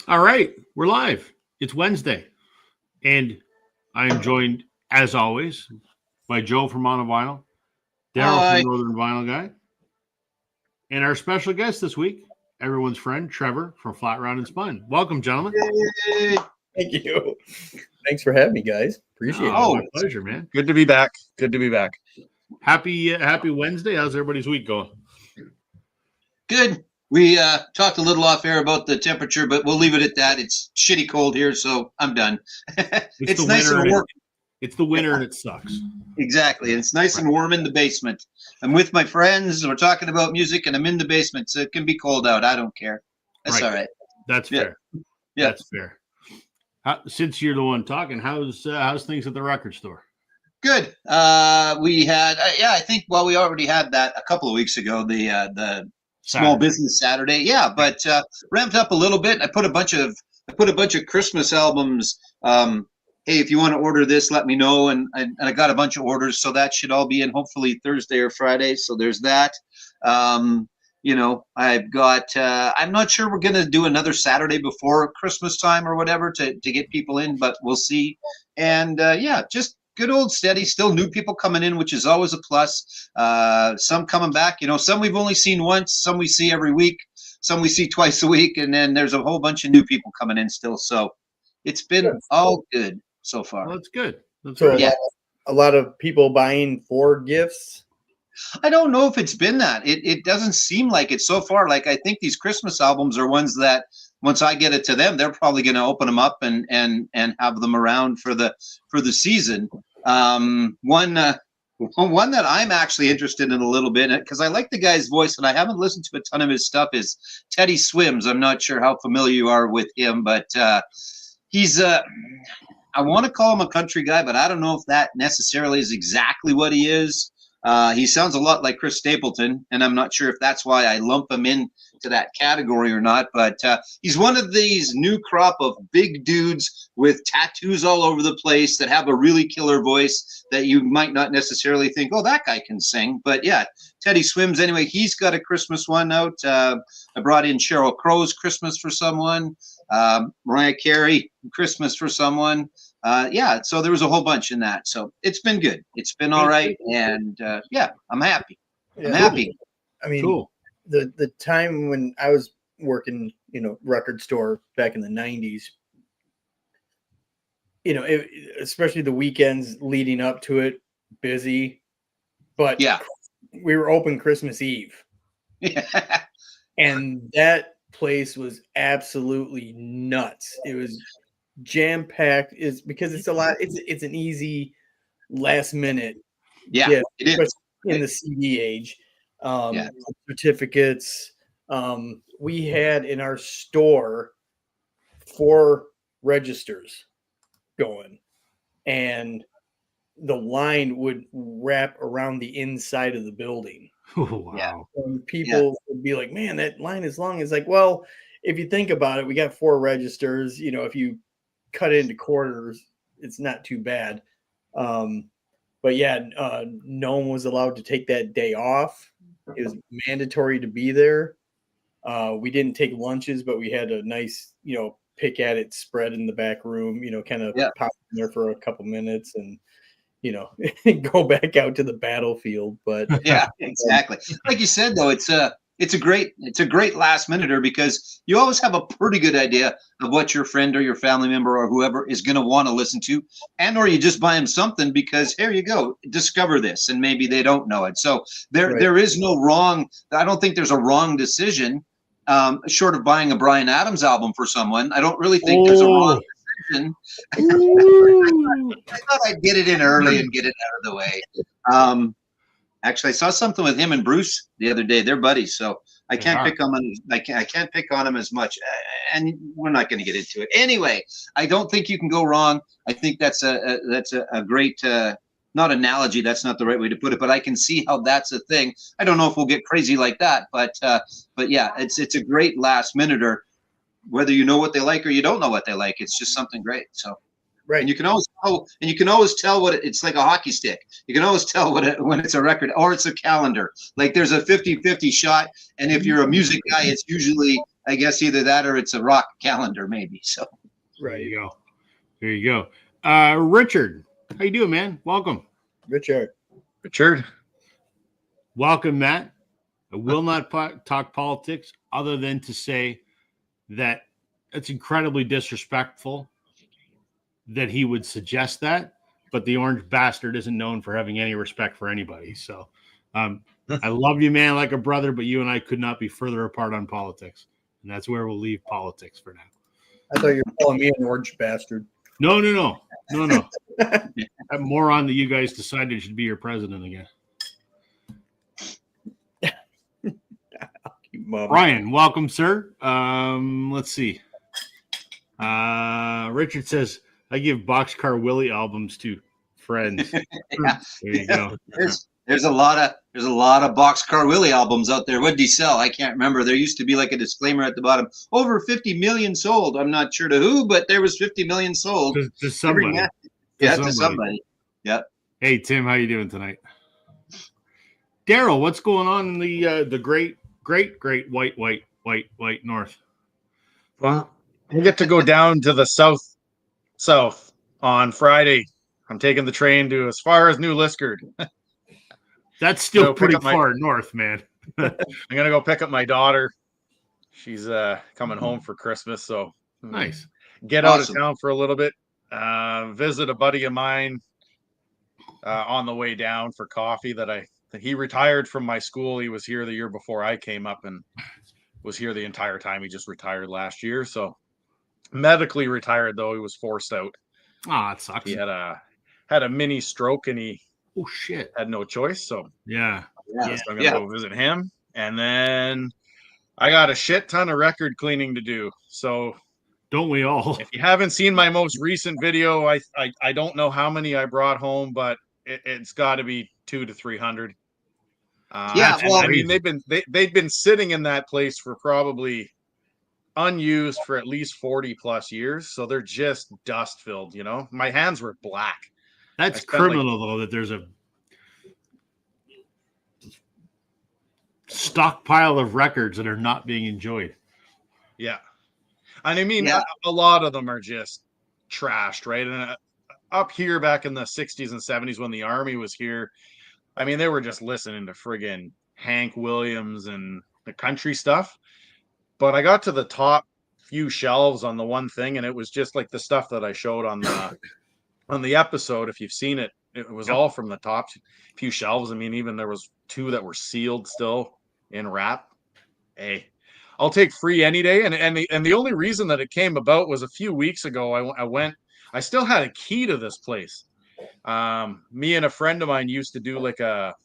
All right, we're live. It's Wednesday, and I am joined, as always, by Joe from Mono Vinyl, Daryl from Hi. Northern Vinyl Guy, and our special guest this week, everyone's friend, Trevor from Flat Round and Spun. Welcome, gentlemen. Yay. Thank you. Thanks for having me, guys. Appreciate Oh, it. my pleasure, man. Good to be back. Good to be back. Happy Wednesday. How's everybody's week going? Good. We talked a little off air about the temperature, but we'll leave it at that. It's shitty cold here, so I'm done. It's the nice winter and warm. It's the winter and it sucks. Exactly. It's nice and warm in the basement. I'm with my friends. We're talking about music, and I'm in the basement, so it can be cold out. I don't care. That's all right. That's Yeah. fair. Yeah. That's fair. Since you're the one talking, how's things at the record store? Good. We had, I think, well, we already had that a couple of weeks ago, the Small Saturday. Business Saturday. Yeah, but ramped up a little bit. I put a bunch of Christmas albums. Hey, if you want to order this, let me know. And I got a bunch of orders, so that should all be in hopefully Thursday or Friday. So there's that. I've got. I'm not sure we're gonna do another Saturday before Christmas time or whatever to get people in, but we'll see. And just good old steady. Still new people coming in, which is always a plus. Some coming back. Some we've only seen once. Some we see every week. Some we see twice a week. And then there's a whole bunch of new people coming in still. So it's been all good so far. Well, that's good. That's So good. Yeah. a lot of people buying for gifts. I don't know if it's been that. It doesn't seem like it so far. Like, I think these Christmas albums are ones that once I get it to them, they're probably going to open them up and have them around for the season. One that I'm actually interested in a little bit, because I like the guy's voice and I haven't listened to a ton of his stuff, is Teddy Swims. I'm not sure how familiar you are with him, but he's I want to call him a country guy, but I don't know if that necessarily is exactly what he is. He sounds a lot like Chris Stapleton, and I'm not sure if that's why I lump him in to that category or not, but he's one of these new crop of big dudes with tattoos all over the place that have a really killer voice that you might not necessarily think, oh, that guy can sing. But yeah, Teddy Swims. Anyway, he's got a Christmas one out. I brought in Sheryl Crow's Christmas for someone, Mariah Carey, Christmas for someone. So there was a whole bunch in that. So it's been good. It's been all right. And I'm happy. I'm happy. I mean, Cool. the time when I was working, record store back in the 90s, especially the weekends leading up to it, busy. But Yeah. we were open Christmas Eve. Yeah. And that place was absolutely nuts. It was jam-packed, is because it's a lot. It's an easy last minute Yeah, gift, it is. especially in the CD age. Certificates. We had in our store 4 registers going, and the line would wrap around the inside of the building. Oh, wow. Yeah. And people would be like, man, that line is long. It's like, well, if you think about it, we got 4 registers. If you cut it into quarters, it's not too bad. But yeah, no one was allowed to take that day off. It was mandatory to be there. We didn't take lunches, but we had a nice, pick at it spread in the back room, kind of pop in there for a couple minutes and, go back out to the battlefield. But yeah, exactly. Like you said, though, it's a great last minuter, because you always have a pretty good idea of what your friend or your family member or whoever is going to want to listen to, or you just buy them something because here you go, discover this, and maybe they don't know it. So there is no wrong. I don't think there's a wrong decision, short of buying a Bryan Adams album for someone. I don't really think there's a wrong decision. I thought I'd get it in early and get it out of the way. Actually, I saw something with him and Bruce the other day. They're buddies, so I can't pick on him. I can't pick on him as much, and we're not going to get into it. Anyway, I don't think you can go wrong. I think that's a great not analogy. That's not the right way to put it, but I can see how that's a thing. I don't know if we'll get crazy like that, but yeah, it's a great last minuter. Whether you know what they like or you don't know what they like, it's just something great. So. Right. And you can always tell what it's like a hockey stick. You can always tell when it's a record or it's a calendar. Like there's a 50-50 shot. And if you're a music guy, it's usually I guess either that or it's a rock calendar, maybe. So There you go. There you go. Richard, how you doing, man? Welcome. Richard. Welcome, Matt. I will not talk politics other than to say that it's incredibly disrespectful that he would suggest that, but the orange bastard isn't known for having any respect for anybody. So I love you, man, like a brother, but you and I could not be further apart on politics. And that's where we'll leave politics for now. I thought you were calling me an orange bastard. No. I'm more on that you guys decided should be your president again. Brian, welcome, sir. Let's see. Richard says, I give Boxcar Willie albums to friends. Yeah. There you go. There's a lot of Boxcar Willie albums out there. What did he sell? I can't remember. There used to be like a disclaimer at the bottom. Over 50 million sold. I'm not sure to who, but there was 50 million sold. To somebody. To somebody. Yep. Hey, Tim, how you doing tonight? Daryl, what's going on in the great white north? Well, I get to go down to the south on Friday. I'm taking the train to as far as New Liskeard. That's still pretty far north, man. I'm gonna go pick up my daughter. She's coming home for Christmas, so nice. Get out of town for a little bit. Visit a buddy of mine on the way down for coffee. He retired from my school. He was here the year before I came up and was here the entire time. He just retired last year, so medically retired though. He was forced out. Ah, it sucks. He had a mini stroke and he had no choice. So yeah. So I'm gonna go visit him, and then I got a shit ton of record cleaning to do. So don't we all? If you haven't seen my most recent video, I don't know how many I brought home, but it's got to be 200 to 300. I mean they've been sitting in that place for probably unused for at least 40 plus years, so they're just dust filled. You know, my hands were black. That's criminal, though, that there's a stockpile of records that are not being enjoyed. Yeah, and I mean a lot of them are just trashed, right? And up here back in the 60s and 70s when the Army was here, I mean, they were just listening to friggin' Hank Williams and the country stuff. But I got to the top few shelves on the one thing, and it was just like the stuff that I showed on the episode. If you've seen it, it was all from the top few shelves. I mean, even there was 2 that were sealed still in wrap. Hey, I'll take free any day. And the only reason that it came about was a few weeks ago. I still had a key to this place. Me and a friend of mine used to do like a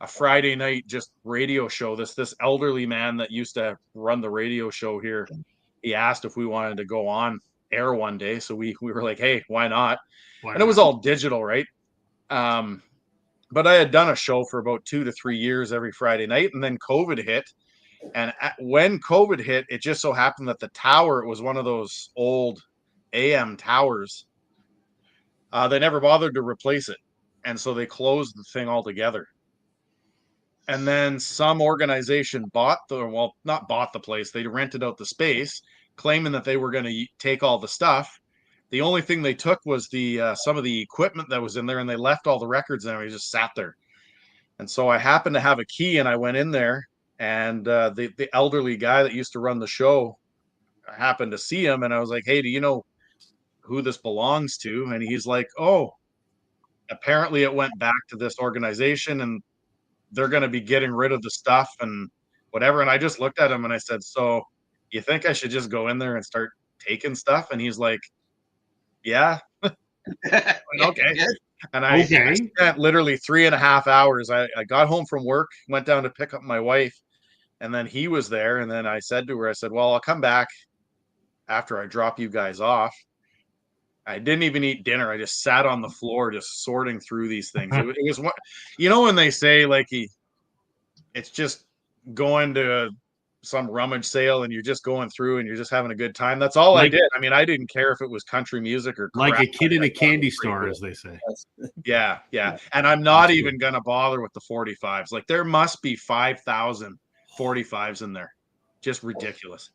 Friday night just radio show. This elderly man that used to run the radio show here, he asked if we wanted to go on air one day. So we were like, hey, why not? It was all digital, right? But I had done a show for about 2 to 3 years every Friday night, and then COVID hit. And when COVID hit, it just so happened that the tower, it was one of those old AM towers. They never bothered to replace it. And so they closed the thing altogether. And then some organization not bought the place. They rented out the space, claiming that they were going to take all the stuff. The only thing they took was some of the equipment that was in there, and they left all the records in there. It just sat there. And so I happened to have a key, and I went in there, and the elderly guy that used to run the show, I happened to see him, and I was like, hey, do you know who this belongs to? And he's like, oh, apparently it went back to this organization, and they're going to be getting rid of the stuff and whatever. And I just looked at him and I said, so you think I should just go in there and start taking stuff? And he's like, yeah. Okay. And I spent literally 3.5 hours. I got home from work, went down to pick up my wife, and then he was there. And then I said to her, I said, well, I'll come back after I drop you guys off. I didn't even eat dinner. I just sat on the floor, just sorting through these things. It was what, when they say like it's just going to some rummage sale and you're just going through and you're just having a good time. That's all I did. I mean, I didn't care if it was country music or crap. Like a kid in a candy store, as they say. Yeah. And I'm not even going to bother with the 45s. Like there must be 5,000 45s in there. Just ridiculous.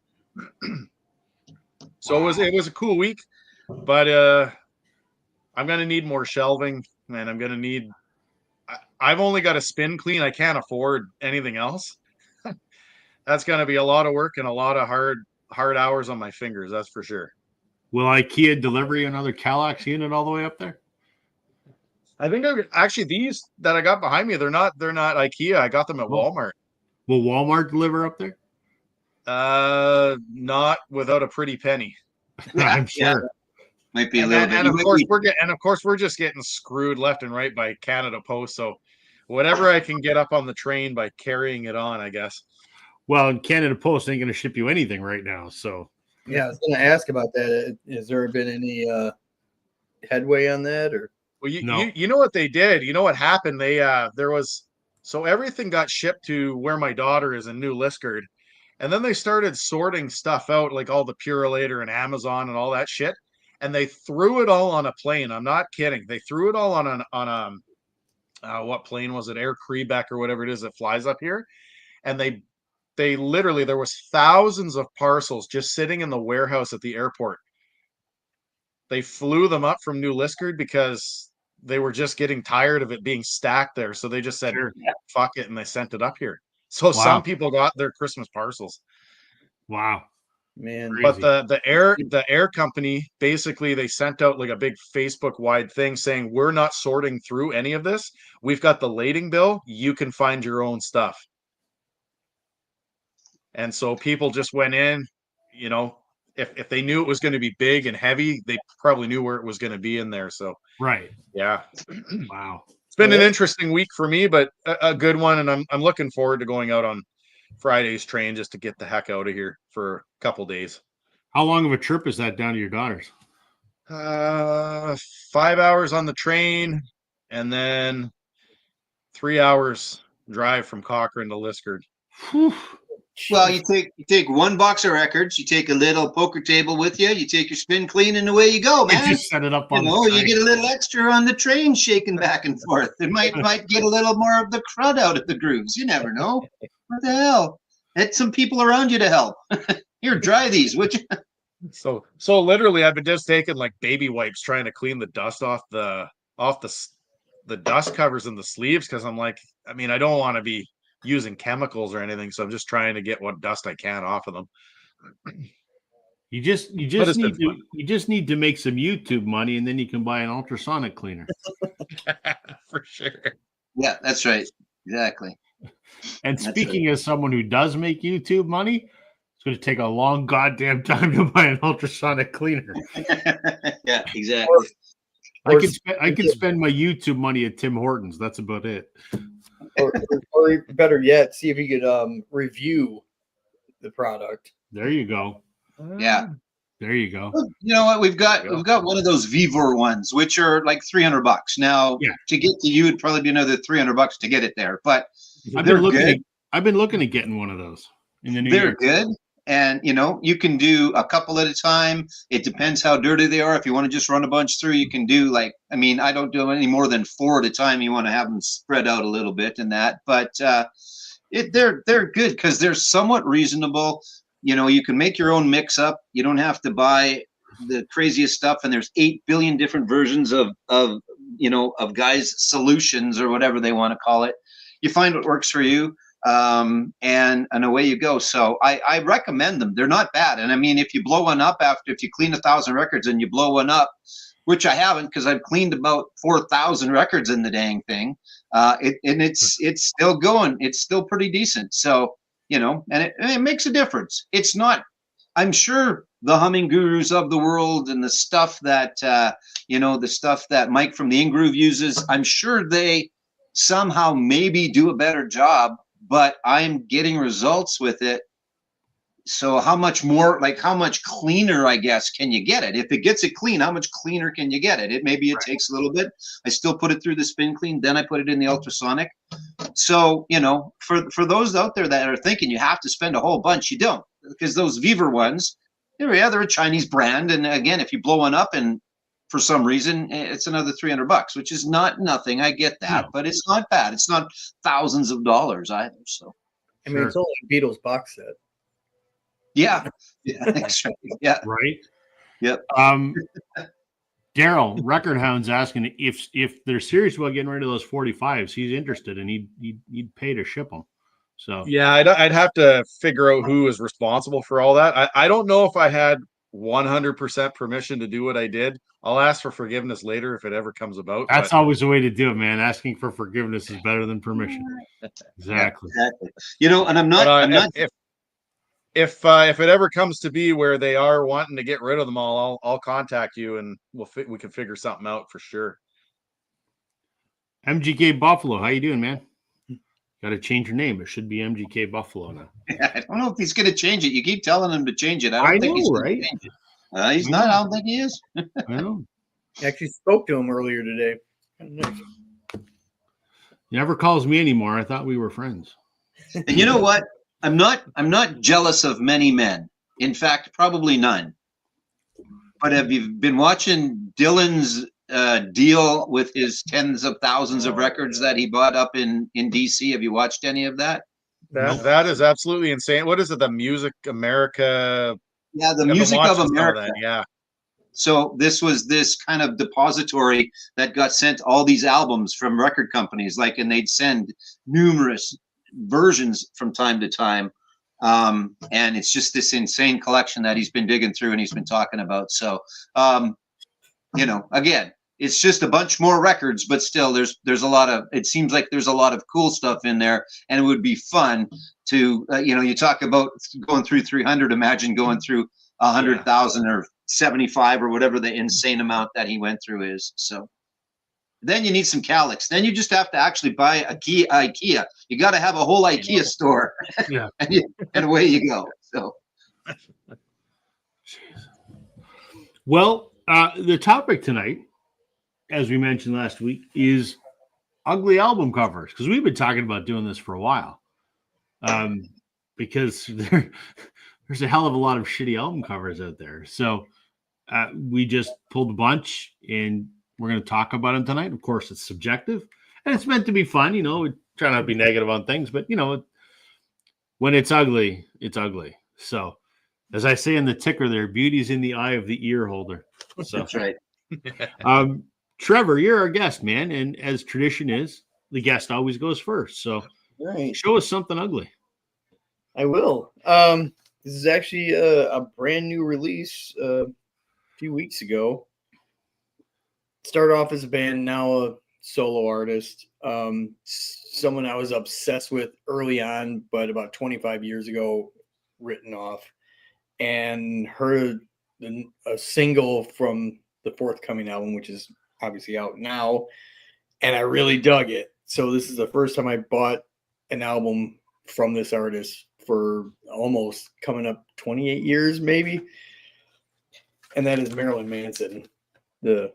So it was a cool week, but I'm gonna need more shelving, and I'm gonna need. I've only got a spin clean. I can't afford anything else. That's gonna be a lot of work and a lot of hard hours on my fingers. That's for sure. Will IKEA deliver you another Kallax unit all the way up there? I think actually these that I got behind me, they're not IKEA. I got them at Walmart. Will Walmart deliver up there? Not without a pretty penny. I'm sure. Might be a little bit. And of course we're just getting screwed left and right by Canada Post. So whatever I can get up on the train by carrying it on, I guess. Well, Canada Post ain't going to ship you anything right now. So yeah, I was going to ask about that. Has there been any headway on that, or? Well, you know what they did? You know what happened? They so everything got shipped to where my daughter is in New Liskeard, and then they started sorting stuff out, like all the Purolator and Amazon and all that shit, and they threw it all on a plane. I'm not kidding. They threw it all on what plane was it? Air Creebec or whatever it is that flies up here, and they literally, there was thousands of parcels just sitting in the warehouse at the airport. They flew them up from New Liskeard because they were just getting tired of it being stacked there. So they just said, fuck it, and they sent it up here. So some people got their Christmas parcels. Wow. Man. But the air company, basically they sent out like a big Facebook wide thing saying, we're not sorting through any of this. We've got the lading bill. You can find your own stuff. And so people just went in, you know, if they knew it was going to be big and heavy, they probably knew where it was going to be in there. So, right. Yeah. Wow. It's been an interesting week for me, but a good one. And I'm looking forward to going out on Friday's train just to get the heck out of here for a couple days. How long of a trip is that down to your daughter's? 5 hours on the train and then 3 hours drive from Cochrane to Liskeard. Well, you take one box of records, you take a little poker table with you, you take your spin clean, and away you go, man. You just set it up on you get a little extra on the train shaking back and forth. It might get a little more of the crud out of the grooves. You never know. What the hell? Get some people around you to help. Here, dry these, would you? So literally, I've been just taking like baby wipes trying to clean the dust off the dust covers and the sleeves, because I'm like, I mean, I don't want to be using chemicals or anything, so I'm just trying to get what dust I can off of them. You just need to make some YouTube money, and then you can buy an ultrasonic cleaner. For sure. Yeah, that's right. Exactly. And speaking as someone who does make YouTube money, it's going to take a long goddamn time to buy an ultrasonic cleaner. Yeah, exactly. I can spend my YouTube money at Tim Hortons. That's about it. or better yet, see if you could review the product. There you go. Yeah. There you go. You know what? We've got one of those Vivor ones, which are like $300. Now, to get to you, it'd probably be another $300 to get it there. But I've been looking at getting one of those in the new year. They're good. And, you know, you can do a couple at a time. It depends how dirty they are. If you want to just run a bunch through, you can do I don't do any more than 4 at a time. You want to have them spread out a little bit in that. But they're good because they're somewhat reasonable. You know, you can make your own mix up. You don't have to buy the craziest stuff. And there's 8 billion different versions of guys' solutions or whatever they want to call it. You find what works for you. And away you go. So I recommend them. They're not bad. And I mean, if you blow one up if you clean 1,000 records and you blow one up, which I haven't, because I've cleaned about 4,000 records in the dang thing. It's still going. It's still pretty decent. So, you know, and it makes a difference. It's not, I'm sure the humming gurus of the world and the stuff that, the stuff that Mike from the In-Groove uses, I'm sure they somehow maybe do a better job, but I'm getting results with it. So how much cleaner, I guess, can you get it? If it gets it clean, how much cleaner can you get it? Maybe it takes a little bit. I still put it through the spin clean, then I put it in the ultrasonic. So, you know, for those out there that are thinking you have to spend a whole bunch, you don't, because those Vivor ones, they're a Chinese brand. And again, if you blow one up and for some reason, it's another $300, which is not nothing. I get that, but it's not bad. It's not thousands of dollars either. So, I mean, it's only a Beatles box set. Yeah. Yeah. That's right. Yeah. right? Yep. Daryl, Record Hound's asking if they're serious about getting rid of those 45s, he's interested and he'd pay to ship them. So Yeah, I'd have to figure out who is responsible for all that. I don't know if I had 100% permission to do what I did. I'll ask for forgiveness later if it ever comes about. that's But always the way to do it, man. Asking for forgiveness is better than permission. Exactly. Yeah, exactly. You know, and I'm not. if it ever comes to be where they are wanting to get rid of them all, I'll contact you and we can figure something out for sure. MGK Buffalo, how you doing, man? Got to change your name. It should be MGK Buffalo now. I don't know if he's going to change it. You keep telling him to change it. I don't think know, he's going right? to change it. He's not. I don't think he is. I know. I actually spoke to him earlier today. Nice. He never calls me anymore. I thought we were friends. And you know what? I'm not jealous of many men. In fact, probably none. But have you been watching Dylan's deal with his tens of thousands of records that he bought up in DC? Have you watched any of that? That is absolutely insane. What is it? The Music America? Yeah, the I've been Music of watching some America. that, yeah. So this was this kind of depository that got sent all these albums from record companies, and they'd send numerous versions from time to time. And it's just this insane collection that he's been digging through and he's been talking about. So, again, it's just a bunch more records, but still there's a lot of, it seems like there's a lot of cool stuff in there, and it would be fun to, you talk about going through 300, imagine going through 100,000 or 75 or whatever the insane amount that he went through is. So then you need some Calyx. Then you just have to actually buy a IKEA. You got to have a whole IKEA store. Yeah. and away you go. So. Well, the topic tonight, as we mentioned last week, is ugly album covers, because we've been talking about doing this for a while. Because there's a hell of a lot of shitty album covers out there. So we just pulled a bunch and we're going to talk about them tonight. Of course, it's subjective and it's meant to be fun. We try not to be negative on things, but when it's ugly, it's ugly. So as I say in the ticker there, beauty's in the eye of the ear holder. So That's right. Trevor, you're our guest, man. And as tradition is, the guest always goes first. So Right. show us something ugly. I will. This is actually a brand new release a few weeks ago. Started off as a band, now a solo artist. Someone I was obsessed with early on, but about 25 years ago, written off. And heard a single from the forthcoming album, which is obviously out now. And I really dug it. So this is the first time I bought an album from this artist for almost coming up 28 years, maybe. And that is Marilyn Manson, the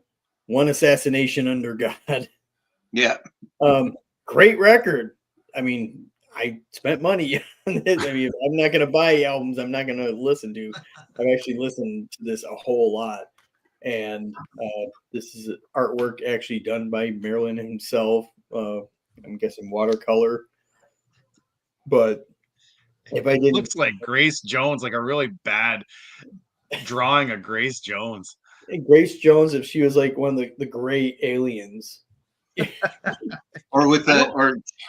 One Assassination Under God. Yeah. Great record. I mean, I spent money on this. I mean, if I'm not going to buy albums I'm not going to listen to. I've actually listened to this a whole lot. And this is artwork actually done by Marilyn himself. I'm guessing watercolor. But if I didn't, Looks like Grace Jones, like a really bad drawing of Grace Jones. Grace Jones, if she was like one of the gray aliens, Or with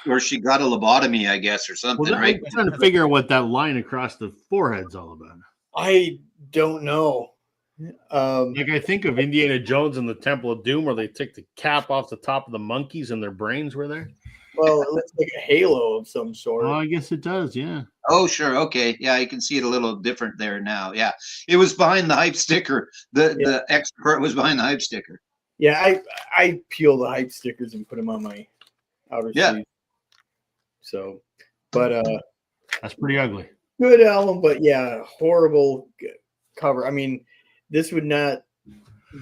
or she got a lobotomy, I guess, or something, Well, right? I'm trying to figure out what that line across the forehead's all about. I don't know. Like I think of Indiana Jones and the Temple of Doom, where they took the cap off the top of the monkeys and their brains were there. Well, it looks like a halo of some sort. Oh, I guess it does. Yeah. Oh, sure. Okay. Yeah, you can see it a little different there now. Yeah. It was behind the hype sticker. The extra part was behind the hype sticker. Yeah, I peel the hype stickers and put them on my outer sleeve. So, but That's pretty ugly. good album, but yeah, horrible cover. I mean, this would not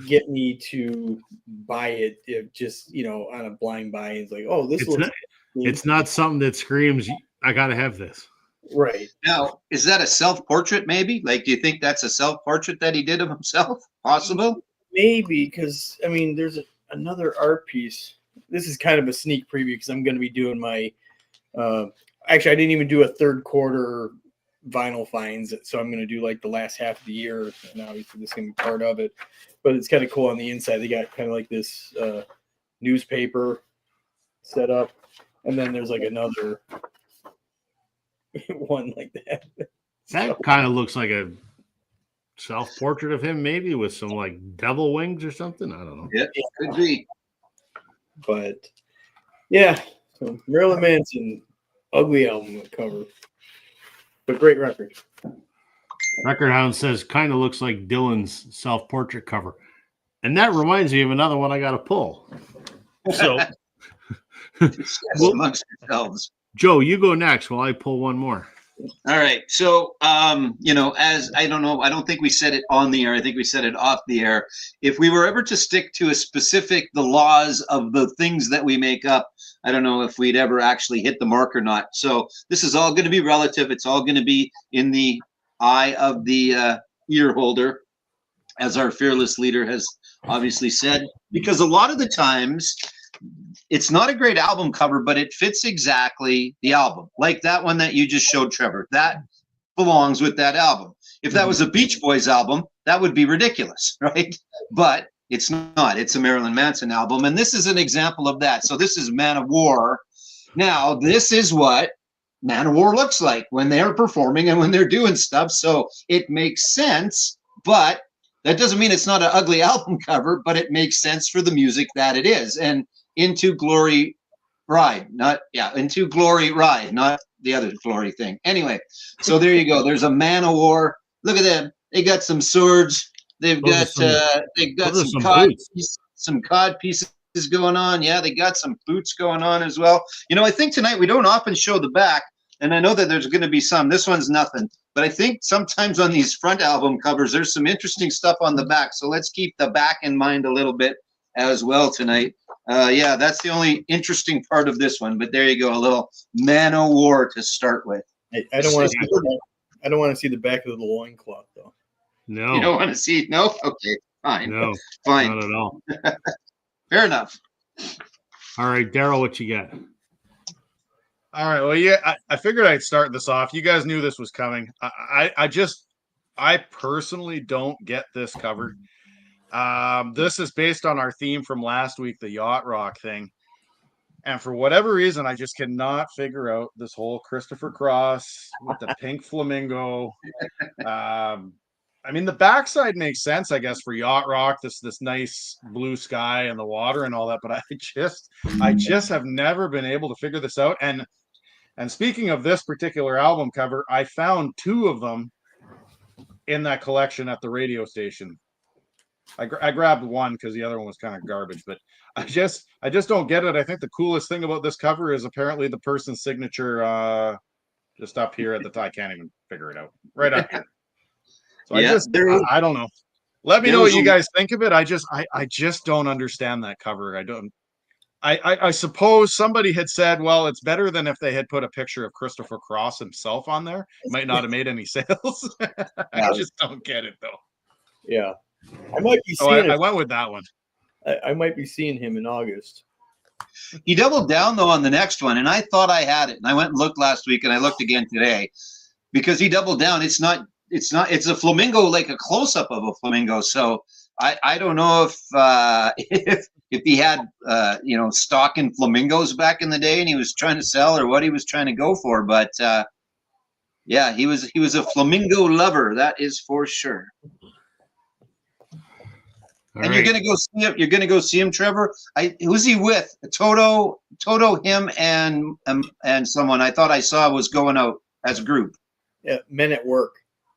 get me to buy it if just on a blind buy. It's like, oh, this looks. It's not something that screams, I got to have this. Right. Now, is that a self-portrait maybe? Like, do you think that's a self-portrait that he did of himself? Possible? Maybe, because, I mean, there's another art piece. This is kind of a sneak preview because I'm going to be doing my actually, I didn't even do a third quarter vinyl finds. So I'm going to do like the last half of the year, and obviously this is going to be part of it. But it's kind of cool on the inside. They got kind of like this newspaper set up, and then there's like another one like that. That kind of looks like a self-portrait of him, maybe with some like devil wings or something. I don't know. Yeah, could be. But yeah, so Marilyn Manson, ugly album cover, but great record. Record Hound says kind of looks like Dylan's self-portrait cover, and that reminds me of another one I got to pull. So, Well, amongst yourselves. Joe, you go next while I pull one more. All right. So, as I don't think we said it on the air. I think we said it off the air. If we were ever to stick to the laws of the things that we make up, I don't know if we'd ever actually hit the mark or not. So this is all going to be relative. It's all going to be in the eye of the ear holder, as our fearless leader has obviously said, because a lot of the times it's not a great album cover, but it fits exactly the album. Like that one that you just showed, Trevor. That belongs with that album. If that was a Beach Boys album, that would be ridiculous, right? But it's not. It's a Marilyn Manson album. And this is an example of that. So this is Man of War. Now, this is what Man of War looks like when they're performing and when they're doing stuff. So it makes sense, but that doesn't mean it's not an ugly album cover, but it makes sense for the music that it is. And Into Glory Ride, not the other glory thing. Anyway, so there you go. There's a Man of War. Look at them. They got some swords. They've got some cod pieces going on. Yeah, they got some boots going on as well. I think tonight we don't often show the back, and I know that there's going to be some. This one's nothing, but I think sometimes on these front album covers, there's some interesting stuff on the back. So let's keep the back in mind a little bit as well tonight. Yeah, that's the only interesting part of this one. But there you go, a little Man of War to start with. I don't want to see. I don't want to see the back of the loincloth, though. No, you don't want to see? No, okay, fine. No, fine, not at all. Fair enough. All right, Daryl, what you got? All right. Well, yeah, I figured I'd start this off. You guys knew this was coming. I personally don't get this cover. This is based on our theme from last week, the yacht rock thing. And for whatever reason, I just cannot figure out this whole Christopher Cross with the pink flamingo. I mean, the backside makes sense, I guess, for yacht rock, this nice blue sky and the water and all that. But I just have never been able to figure this out. And speaking of this particular album cover, I found two of them in that collection at the radio station. I grabbed one because the other one was kind of garbage, but I just don't get it. I think the coolest thing about this cover is apparently the person's signature just up here at the top. I can't even figure it out. Right up here. So yeah, I don't know. Let me know what you guys think of it. I just don't understand that cover. I suppose somebody had said, well, it's better than if they had put a picture of Christopher Cross himself on there. It might not have made any sales. I just don't get it though. Yeah. I might be seeing I went with that one. I might be seeing him in August. He doubled down though on the next one, and I thought I had it. And I went and looked last week, and I looked again today because he doubled down. It's a flamingo, like a close up of a flamingo. So I don't know if he had stock in flamingos back in the day, and he was trying to sell, or what he was trying to go for. But yeah, he was a flamingo lover. That is for sure. And you're gonna go see him. You're gonna go see him, Trevor. Who's he with? Toto, him, and someone I thought I saw was going out as a group. Yeah, Men at Work.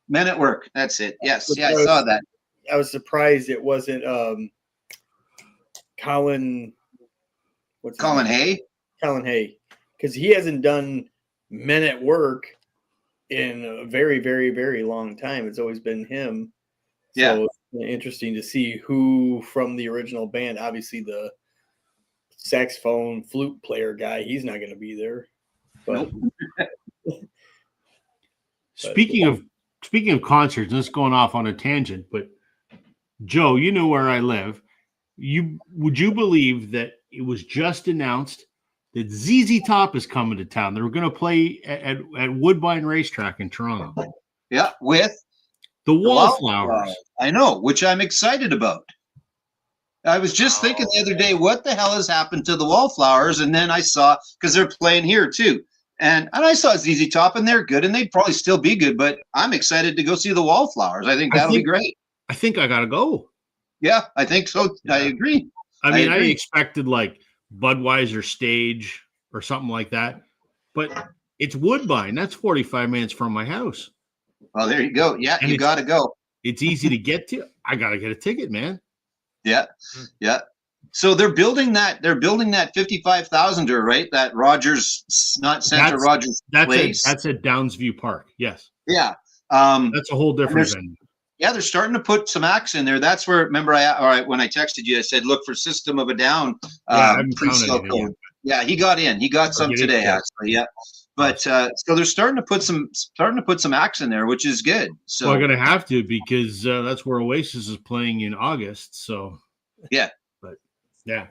Men at Work. That's it. Yes, yeah, I saw that. I was surprised it wasn't Colin. Colin Hay? Colin Hay, because he hasn't done Men at Work in a very, very, very long time. It's always been him. Yeah. So it's interesting to see who from the original band. Obviously, the saxophone flute player guy, he's not going to be there. But speaking of concerts, and this is going off on a tangent, but Joe, you know where I live. Would you believe that it was just announced that ZZ Top is coming to town. They're going to play at Woodbine Racetrack in Toronto. Yeah, with The the Wallflowers. I know, which I'm excited about. I was just thinking the other day, what the hell has happened to the Wallflowers? And then I saw, because they're playing here too. And I saw ZZ Top, and they're good, and they'd probably still be good, but I'm excited to go see the Wallflowers. I think that'll be great. I think I got to go. Yeah, I think so. Yeah. I agree. I mean, I agree. expected like Budweiser Stage or something like that, but it's Woodbine. That's 45 minutes from my house. Well, there you go. Yeah, And you got to go. It's easy to get to. I got to get a ticket, man. Yeah, yeah. So they're building that 55,000er, right? That Rogers, not Santa Rogers place. That's at Downsview Park. Yes. Yeah. That's a whole different venue. Yeah, they're starting to put some acts in there. That's where, remember, when I texted you, I said, look for System of a Down pre-sale code. Yeah, he got in. He got some today, actually. Yeah, but so they're starting to put some acts in there, which is good. So we're gonna have to, because that's where Oasis is playing in August. So yeah, but yeah,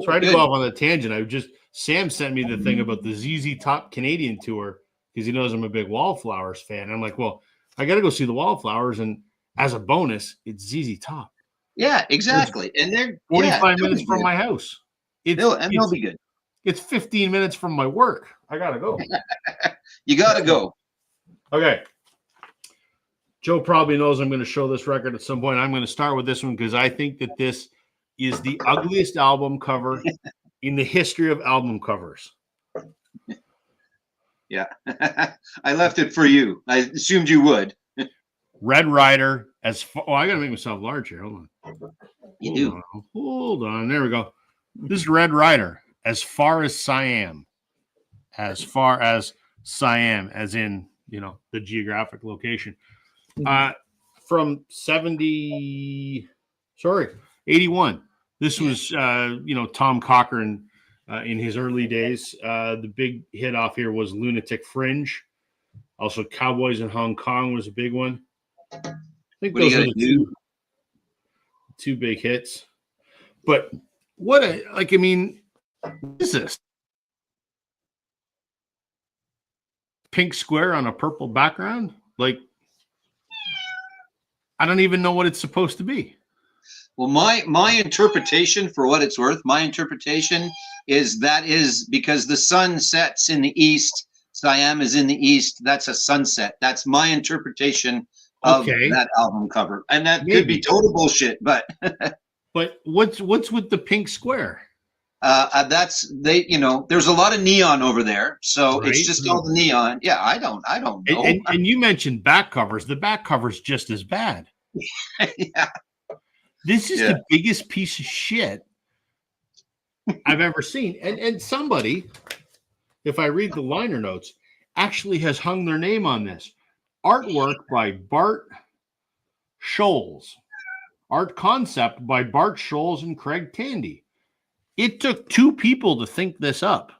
sorry to go off on the tangent. Sam sent me the thing about the ZZ Top Canadian tour because he knows I'm a big Wallflowers fan. I'm like, well, I got to go see the Wallflowers, and as a bonus, it's ZZ Top. Yeah, exactly. And they're 45 minutes from my house. They'll be good. It's 15 minutes from my work. I got to go. You got to go. Okay. Joe probably knows I'm going to show this record at some point. I'm going to start with this one because I think that this is the ugliest album cover in the history of album covers. Yeah. I left it for you. I assumed you would. Red Rider I got to make myself large here. Hold on. Hold on. There we go. This is Red Rider. As far as Siam. As far as Siam, as in, the geographic location. From 81. This was, Tom Cochran in his early days. The big hit off here was Lunatic Fringe. Also, Cowboys in Hong Kong was a big one. I think those are the two big hits. But what is this? Pink square on a purple background? Like, I don't even know what it's supposed to be. Well, my interpretation, for what it's worth, is because the sun sets in the east, Siam is in the east. That's a sunset. That's my interpretation of that album cover, and that could be total bullshit. But but what's with the pink square? There's a lot of neon over there, so it's just all the neon. Yeah, I don't know. And you mentioned back covers. The back cover's just as bad. Yeah. This is the biggest piece of shit I've ever seen. And somebody, if I read the liner notes, actually has hung their name on this. Artwork by Bart Scholes. Art concept by Bart Scholes and Craig Tandy. It took two people to think this up.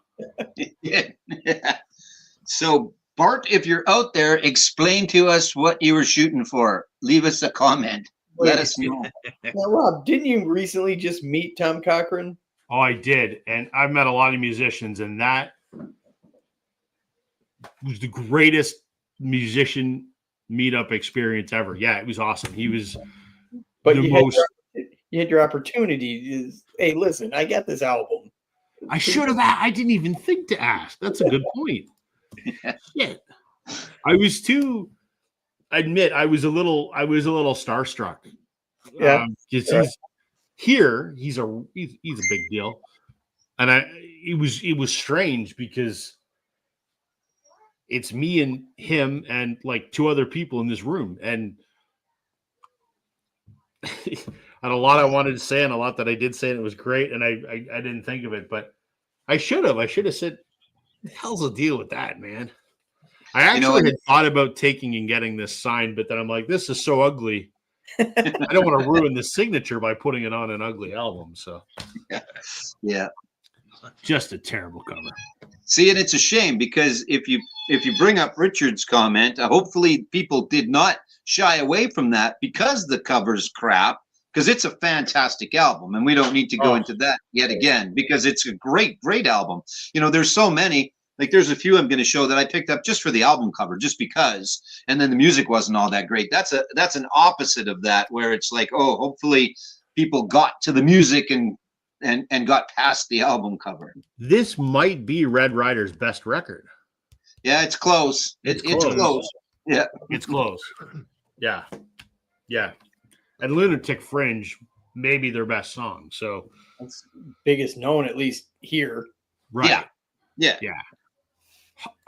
Yeah. So, Bart, if you're out there, explain to us what you were shooting for. Leave us a comment. Let us know. Now, Rob, didn't you recently just meet Tom Cochran? Oh, I did. And I've met a lot of musicians, and that was the greatest musician meetup experience ever. Yeah, it was awesome. He was you had your opportunity. Hey, listen, I got this album. I should have. I didn't even think to ask. That's a good point. Shit. I was too. Admit I was a little starstruck. Yeah. He's a big deal, and it was strange because it's me and him and like two other people in this room, and I had a lot I wanted to say and a lot that I did say, and it was great, and I didn't think of it, but I should have said, the hell's the deal with that, man? I actually had thought about taking and getting this signed, but then I'm like, this is so ugly. I don't want to ruin the signature by putting it on an ugly album. So yeah, just a terrible cover. See, and it's a shame because if you bring up Richard's comment, hopefully people did not shy away from that because the cover's crap. because it's a fantastic album, and we don't need to go into that yet again, because it's a great album. You know, there's so many. Like, there's a few I'm going to show that I picked up just for the album cover, just because, and then the music wasn't all that great. That's an opposite of that, where it's like, oh, hopefully people got to the music and got past the album cover. This might be Red Rider's best record. Yeah, it's close. It's close. Yeah, it's close. Yeah. And Lunatic Fringe may be their best song. So that's biggest known, at least here. Right. Yeah.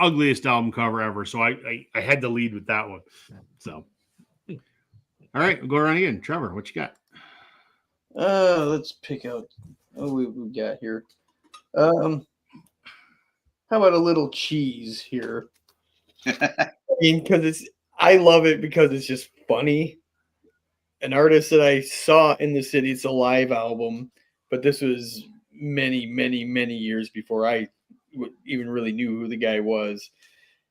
Ugliest album cover ever. So I had to lead with that one. So, all right, we'll go around again. Trevor, what you got? Let's pick out. Oh, we got here. How about a little cheese here? I mean, because I love it because it's just funny. An artist that I saw in the city. It's a live album, but this was many years before I even really knew who the guy was.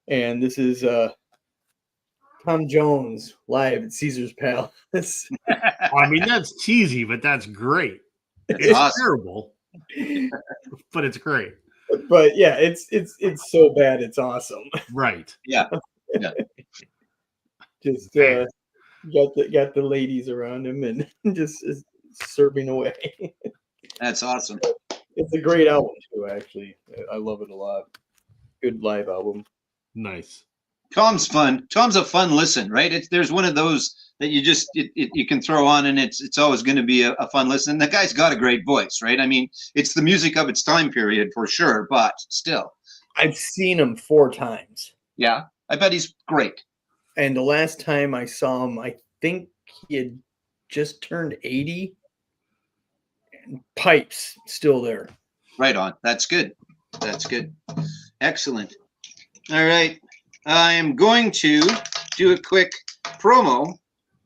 And this is Tom Jones live at Caesar's Palace. I mean, that's cheesy, but that's great. It's awesome. Terrible, but it's great. But yeah, it's so bad it's awesome. Right. Yeah. Just got the ladies around him and just serving away. That's awesome. It's a great album too, actually. I love it a lot. Good live album. Nice. Tom's fun. Tom's a fun listen, right? There's one of those that you just you can throw on, and it's always going to be a fun listen. And the guy's got a great voice, right? I mean, it's the music of its time period for sure, but still. I've seen him 4 times. Yeah, I bet he's great. And the last time I saw him, I think he had just turned 80. And pipes still there. Right on. That's good. Excellent. All right. I am going to do a quick promo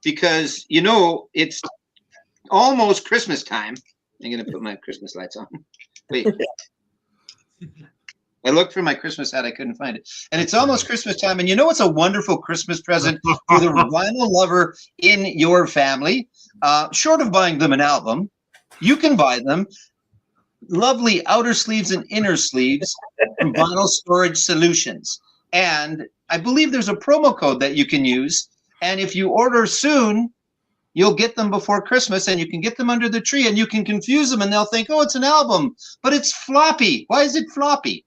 because, you know, it's almost Christmas time. I'm going to put my Christmas lights on. Wait. I looked for my Christmas hat. I couldn't find it. And it's almost Christmas time. And you know what's a wonderful Christmas present for the vinyl lover in your family? Short of buying them an album, you can buy them lovely outer sleeves and inner sleeves from Vinyl Storage Solutions. And I believe there's a promo code that you can use. And if you order soon, you'll get them before Christmas, and you can get them under the tree, and you can confuse them, and they'll think, oh, it's an album, but it's floppy. Why is it floppy?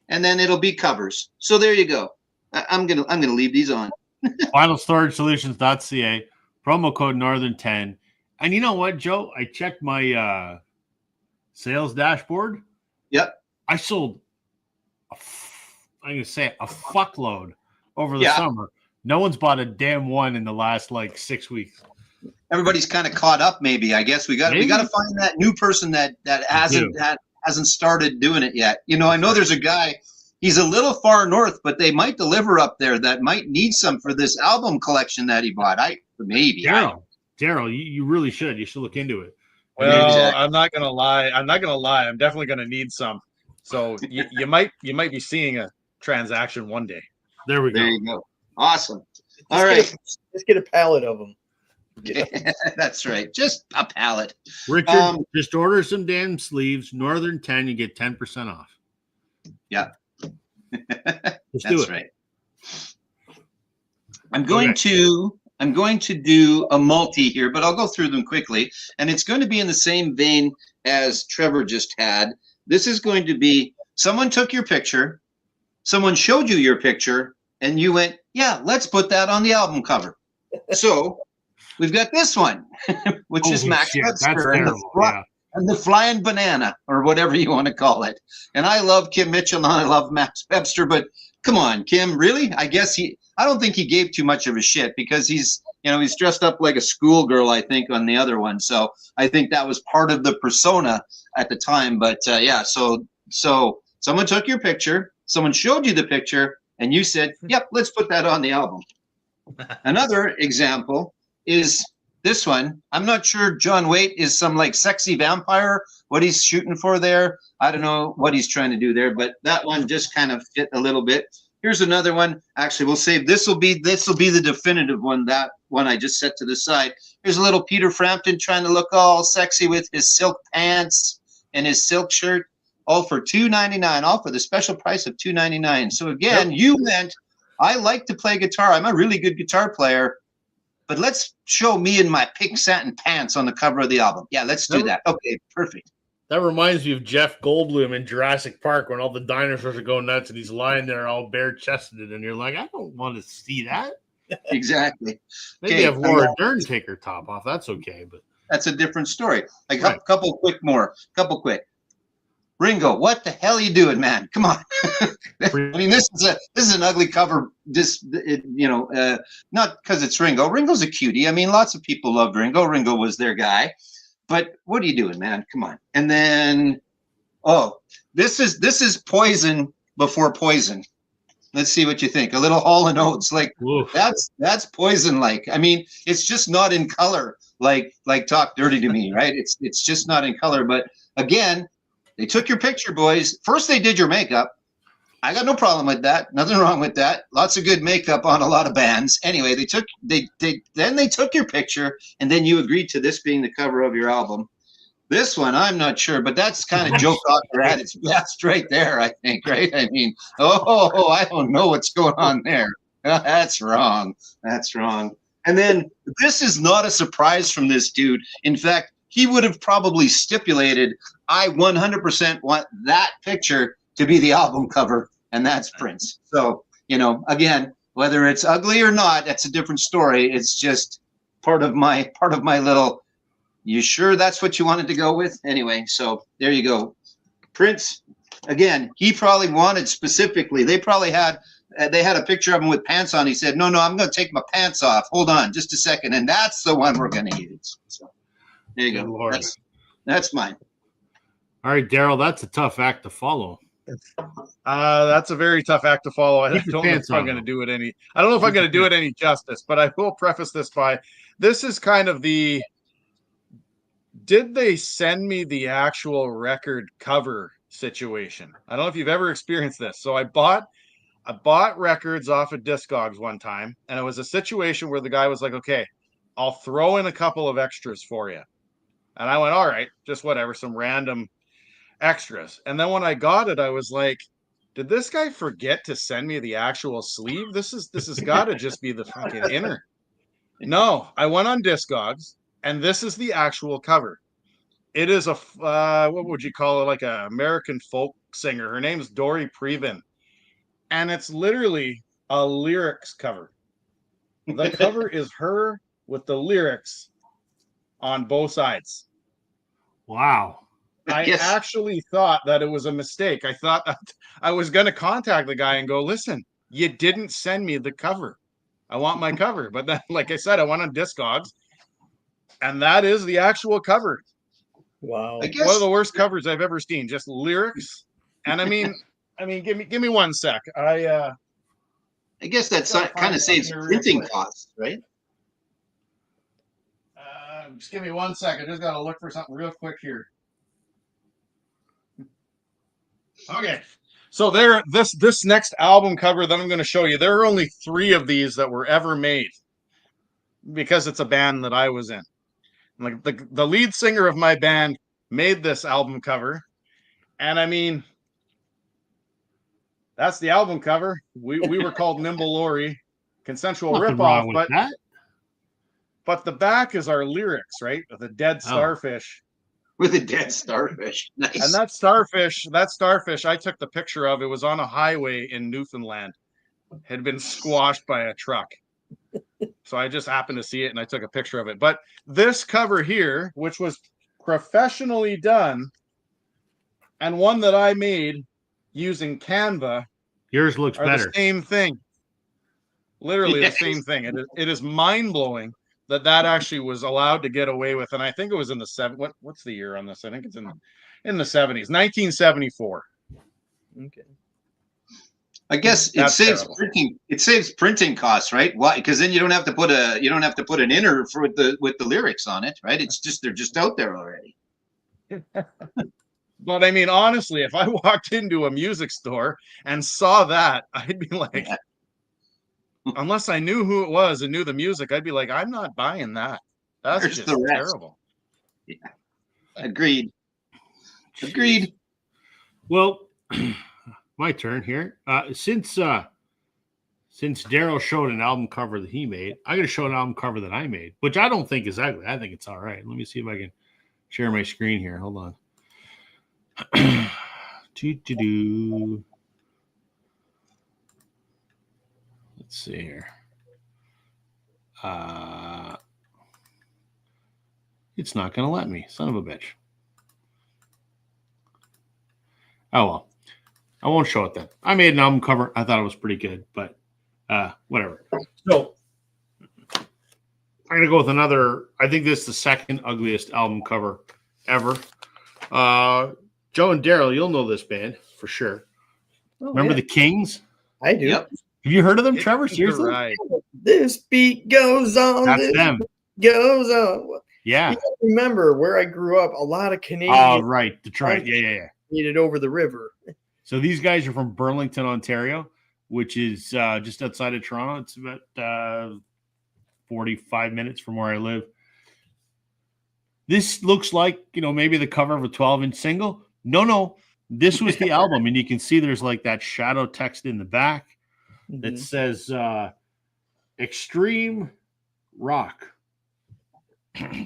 And then it'll be covers. So there you go. I'm gonna leave these on. VinylStorageSolutions.ca, promo code Northern10. And you know what, Joe? I checked my sales dashboard. Yep. I sold a fuckload over the summer. No one's bought a damn one in the last 6 weeks. Everybody's kind of caught up. Maybe, I guess we got to find that new person that hasn't started doing it yet. You know, I know there's a guy. He's a little far north, but they might deliver up there that might need some for this album collection that he bought. Daryl, you really should. You should look into it. Well, exactly. I'm not gonna lie. I'm definitely gonna need some. So you might be seeing a transaction one day. There we go. There you go. Awesome. All right. Just get a pallet of them. Yeah. That's right. Just a pallet. Richard, just order some damn sleeves. Northern 10, you get 10% off. Yeah. That's right. I'm going to do a multi here, but I'll go through them quickly. And it's going to be in the same vein as Trevor just had. This is going to be someone took your picture, someone showed you your picture, and you went, yeah, let's put that on the album cover. So we've got this one, which is Max Webster and the Flying Banana, or whatever you want to call it. And I love Kim Mitchell and I love Max Webster, but come on, Kim, really? I don't think he gave too much of a shit because he's dressed up like a schoolgirl, I think, on the other one. So I think that was part of the persona at the time. But so someone took your picture, someone showed you the picture, and you said, yep, let's put that on the album. Another example is this one. I'm not sure John Waite is some sexy vampire, what he's shooting for there. I don't know what he's trying to do there, but that one just kind of fit a little bit. Here's another one. Actually, we'll save this will be the definitive one. That one I just set to the side. Here's a little Peter Frampton trying to look all sexy with his silk pants and his silk shirt, all for $2.99, all for the special price of $2.99. So again, you went, I like to play guitar. I'm a really good guitar player, but let's show me in my pink satin pants on the cover of the album. Yeah, let's do that. Okay, perfect. That reminds me of Jeff Goldblum in Jurassic Park when all the dinosaurs are going nuts and he's lying there all bare-chested, and you're like, I don't want to see that. Exactly. Maybe Okay, have Laura Dern take her top off. That's okay, but that's a different story. Like Right. a couple quick. Ringo, what the hell are you doing, man? Come on. I mean, this is an ugly cover. Not because it's Ringo. Ringo's a cutie. I mean, lots of people loved Ringo. Ringo was their guy. But what are you doing, man? Come on. And then, this is Poison before Poison. Let's see what you think. A little Hall and Oates, like Oof. that's Poison. Like, I mean, it's just not in color. Like Talk Dirty to Me, right? It's just not in color. But again, they took your picture, boys. First, they did your makeup. I got no problem with that. Nothing wrong with that. Lots of good makeup on a lot of bands. Anyway, they took your picture, and then you agreed to this being the cover of your album. This one, I'm not sure, but that's kind of Joe Cocker at its best right there, I think, right? I mean, I don't know what's going on there. That's wrong. That's wrong. And then this is not a surprise from this dude. In fact, he would have probably stipulated, I 100% want that picture to be the album cover, and that's Prince. So, again, whether it's ugly or not, that's a different story. It's just part of my little, you sure that's what you wanted to go with? Anyway, so there you go. Prince, again, he probably wanted specifically, they had a picture of him with pants on. He said, no, I'm going to take my pants off. Hold on just a second. And that's the one we're going to use. So there you go. That's mine. All right, Daryl, that's a tough act to follow. That's a very tough act to follow. I Keep your don't know pants if I'm on, going to though. do it any. I don't know if I'm going to do it any justice, but I will preface this by this is kind of the. Did they send me the actual record cover situation? I don't know if you've ever experienced this. So I bought records off of Discogs one time, and it was a situation where the guy was like, "Okay, I'll throw in a couple of extras for you," and I went, "All right, just whatever, some random extras." And then when I got it, I was like, did this guy forget to send me the actual sleeve? This has got to just be the fucking inner. No, I went on Discogs, and this is the actual cover. It is a what would you call it, like an American folk singer. Her name's Dory Previn, and it's literally a lyrics cover. The cover is her with the lyrics on both sides. Wow. I actually thought that it was a mistake. I thought that I was going to contact the guy and go, listen, you didn't send me the cover. I want my cover. But then, like I said, I went on Discogs, and that is the actual cover. Wow. One of the worst covers I've ever seen. Just lyrics. And I mean, give me 1 sec. I guess that's kind of saves printing costs, right? Just give me 1 sec. I just got to look for something real quick here. Okay, so this next album cover that I'm going to show you, there are only 3 of these that were ever made because it's a band that I was in. Like the lead singer of my band made this album cover, and I mean, that's the album cover. We were called Nimble Lori, consensual ripoff, but the back is our lyrics, right? With a dead starfish. With a dead starfish. Nice. And that starfish, I took the picture of. It was on a highway in Newfoundland. Had been squashed by a truck. So I just happened to see it and I took a picture of it. But this cover here, which was professionally done, and one that I made using Canva, yours looks better. The same thing. Literally the same thing. It is mind-blowing that actually was allowed to get away with, and I think it was in the what's the year on this? I think it's in the 70s, 1974. Okay. I guess it saves printing costs, right? Why? Because then you don't have to put an inner with the lyrics on it, right? They're just out there already. But I mean, honestly, if I walked into a music store and saw that, I'd be like, unless I knew who it was and knew the music, I'd be like, I'm not buying that. That's Where's just the rest? terrible. Agreed. Jeez. Agreed. Well, my turn here. Since Daryl showed an album cover that he made, I'm going to show an album cover that I made, which I don't think is ugly. I think it's all right. Let me see if I can share my screen here. Hold on. Let's see here. It's not going to let me. Son of a bitch. Oh, well. I won't show it then. I made an album cover. I thought it was pretty good, but whatever. So I'm going to go with another. I think this is the second ugliest album cover ever. Joe and Daryl, you'll know this band for sure. Oh, Remember yeah. the Kings? I do. Yep. Have you heard of them, Trevor? Seriously? Right. This beat goes on. That's this them. goes on. Yeah. You gotta remember where I grew up. A lot of Oh, Canadians right. Detroit. Yeah. made it over the river. So these guys are from Burlington, Ontario, which is just outside of Toronto. It's about 45 minutes from where I live. This looks like, maybe the cover of a 12-inch single. No. This was the album, and you can see there's like that shadow text in the back that says Extreme Rock.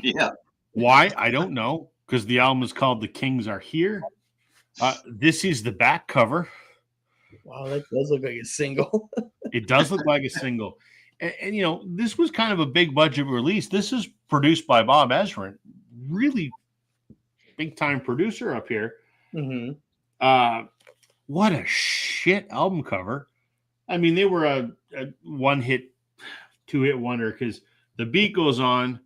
Yeah. Why? I don't know, because the album is called The Kings Are Here. This is the back cover. Wow, that does look like a single. It does look like a single. And this was kind of a big budget release. This is produced by Bob Ezrin, really big-time producer up here. Mm-hmm. What a shit album cover. I mean, they were a one-hit, two-hit wonder because the beat goes on,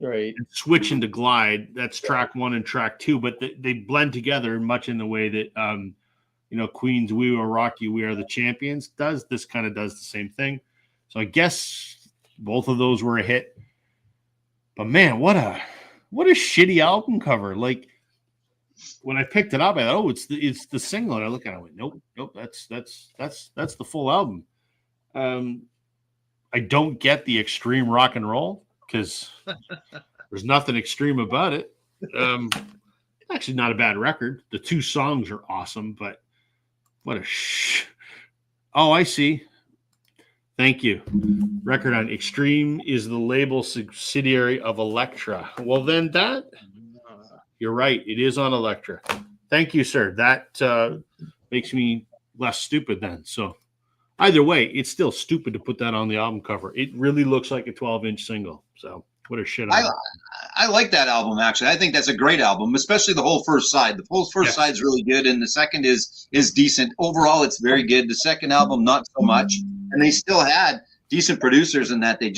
Right. and switch into glide. That's track 1 and track 2, but they blend together much in the way that Queen's "We Will Rock You, We Are the Champions" does. This kind of does the same thing. So I guess both of those were a hit. But man, what a shitty album cover. Like when I picked it up, I thought, it's the single. And I look at it, I went, nope, that's the full album. I don't get the extreme rock and roll because there's nothing extreme about it. Actually, not a bad record. The 2 songs are awesome, but what a Oh, I see. Thank you. Record on Extreme is the label subsidiary of Elektra. Well, then you're right. It is on Elektra. Thank you, sir. That makes me less stupid then. So either way, it's still stupid to put that on the album cover. It really looks like a 12-inch single. So what a shit. I like that album, actually. I think that's a great album, especially the whole first side. The whole first side is really good, and the second is decent. Overall, it's very good. The second album, not so much. And they still had decent producers in that. They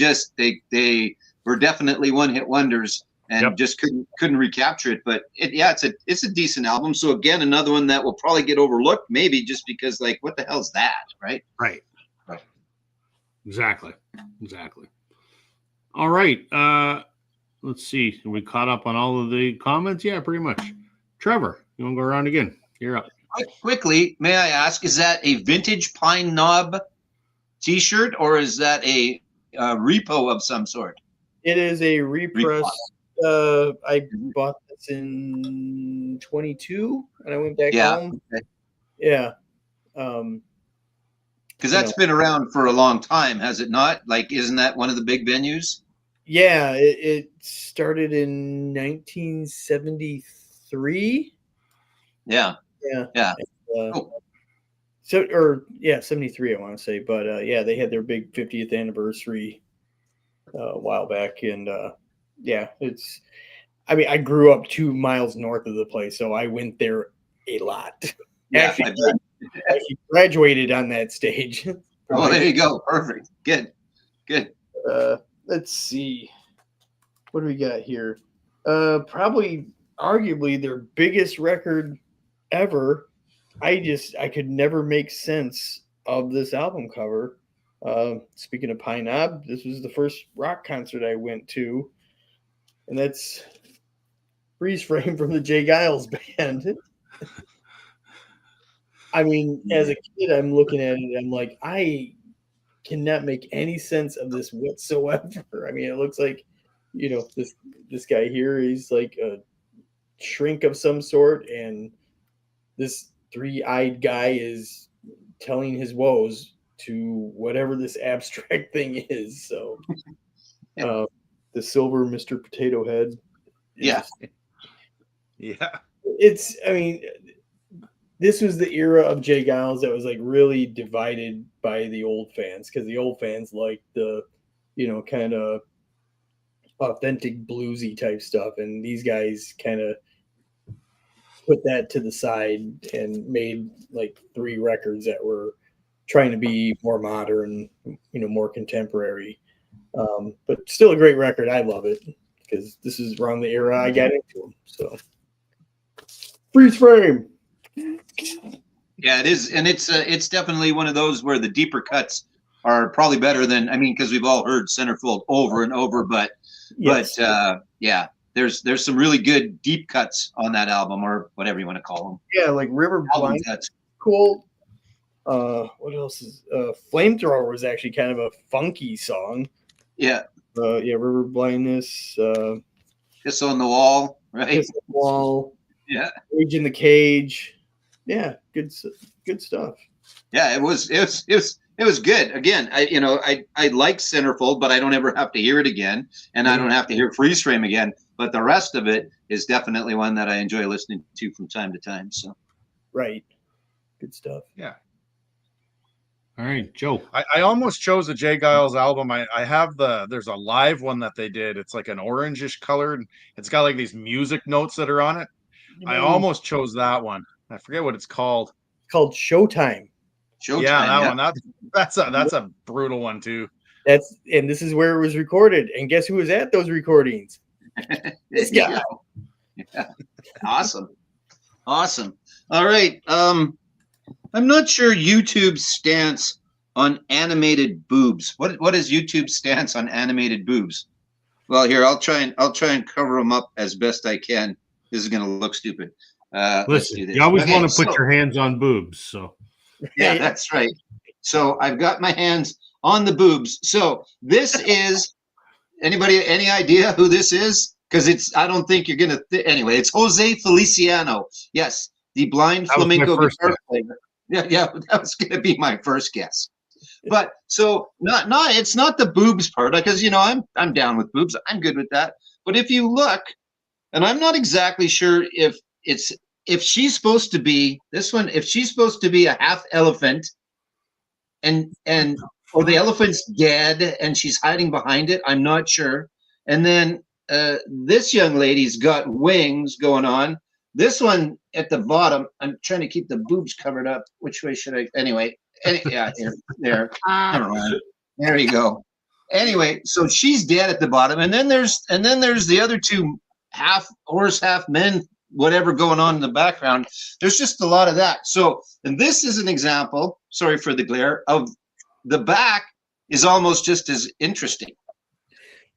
were definitely one-hit wonders and just couldn't recapture it. But it's a decent album. So again, another one that will probably get overlooked, maybe just because, like, what the hell's that, right? Right. Exactly. All right. Let's see. Are we caught up on all of the comments? Yeah, pretty much. Trevor, you want to go around again? You're up. Quickly, may I ask, is that a vintage Pine Knob T-shirt, or is that a repo of some sort? It is a repress. I bought this in 22, and I went back home. Okay. Yeah. Because that's been around for a long time, has it not? Like, isn't that one of the big venues? Yeah, it started in 1973. Yeah. Cool. 73, I want to say. But they had their big 50th anniversary a while back, and it's. I mean, I grew up 2 miles north of the place, so I went there a lot. Yeah, actually graduated on that stage. Oh, there you go. Perfect. Good. Let's see. What do we got here? Probably, arguably, their biggest record ever. I could never make sense of this album cover. Speaking of Pine Knob, this was the first rock concert I went to, and that's Freeze Frame from the Jay Giles Band. I mean, as a kid, I'm looking at it, I'm like, I cannot make any sense of this whatsoever. I mean, it looks like, this guy here, he's like a shrink of some sort, and this three-eyed guy is telling his woes to whatever this abstract thing is. So, the silver Mr. Potato Head. Yeah. Yeah. I mean, this was the era of Jay Giles that was like really divided by the old fans, because the old fans liked the, kind of authentic bluesy type stuff, and these guys kind of put that to the side and made like 3 records that were trying to be more modern, more contemporary. But still a great record. I love it because this is around the era I got into them. So, freeze frame. Yeah, it is, and it's definitely one of those where the deeper cuts are probably better than, I mean, because we've all heard Centerfold over and over, but Yes. yeah, there's some really good deep cuts on that album, or whatever you want to call them. Yeah, like River Album Blind. cuts. Cool. What else is Flamethrower was actually kind of a funky song. Yeah, Yeah, River Blindness, Kiss on the Wall, right? Kiss the Wall, Yeah, Cage in the Cage. Yeah, good stuff. yeah, it was good. Again, I like Centerfold, but I don't ever have to hear it again, and I don't have to hear Freeze Frame again. But the rest of it is definitely one that I enjoy listening to from time to time. So, Right, good stuff. Yeah. All right, Joe. I almost chose a Jay Giles album. I have there's a live one that they did. It's like an orangish colored. It's got like these music notes that are on it. I almost chose that one. I forget what it's called. It's called Showtime. Showtime. Yeah, that one. That's a brutal one too. And this is where it was recorded. And guess who was at those recordings? This guy. Yeah. Awesome. All right. I'm not sure YouTube's stance on animated boobs. What is YouTube's stance on animated boobs? Well, here, I'll try and cover them up as best I can. This is going to look stupid. Let's do Listen, this. you always want to put your hands on boobs. So yeah, that's right. So I've got my hands on the boobs. So this is, anybody, any idea who this is? Because I don't think you're going to, anyway, it's Jose Feliciano. Yes, the blind flamenco guitar player. Yeah, that was going to be my first guess. But so it's not the boobs part, because I'm down with boobs. I'm good with that. But if you look, and I'm not exactly sure if she's supposed to be this one, if she's supposed to be a half elephant, or the elephant's dead and she's hiding behind it, I'm not sure. And then this young lady's got wings going on. This one at the bottom, I'm trying to keep the boobs covered up. Which way should I? Anyway, yeah, there. Never mind. There you go. Anyway, so she's dead at the bottom, and then there's the other 2 half horse, half men, whatever going on in the background. There's just a lot of that. So, and this is an example. Sorry for the glare. Of the back is almost just as interesting.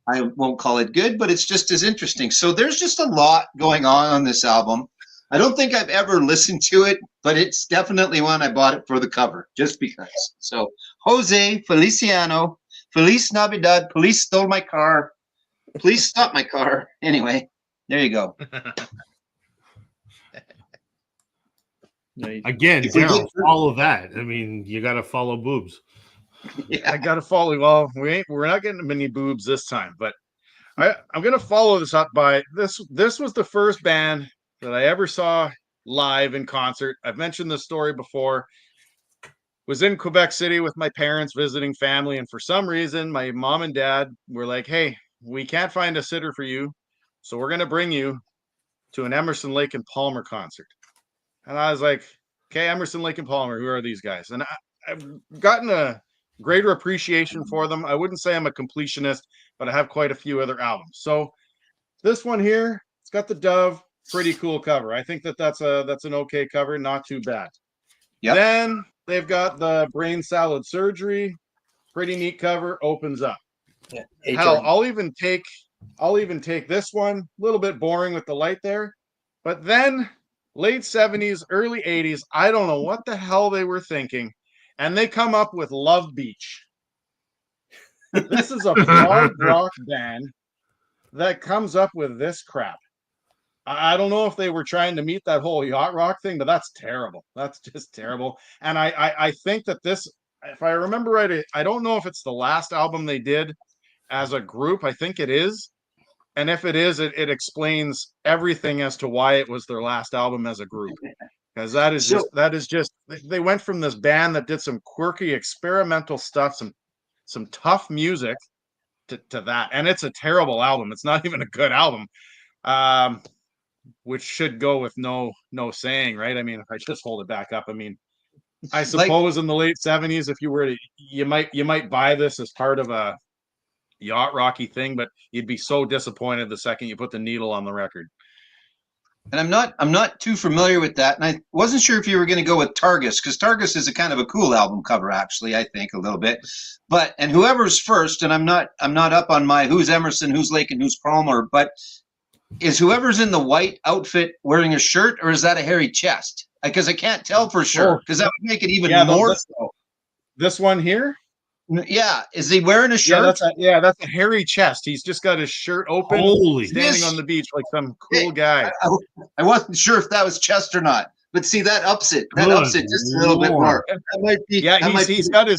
I won't call it good, but it's just as interesting. So there's just a lot going on this album. I don't think I've ever listened to it, but it's definitely one I bought it for the cover, just because. So Jose Feliciano, Feliz Navidad, police stole my car, please stop my car. Anyway, there you go. Again, Daryl, follow that. I mean, you got to follow boobs. Yeah. I gotta follow. Well, we're not getting many boobs this time, but I'm gonna follow this up by this. This was the first band that I ever saw live in concert. I've mentioned this story before. Was in Quebec City with my parents visiting family, and for some reason, my mom and dad were like, "Hey, we can't find a sitter for you, so we're gonna bring you to an Emerson, Lake and Palmer concert." And I was like, "Okay, Emerson, Lake and Palmer, who are these guys?" And I've gotten a greater appreciation for them. I wouldn't say I'm a completionist, but I have quite a few other albums. So this one here, it's got the dove, pretty cool cover. I think that's an okay cover, not too bad. Yep. Then they've got the brain salad surgery, pretty neat cover, opens up. Yeah. Hell, I'll even take this one, a little bit boring with the light there, but then late 70s, early 80s, I don't know what the hell they were thinking. And they come up with Love Beach. This is a prog rock band that comes up with this crap. I don't know if they were trying to meet that whole yacht rock thing, but that's terrible. That's just terrible. And I think that this, if I remember right, I don't know if it's the last album they did as a group. I think it is. And if it is, it explains everything as to why it was their last album as a group. Because that is just they went from this band that did some quirky experimental stuff, some tough music to that. And it's a terrible album. It's not even a good album. Which should go with no saying, right? I mean, if I just hold it back up, I mean, I suppose in the late 70s, if you were to, you might buy this as part of a yacht rocky thing, but you'd be so disappointed the second you put the needle on the record. And I'm not too familiar with that, and I wasn't sure if you were going to go with Targus, because Targus is a kind of a cool album cover, actually. I think a little bit, and whoever's first, and I'm not up on my who's Emerson, who's Lake, and who's Palmer, but is whoever's in the white outfit wearing a shirt, or is that a hairy chest? Because I can't tell for sure, because that would make it even more so. This one here? Yeah, is he wearing a shirt? That's a hairy chest. He's just got his shirt open, standing on the beach like some cool guy. I wasn't sure if that was chest or not, but see, that ups it. That ups it just a little bit more. That might be. Yeah, he's got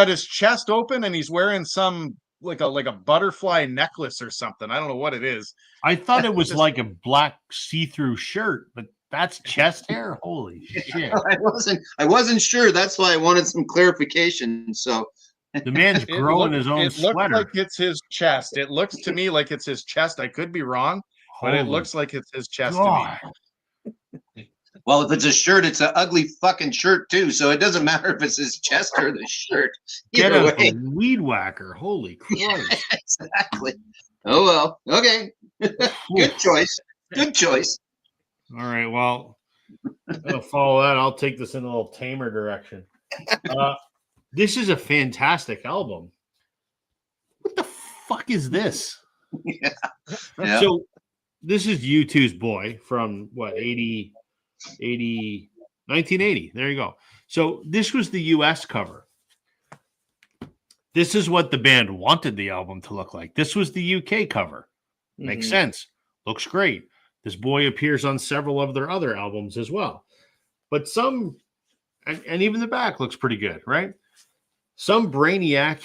his chest open, and he's wearing some like a butterfly necklace or something. I don't know what it is. I thought it was like a black see-through shirt, but that's chest hair. Holy shit! I wasn't sure. That's why I wanted some clarification. So the man's growing his own sweater. It looks like it's his chest. It looks to me like it's his chest. I could be wrong, but it looks like it's his chest to me. Well, if it's a shirt, it's an ugly fucking shirt too. So it doesn't matter if it's his chest or the shirt. Get a weed whacker. Holy Christ. Exactly. Oh, well. Okay. Good choice. Good choice. All right. Well, I'll follow that. I'll take this in a little tamer direction. This is a fantastic album. What the fuck is this? Yeah. So this is U2's Boy from what, 1980. There you go. So this was the US cover. This is what the band wanted the album to look like. This was the UK cover. Makes sense. Looks great. This boy appears on several of their other albums as well. But some, and even the back looks pretty good, right? Some brainiac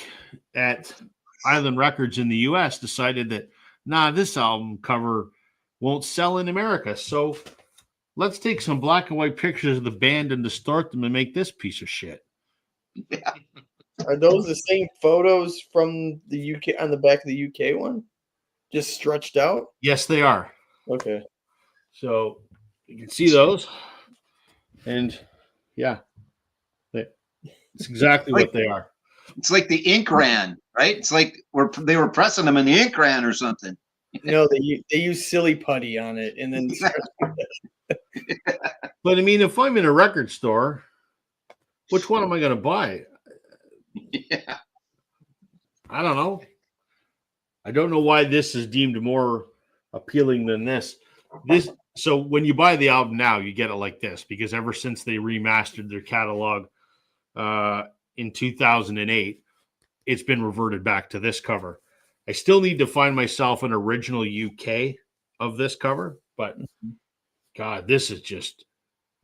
at Island Records in the US decided that, this album cover won't sell in America. So let's take some black and white pictures of the band and distort them and make this piece of shit. Yeah. Are those the same photos from the UK on the back of the UK one? Just stretched out? Yes, they are. Okay. So you can see those. And yeah, it's exactly what they are. It's like the ink ran, right? It's like they were pressing them and the ink ran or something. No, they use silly putty on it and then. But I mean, if I'm in a record store, which one am I going to buy? Yeah. I don't know. I don't know why this is deemed more appealing than this. So when you buy the album now, you get it like this, because ever since they remastered their catalog in 2008, it's been reverted back to this cover. I still need to find myself an original UK of this cover, but God, this is just,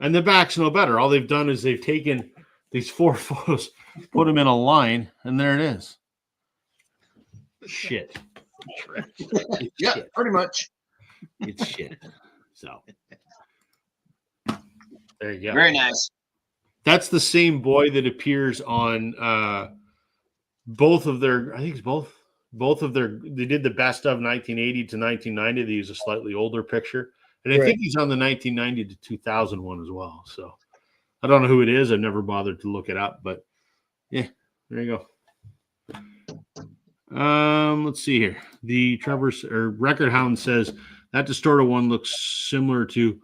and the back's no better. All they've done is they've taken these 4 photos, put them in a line, and there it is. Shit. Yeah, shit. Pretty much. It's shit. So there you go. Very nice. That's the same boy that appears on both of their, I think it's both of their, they did the best of 1980 to 1990. They use a slightly older picture. And I think he's on the 1990 to 2001 as well. So I don't know who it is. I've never bothered to look it up, but yeah, there you go. Let's see here. The Trevor's or Record Hound says that distorted one looks similar to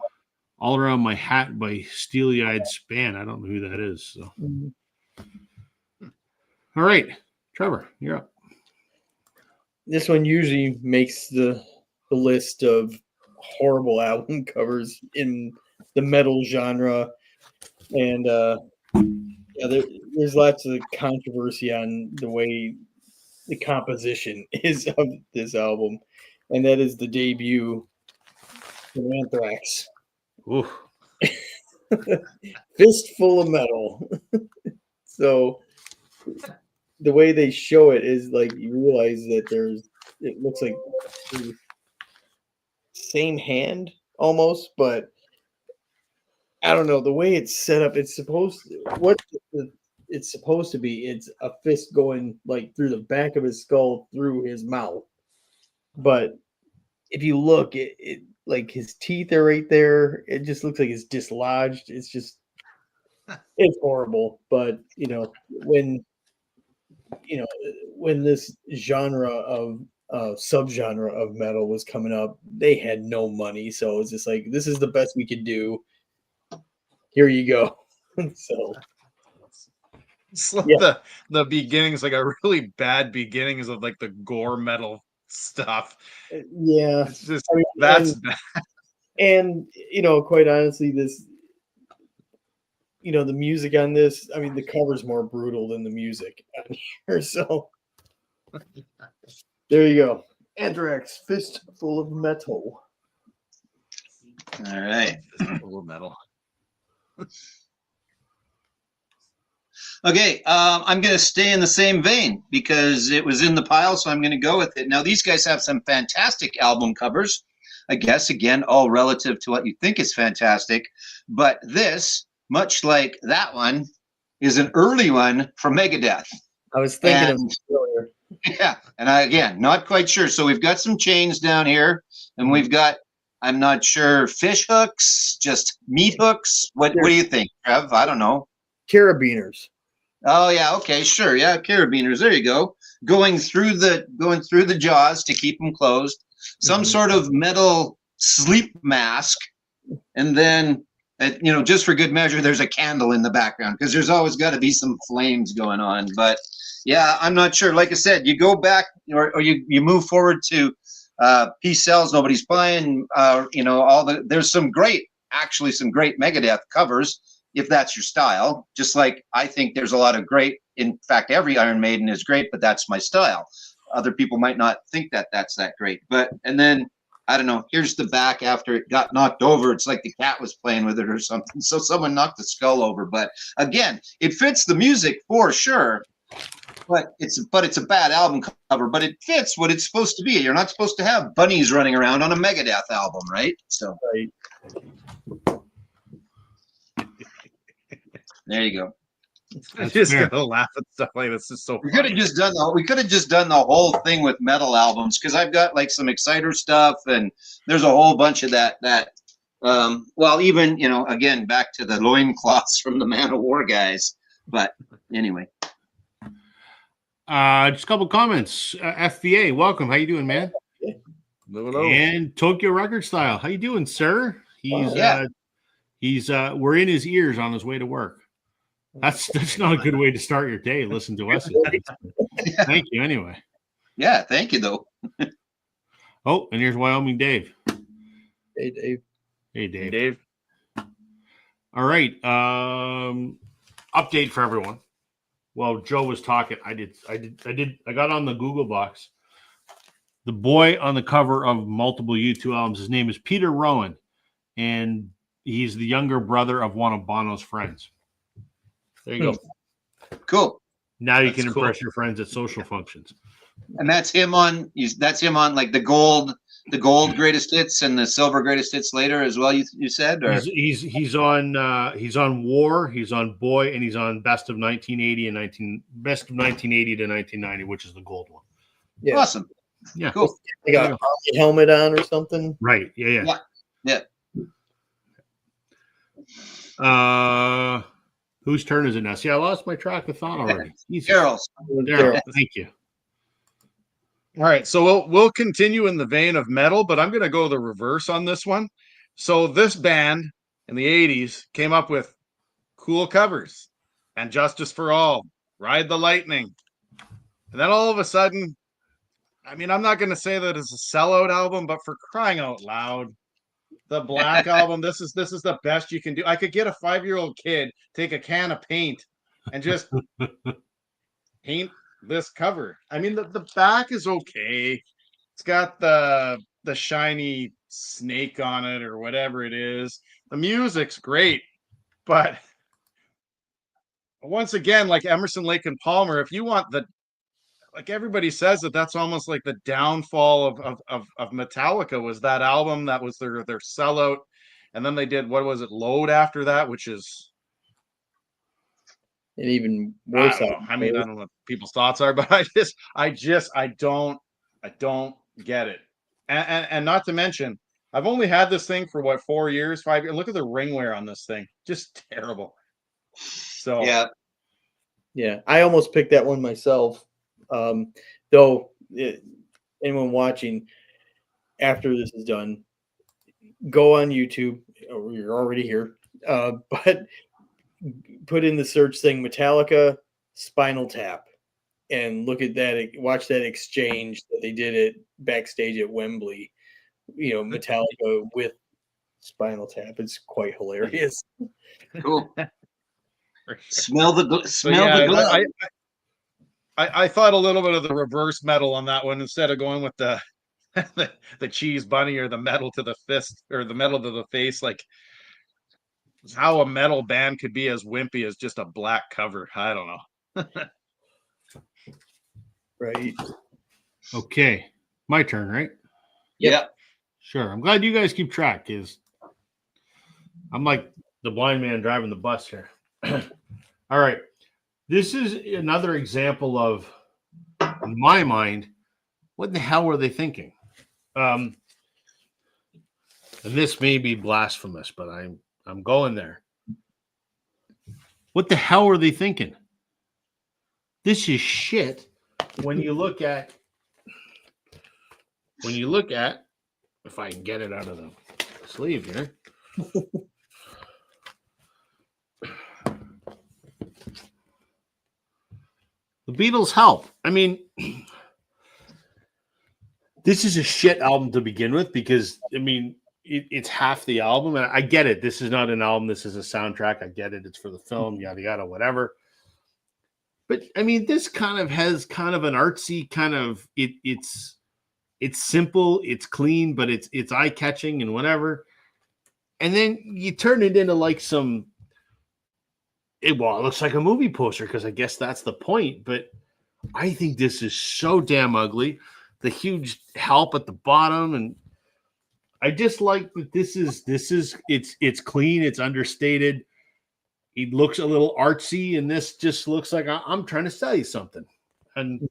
All Around My Hat by Steely Eyed Span. I don't know who that is. So, all right, Trevor, you're up. This one usually makes the list of horrible album covers in the metal genre, and there's lots of controversy on the way the composition is of this album, and that is the debut of Anthrax. Ooh. Fistful of Metal. So the way they show it is like you realize that it looks like the same hand almost, but I don't know the way it's set up. It's supposed it's supposed to be. It's a fist going like through the back of his skull through his mouth, but if you look, it like his teeth are right there. It just looks like it's dislodged. It's horrible. But when this genre of subgenre of metal was coming up, they had no money, so it's just like this is the best we could do. Here you go. So It's like yeah. the beginnings, like a really bad beginnings of like the gore metal stuff. Yeah. It's just I mean, that's bad. and quite honestly, this the music on this, I mean, the cover's more brutal than the music on here. So there you go. Anthrax, Fistful of Metal. All right. Full of metal. Okay, I'm going to stay in the same vein because it was in the pile, so I'm going to go with it. Now, these guys have some fantastic album covers. I guess, again, all relative to what you think is fantastic. But this, much like that one, is an early one from Megadeth. I was thinking of this earlier. Yeah, and again, not quite sure. So we've got some chains down here, and we've got, I'm not sure, fish hooks, just meat hooks. What do you think, Trev? I don't know. Carabiners. Oh yeah, okay, sure, yeah, carabiners. There you go. Going through the jaws to keep them closed. Some sort of metal sleep mask, and then just for good measure, there's a candle in the background because there's always got to be some flames going on. But yeah, I'm not sure. Like I said, you go back or you move forward to Peace Sells, Nobody's Buying. There's some great Megadeth covers. If that's your style, just like I think there's a lot of great, in fact, every Iron Maiden is great, but that's my style. Other people might not think that that's that great. And then, I don't know, here's the back after it got knocked over. It's like the cat was playing with it or something. So someone knocked the skull over. But again, it fits the music for sure. But it's a bad album cover, but it fits what it's supposed to be. You're not supposed to have bunnies running around on a Megadeth album, right? So Right. There you go. I'm just gonna laugh at stuff like this. Is so. We could have just done the whole thing with metal albums because I've got like some Exciter stuff and there's a whole bunch of that. Even again back to the loincloths from the Man of War guys. But anyway, just a couple comments. FBA, welcome. How you doing, man? Hello. And Tokyo Record Style, how you doing, sir? yeah. We're in his ears on his way to work. That's not a good way to start your day. Listen to us. Thank you anyway. Yeah, thank you though. Oh, and here's Wyoming Dave. Hey, Dave. Hey, Dave. Hey, Dave. All right. Update for everyone. Well, Joe was talking. I got on the Google box. The boy on the cover of multiple U2 albums, his name is Peter Rowan, and he's the younger brother of one of Bono's friends. There you go. Cool. Now you can impress your friends at social functions. And that's him on like the gold greatest hits and the silver greatest hits later as well. You said, or he's on War, he's on Boy, and he's on Best of 1980 and Best of 1980 to 1990, which is the gold one. Yeah. Awesome. Yeah. Cool. They got a helmet on or something. Right. Yeah. Whose turn is it now? See, I lost my track of thought already. Carol's. Daryl, thank you. All right, so we'll continue in the vein of metal, but I'm going to go the reverse on this one. So this band in the 80s came up with cool covers and Justice for All, Ride the Lightning. And then all of a sudden, I mean, I'm not going to say that it's a sellout album, but for crying out loud, the Black Album, this is the best you can do. I could get a 5-year-old kid, take a can of paint and just paint this cover. I mean, the back is okay. It's got the shiny snake on it or whatever it is. The music's great, but once again, like Emerson, Lake and Palmer, if you want the like everybody says that that's almost like the downfall of Metallica was that album that was their sellout, and then they did what was it, Load after that, which is And even I worse. don't know. I mean, I don't know what people's thoughts are, but I don't get it. And not to mention, I've only had this thing for what 4 years, 5 years. Look at the ring wear on this thing, just terrible. So Yeah, I almost picked that one myself. Though anyone watching after this is done, go on YouTube. Or you're already here, but put in the search thing Metallica Spinal Tap and look at that. Watch that exchange that they did it backstage at Wembley. You know, Metallica with Spinal Tap. It's quite hilarious. Cool. for sure. Smell the yeah, glove. I thought a little bit of the reverse metal on that one instead of going with the the cheese bunny or the metal to the fist or the metal to the face. Like how a metal band could be as wimpy as just a black cover. I don't know. Right. Okay, my turn, right? Yeah. Sure. I'm glad you guys keep track, because I'm like the blind man driving the bus here. All right. This is another example of, in my mind, what the hell were they thinking? And this may be blasphemous, but I'm going there. What the hell are they thinking? This is shit. When you look at, if I can get it out of the sleeve here. The Beatles help. I mean, this is a shit album to begin with because, I mean, it's half the album. And I get it. This is not an album. This is a soundtrack. I get it. It's for the film, yada, yada, whatever. But, I mean, this kind of has kind of an artsy kind of, it's simple, it's clean, but it's eye-catching and whatever. And then you turn it into like some, it looks like a movie poster because I guess that's the point. But I think this is so damn ugly. The huge help at the bottom, and I just like that this is it's clean, it's understated. It looks a little artsy, and this just looks like I'm trying to sell you something. And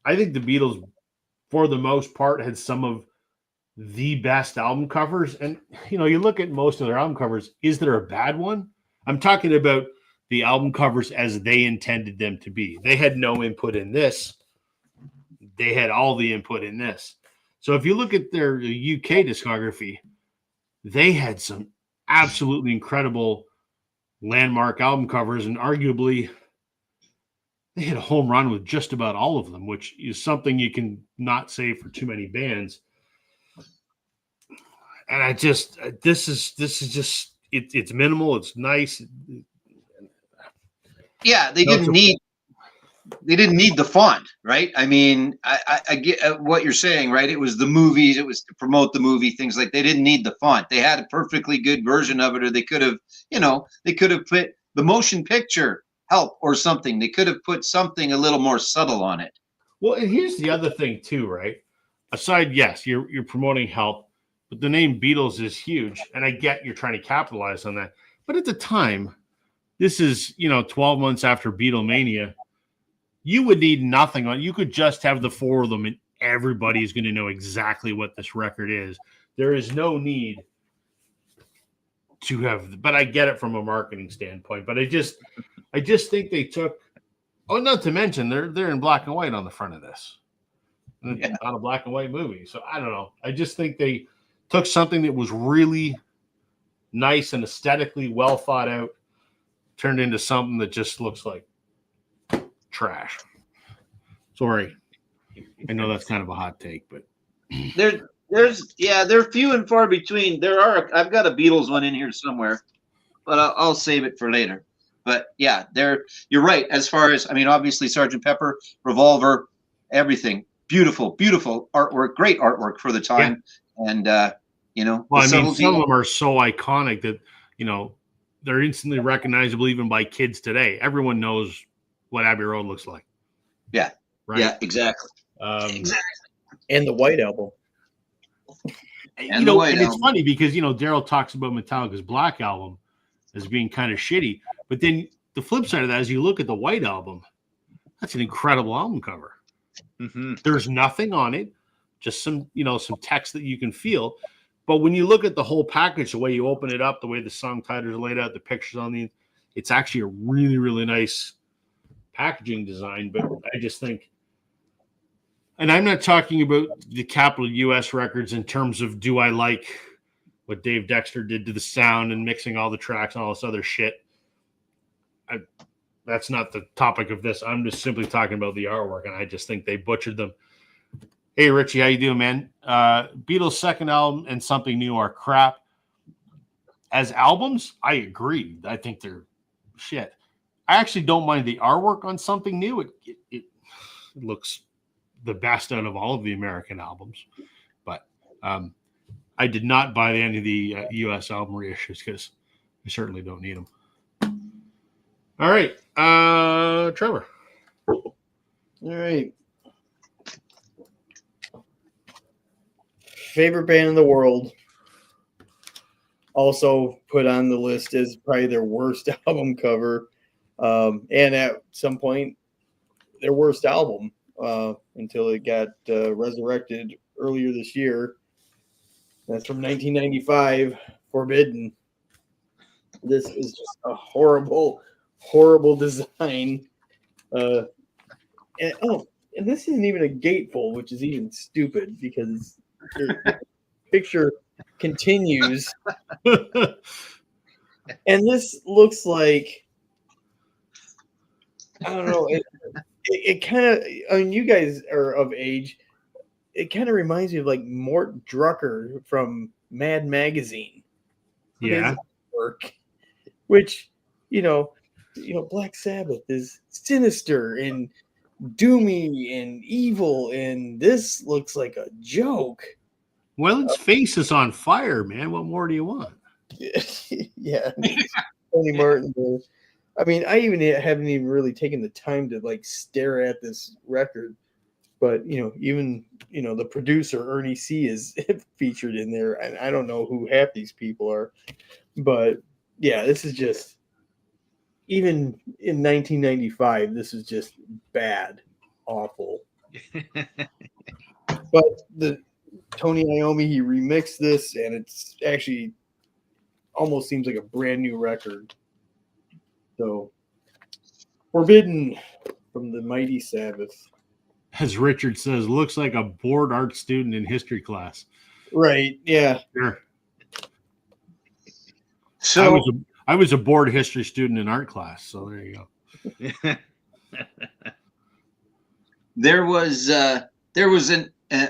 I think the Beatles, for the most part, had some of the best album covers. And you know, you look at most of their album covers. Is there a bad one? I'm talking about the album covers as they intended them to be. They had no input in this. They had all the input in this. So if you look at their UK discography, they had some absolutely incredible landmark album covers, and arguably they hit a home run with just about all of them, which is something you can not say for too many bands. And I just, this is just, it's minimal. It's nice. Yeah, they didn't need the font, right? I mean, I get what you're saying, right? It was the movies, it was to promote the movie, things like they didn't need the font. They had a perfectly good version of it, or they could have, they could have put the motion picture help or something. They could have put something a little more subtle on it. Well, and here's the other thing too, right? Aside, yes, you're promoting help, but the name Beatles is huge, and I get you're trying to capitalize on that. But at the time, this is 12 months after Beatlemania. You would need nothing on. You could just have the four of them, and everybody's going to know exactly what this record is. There is no need to have. But I get it from a marketing standpoint. But I just think they took. Oh, not to mention they're in black and white on the front of this. Yeah. Not a black and white movie. So I don't know. I just think they took something that was really nice and aesthetically well thought out, turned into something that just looks like trash. Sorry. I know that's kind of a hot take, but they're few and far between. I've got a Beatles one in here somewhere, but I'll save it for later. But yeah, you're right. As far as, I mean, obviously Sergeant Pepper, Revolver, everything, beautiful artwork, great artwork for the time. And well, I mean, some of them are so iconic that they're instantly recognizable even by kids today. Everyone knows what Abbey Road looks like. Yeah, right. Yeah, exactly. Exactly. And the White Album. And it's funny because Daryl talks about Metallica's Black Album as being kind of shitty, but then the flip side of that is you look at the White Album. That's an incredible album cover. Mm-hmm. There's nothing on it, just some text that you can feel. But when you look at the whole package, the way you open it up, the way the song titles are laid out, the pictures on the, it's actually a really, really nice packaging design. But I just think, and I'm not talking about the Capitol US records in terms of do I like what Dave Dexter did to the sound and mixing all the tracks and all this other shit. That's not the topic of this. I'm just simply talking about the artwork, and I just think they butchered them. Hey, Richie, how you doing, man? Beatles' second album and Something New are crap. As albums, I agree. I think they're shit. I actually don't mind the artwork on Something New. It looks the best out of all of the American albums. But I did not buy any of the U.S. album reissues because I certainly don't need them. All right. Trevor. All right. Favorite band in the world. Also put on the list as probably their worst album cover. And at some point, their worst album until it got resurrected earlier this year. That's from 1995, Forbidden. This is just a horrible design. And this isn't even a gatefold, which is even stupid because the picture continues. And this looks like, I don't know, it kind of, I mean, you guys are of age. It kind of reminds me of like Mort Drucker from Mad Magazine. Yeah. Work, which, Black Sabbath is sinister and doomy and evil, and this looks like a joke. Well, its face is on fire, man. What more do you want? Yeah. Tony Martin. I mean, I haven't even really taken the time to like stare at this record, but even the producer Ernie C is featured in there, and I don't know who half these people are, but yeah, this is just, even in 1995, this is just bad, awful. But the Tony Iommi, he remixed this, and it's actually almost seems like a brand new record. So, Forbidden from the Mighty Sabbath. As Richard says, looks like a bored art student in history class. Right, yeah. Sure. So I was a bored history student in art class, so there you go. there was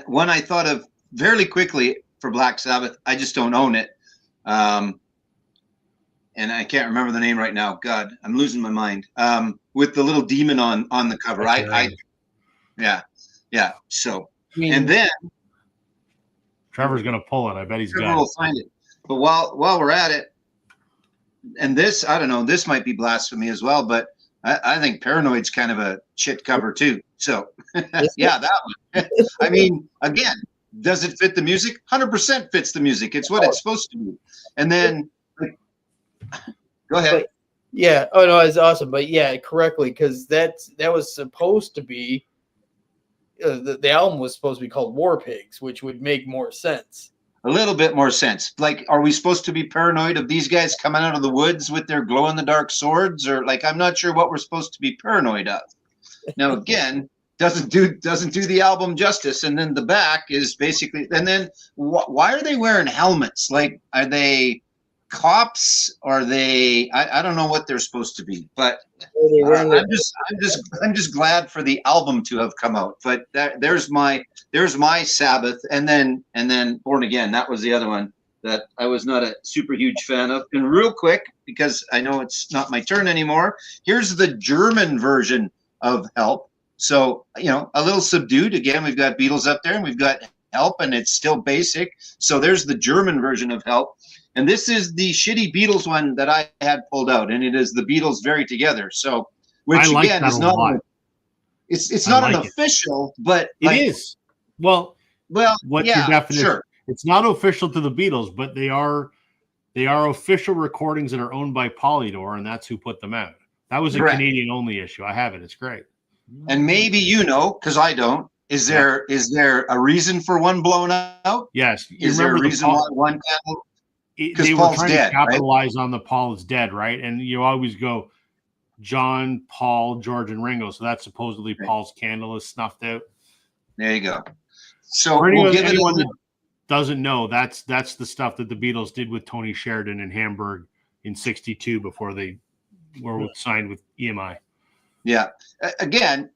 one I thought of fairly quickly for Black Sabbath. I just don't own it. And I can't remember the name right now. God, I'm losing my mind. With the little demon on the cover. Yeah. So, and then Trevor's gonna pull it. I bet he's got it. We'll find it. But while we're at it, and this, I don't know, this might be blasphemy as well, but I think Paranoid's kind of a shit cover too. So yeah, that one. I mean, again, does it fit the music? 100% fits the music. It's what it's supposed to be. And then go ahead. But, yeah. Oh no, it's awesome. But yeah, correctly, because that was supposed to be the album was supposed to be called War Pigs, which would make more sense. A little bit more sense. Like, are we supposed to be paranoid of these guys coming out of the woods with their glow-in-the-dark swords, or like, I'm not sure what we're supposed to be paranoid of. Now, again, doesn't do the album justice. And then the back is basically, and then why are they wearing helmets? Like, are they cops? Are they? I don't know what they're supposed to be, but I'm just glad for the album to have come out. But there's my Sabbath, and then Born Again. That was the other one that I was not a super huge fan of. And real quick, because I know it's not my turn anymore, here's the German version of Help. So, you know, a little subdued. Again, we've got Beatles up there and we've got Help, and it's still basic. So there's the German version of Help. And this is the shitty Beatles one that I had pulled out, and it is the Beatles Very Together. So, which I like again that is a not lot. it's I not like an it. official, but It like, is. Well, well, what's yeah, your definition? sure. It's not official to the Beatles, but they are official recordings that are owned by Polydor, and that's who put them out. That was a Correct. Canadian only issue. I have it. It's great. And maybe you know, because I don't. Is there a reason for one blown out? Yes. You Is there a remember reason why one can't? they were Paul's trying dead, to capitalize on the Paul is dead, right? And you always go John, Paul, George, and Ringo. So that's supposedly Paul's candle is snuffed out. There you go. So For we'll give anyone it that doesn't know, that's the stuff that the Beatles did with Tony Sheridan in Hamburg in '62 before they were signed with EMI. Yeah. Again,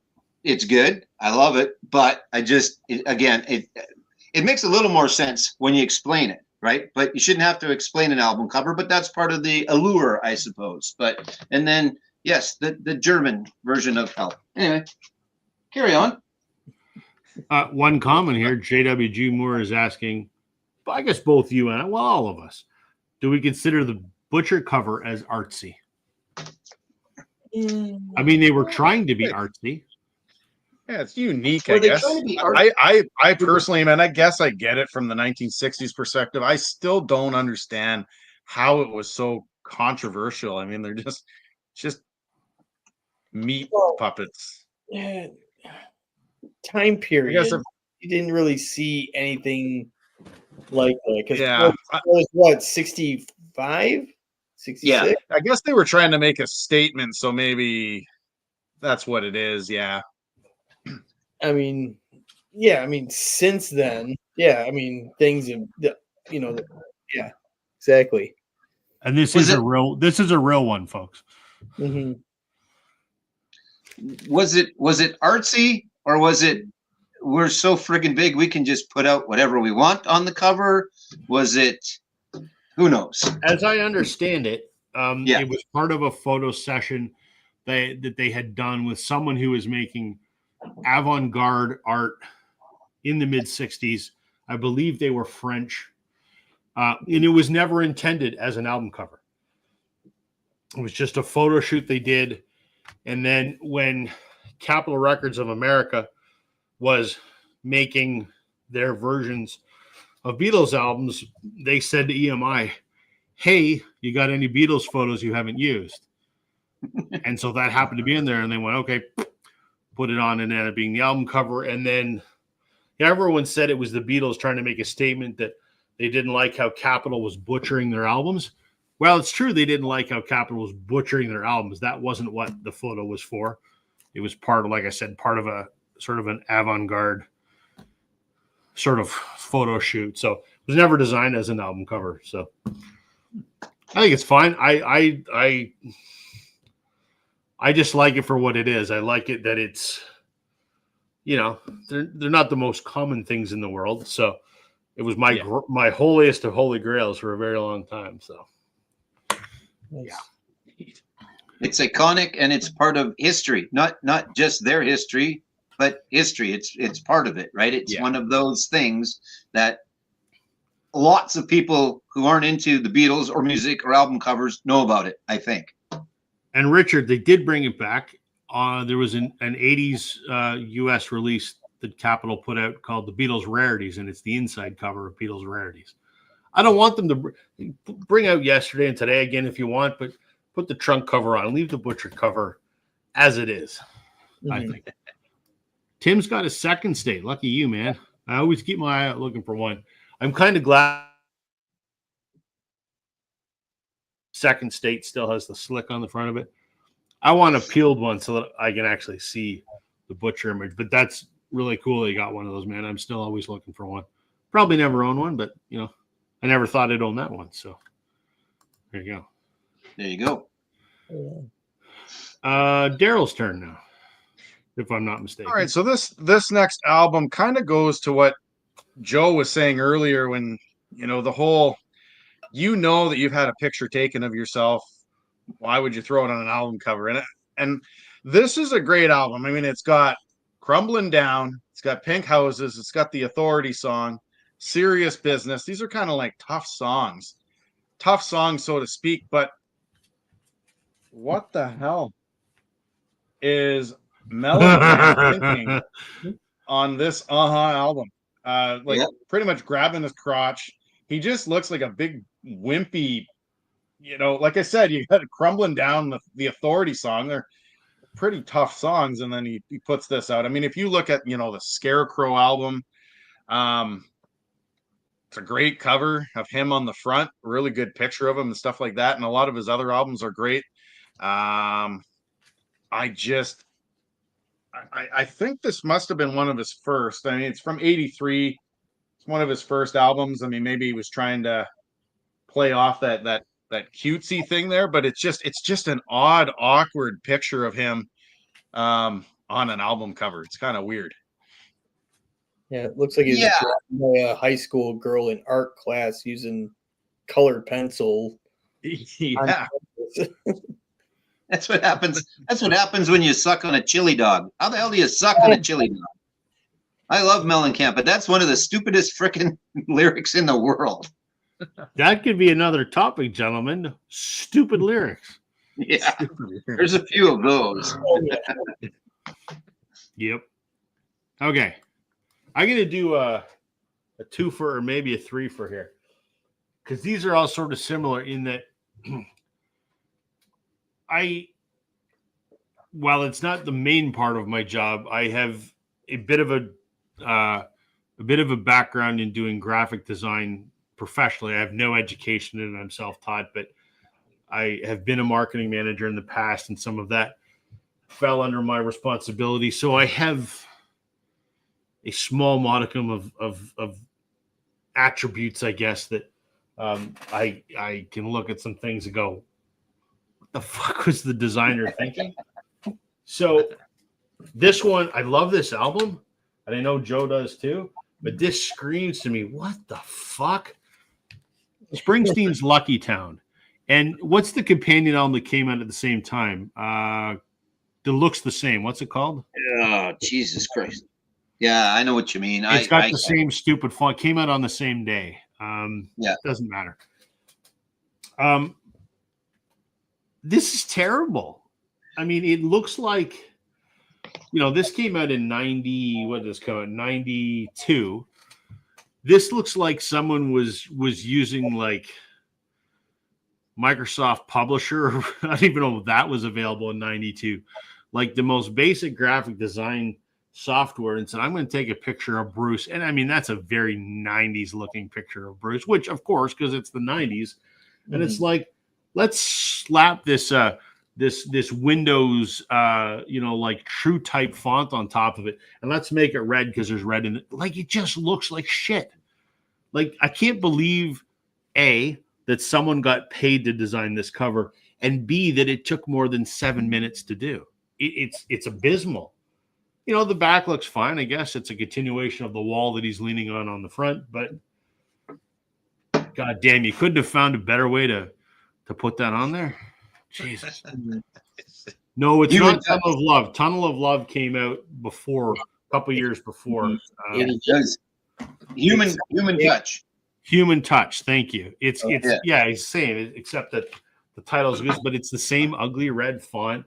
it's good. I love it, but it makes a little more sense when you explain it, right? But you shouldn't have to explain an album cover, but that's part of the allure, I suppose. But and then yes, the German version of Help. Anyway, carry on. One comment here, JWG Moore is asking, I guess both you and all of us, do we consider the Butcher cover as artsy? I mean, they were trying to be artsy. Yeah, it's unique, Were I they guess. trying to be I personally, man, I guess I get it from the 1960s perspective. I still don't understand how it was so controversial. I mean, they're just meat puppets. Yeah. Time period. You didn't really see anything like that. Because what, 65? 66? Yeah. I guess they were trying to make a statement, so maybe that's what it is. Yeah. I mean, yeah. I mean, since then, yeah. I mean, things have, yeah, exactly. And this is a real one, folks. Mm-hmm. Was it artsy, or was it we're so friggin' big we can just put out whatever we want on the cover? Was it? Who knows? As I understand it, it was part of a photo session that they had done with someone who was making avant-garde art in the mid-'60s. I believe they were French. And it was never intended as an album cover. It was just a photo shoot they did. And then when Capitol Records of America was making their versions of Beatles albums, they said to EMI, hey, you got any Beatles photos you haven't used? And so that happened to be in there, and they went, okay, put it on, and ended up being the album cover. And then everyone said it was the Beatles trying to make a statement that they didn't like how Capitol was butchering their albums. Well, it's true they didn't like how Capitol was butchering their albums. That wasn't what the photo was for. It was part of, like I said, part of a sort of an avant-garde sort of photo shoot. So it was never designed as an album cover. So I think it's fine. I just like it for what it is. I like it that it's, they're not the most common things in the world. So it was my holiest of holy grails for a very long time. So yeah, it's iconic and it's part of history. Not just their history, but history. It's part of it, right? It's one of those things that lots of people who aren't into the Beatles or music or album covers know about it, I think. And Richard, they did bring it back. There was an 80s US release that Capitol put out called The Beatles Rarities, and it's the inside cover of Beatles Rarities. I don't want them to bring out yesterday and today again if you want, but put the trunk cover on. Leave the Butcher cover as it is, I think. Tim's got a second state. Lucky you, man. I always keep my eye out looking for one. I'm kind of glad second state still has the slick on the front of it. I want a peeled one so that I can actually see the Butcher image, but that's really cool that you got one of those, man. I'm still always looking for one. Probably never own one, but I never thought I'd own that one. So there you go. There you go. Daryl's turn now, if I'm not mistaken. All right, so this next album kind of goes to what Joe was saying earlier when the whole you know that you've had a picture taken of yourself. Why would you throw it on an album cover? And this is a great album. I mean, it's got Crumbling Down, it's got Pink Houses, it's got the Authority song, Serious Business. These are kind of like tough songs, so to speak. But what the hell is Mellencamp thinking on this album? Like pretty much grabbing his crotch. He just looks like a big wimpy, like I said, you got Crumbling Down, the Authority song. They're pretty tough songs, and then he puts this out. I mean, if you look at the Scarecrow album, it's a great cover of him on the front, really good picture of him and stuff like that, and a lot of his other albums are great. I think this must have been one of his first. I mean, it's from '83. It's one of his first albums. I mean, maybe he was trying to play off that cutesy thing there, but it's just an odd, awkward picture of him on an album cover. It's kind of weird. Yeah, it looks like he's by a high school girl in art class using colored pencil. Yeah. That's what happens. That's what happens when you suck on a chili dog. How the hell do you suck on a chili dog? I love Mellencamp, but that's one of the stupidest freaking lyrics in the world. That could be another topic, gentlemen. Stupid lyrics. Yeah, there's a few of those. Yep. Okay. I'm going to do a twofer or maybe a threefer here, because these are all sort of similar in that while it's not the main part of my job, I have a bit of a background in doing graphic design professionally. I have no education in it. I'm self-taught, but I have been a marketing manager in the past, and some of that fell under my responsibility. So I have a small modicum of attributes, I guess, that I can look at some things and go, what the fuck was the designer thinking? So this one, I love this album, and I know Joe does too, but this screams to me, what the fuck? Springsteen's Lucky Town. And what's the companion album that came out at the same time? That looks the same. What's it called? Oh, Jesus Christ. Yeah, I know what you mean. It's got the same stupid font. Came out on the same day. Yeah. Doesn't matter. This is terrible. I mean, it looks like, this came out in 92. This looks like someone was using like Microsoft Publisher. I don't even know if that was available in 92. Like the most basic graphic design software, and said, I'm going to take a picture of Bruce. And I mean, that's a very 90s looking picture of Bruce, which of course, because it's the 90s. And it's like, let's slap this this Windows like True Type font on top of it, and let's make it red because there's red in it. Like, it just looks like shit. Like, I can't believe A, that someone got paid to design this cover, and B, that it took more than 7 minutes to do. It's abysmal. The back looks fine. I guess it's a continuation of the wall that he's leaning on the front, but God damn, you couldn't have found a better way to put that on there. Jesus. No, it's not Tunnel of Love. Tunnel of Love came out before, a couple years before. It does. Human touch. Human Touch. Thank you. It's he's saying it, except that the title's good, but it's the same ugly red font.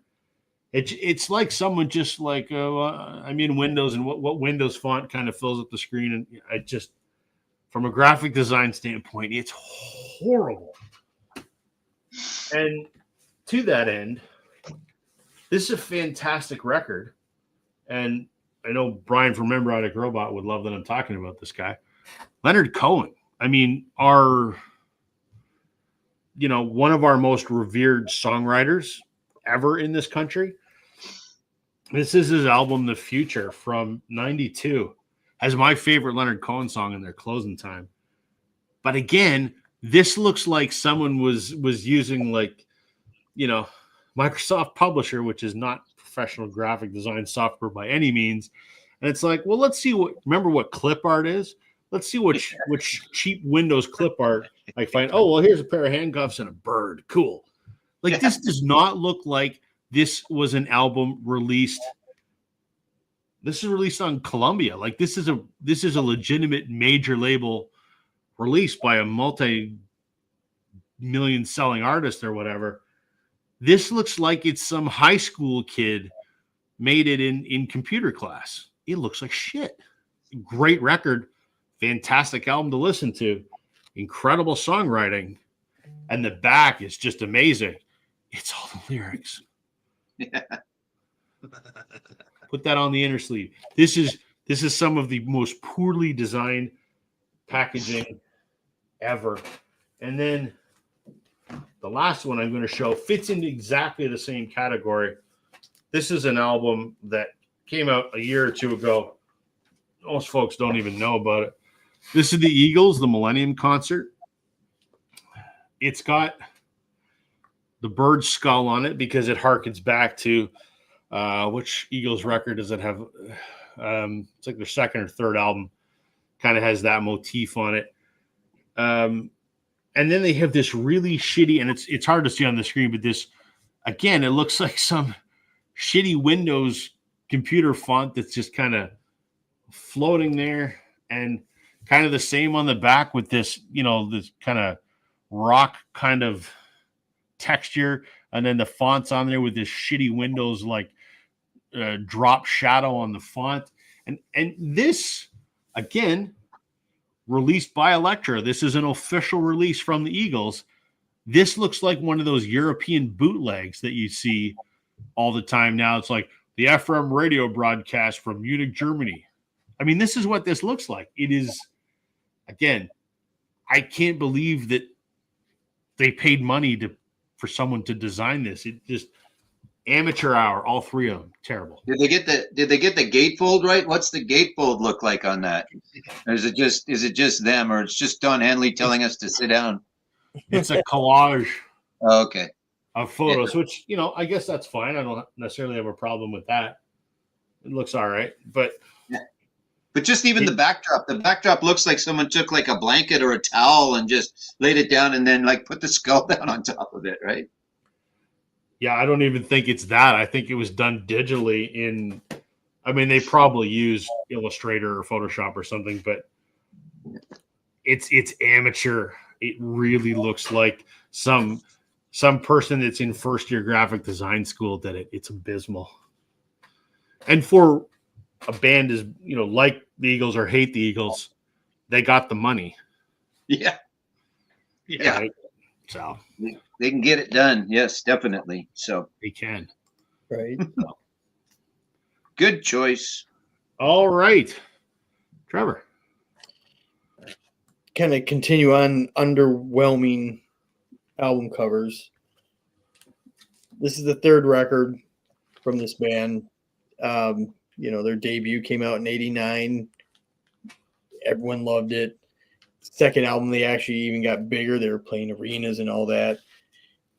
It's like someone just like I'm in Windows, and what Windows font kind of fills up the screen, and I just, from a graphic design standpoint, it's horrible. And to that end, this is a fantastic record, and I know Brian from Embryonic Robot would love that I'm talking about this guy, Leonard Cohen. I mean, one of our most revered songwriters ever in this country. This is his album, The Future, from 92. Has my favorite Leonard Cohen song in there, Closing Time. But again, this looks like someone was using Microsoft Publisher, which is not professional graphic design software by any means. And it's like, well, let's see remember what clip art is? let's see which cheap Windows clip art I find. Oh, well, here's a pair of handcuffs and a bird. Cool. Like, this does not look like this was an album released. This is released on Columbia. Like, this is a legitimate major label release by a multi-million selling artist or whatever. This looks like it's some high school kid made it in computer class. It looks like shit. Great record, fantastic album to listen to, incredible songwriting, and the back is just amazing. It's all the lyrics. Yeah. Put that on the inner sleeve. This is some of the most poorly designed packaging ever. And then the last one I'm going to show fits into exactly the same category. This is an album that came out a year or two ago. Most folks don't even know about it. This is the Eagles, the Millennium Concert. It's got the bird skull on it because it harkens back to which Eagles record does it have? It's like their second or third album. Kind of has that motif on it. And then they have this really shitty, and it's hard to see on the screen, but this, again, it looks like some shitty Windows computer font that's just kind of floating there, and kind of the same on the back with this, this kind of rock kind of texture, and then the font's on there with this shitty Windows like drop shadow on the font, and this again released by Elektra. This is an official release from the Eagles. This looks like one of those European bootlegs that you see all the time now. It's like the FM radio broadcast from Munich, Germany. I mean, this is what this looks like. It is, again, I can't believe that they paid money for someone to design this. It just amateur hour, all three of them. Terrible. Did they get the gatefold right? What's the gatefold look like on that? Or is it just them, or it's just Don Henley telling us to sit down? It's a collage. Oh, okay. Of photos, which, I guess that's fine. I don't necessarily have a problem with that. It looks all right, but just even the backdrop looks like someone took like a blanket or a towel and just laid it down and then like put the skull down on top of it, right? Yeah, I don't even think it's that. I think it was done digitally they probably used Illustrator or Photoshop or something, but it's amateur. It really looks like some person that's in first year graphic design school did it. It's abysmal. And for a band is, like the Eagles or hate the Eagles, they got the money. Yeah. Right? So they can get it done. Yes, definitely. So they can. Right. Good choice. All right. Trevor. Kind of continue on underwhelming album covers. This is the third record from this band. Their debut came out in '89. Everyone loved it. Second album, they actually even got bigger. They were playing arenas and all that.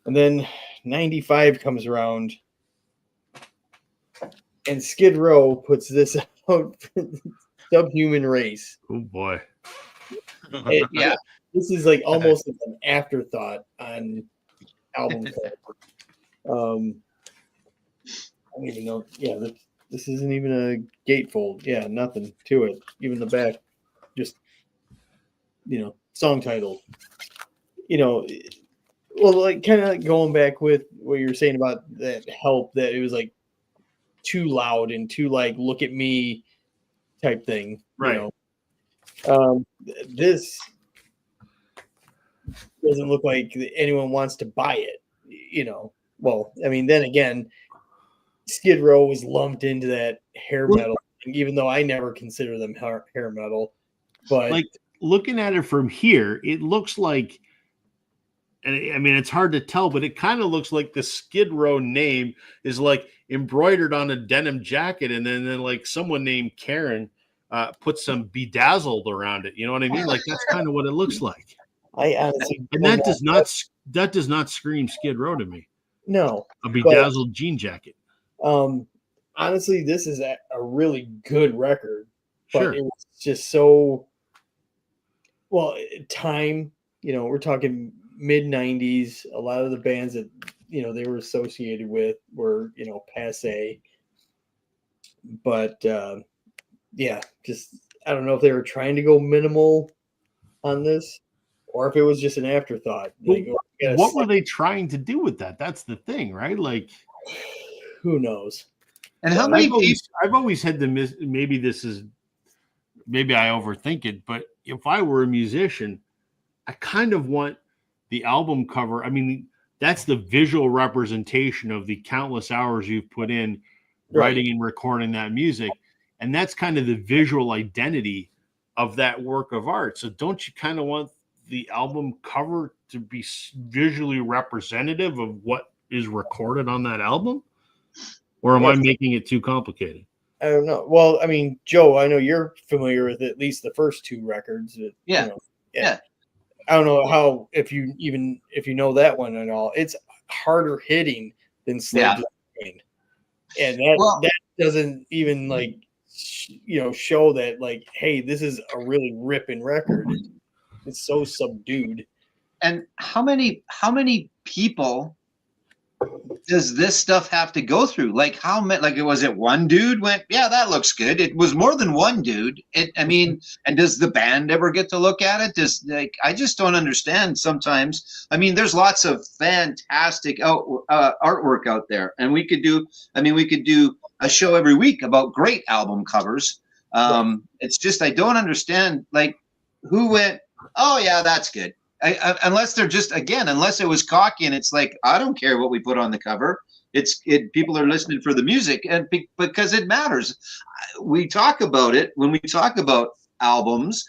And then '95 comes around, and Skid Row puts this out, Subhuman Race. Oh boy. Yeah. This is like almost like an afterthought on album cover. I don't even know. Yeah, this isn't even a gatefold. Yeah, nothing to it. Even the back, just song title. Well, like kind of going back with what you were saying about that Help, that it was like too loud and too like look at me type thing. Right. This doesn't look like anyone wants to buy it. Well, I mean, then again, Skid Row was lumped into that hair metal thing, even though I never consider them hair metal. But like looking at it from here, it looks like, and I mean, it's hard to tell, but it kind of looks like the Skid Row name is like embroidered on a denim jacket, and then like someone named Karen put some bedazzled around it. You know what I mean? Like that's kind of what it looks like. I honestly, and that does not scream Skid Row to me. No, a bedazzled jean jacket. Honestly, this is a really good record, but Sure. it was just so Well, time, we're talking mid 90s. A lot of the bands that, they were associated with were, passe. But yeah, just, I don't know if they were trying to go minimal on this or if it was just an afterthought. Like, what were they trying to do with that? That's the thing, right? Like, who knows? And how many people? I've always had the maybe I overthink it, but if I were a musician, I kind of want the album cover. I mean, that's the visual representation of the countless hours you've put in writing and recording that music. And that's kind of the visual identity of that work of art. So don't you kind of want the album cover to be visually representative of what is recorded on that album? Or am I making it too complicated? I don't know. Well, I mean, Joe, I know you're familiar with at least the first two records. Yeah. I don't know how, if you know that one at all. It's harder hitting than Slave to the Queen. And that doesn't even like, show that like, hey, this is a really ripping record. It's so subdued. And how many people does this stuff have to go through? Like how many? Like was it one dude went, yeah, that looks good. It was more than one dude. And does the band ever get to look at it? I just don't understand sometimes. I mean, there's lots of fantastic artwork out there, and we could do a show every week about great album covers. It's just I don't understand like who went, oh yeah, that's good. Unless they're just, again, unless it was cocky and it's like, I don't care what we put on the cover. People are listening for the music and because it matters. We talk about it when we talk about albums.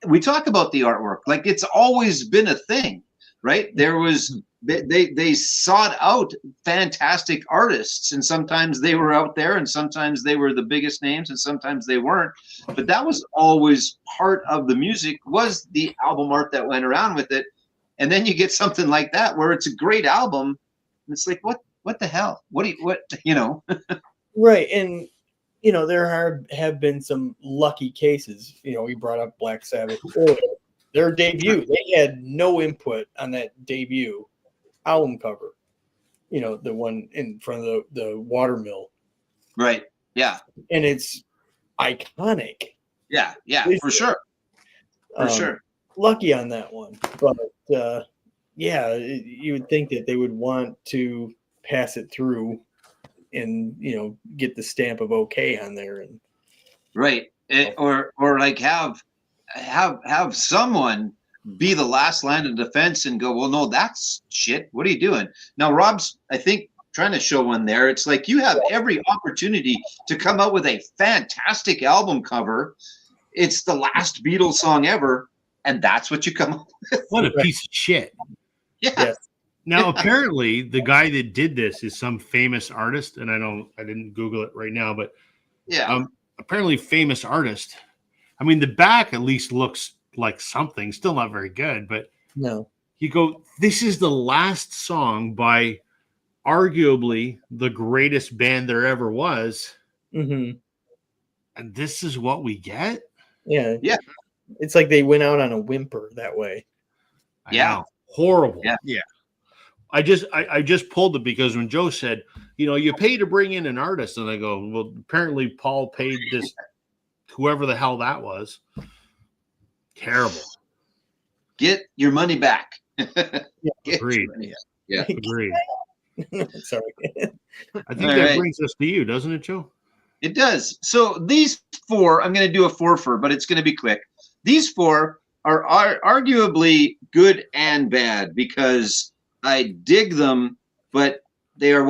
We talk about the artwork. Like it's always been a thing, right? They sought out fantastic artists, and sometimes they were out there and sometimes they were the biggest names and sometimes they weren't, but that was always part of the music, was the album art that went around with it. And then you get something like that where it's a great album and it's like, what the hell, what right. And there have been some lucky cases. We brought up Black Sabbath earlier. Their debut, they had no input on that debut album cover, the one in front of the watermill. Right. Yeah. And it's iconic. Yeah. For sure. Sure. Lucky on that one. But you would think that they would want to pass it through and, get the stamp of okay on there. And right. Or like have someone be the last line of defense and go, well, no, that's shit. What are you doing? Now, Rob's, I think, trying to show one there. It's like you have every opportunity to come out with a fantastic album cover. It's the last Beatles song ever, and that's what you come up with. What a piece of shit. Yeah. Yes. Now, apparently, the guy that did this is some famous artist, and I didn't Google it right now, but apparently famous artist. I mean, the back at least looks like something, still not very good, but no. You go, this is the last song by arguably the greatest band there ever was. Mm-hmm. And this is what we get? Yeah. It's like they went out on a whimper that way. Yeah. Horrible. Yeah. I just pulled it because when Joe said, you pay to bring in an artist, and I go, well, apparently Paul paid this whoever the hell that was. Terrible. Get your money back. Agreed. Yeah. Agreed. Sorry. I think that brings us to you, doesn't it, Joe? It does. So these four, I'm going to do a four, but it's going to be quick. These four are arguably good and bad because I dig them, but they are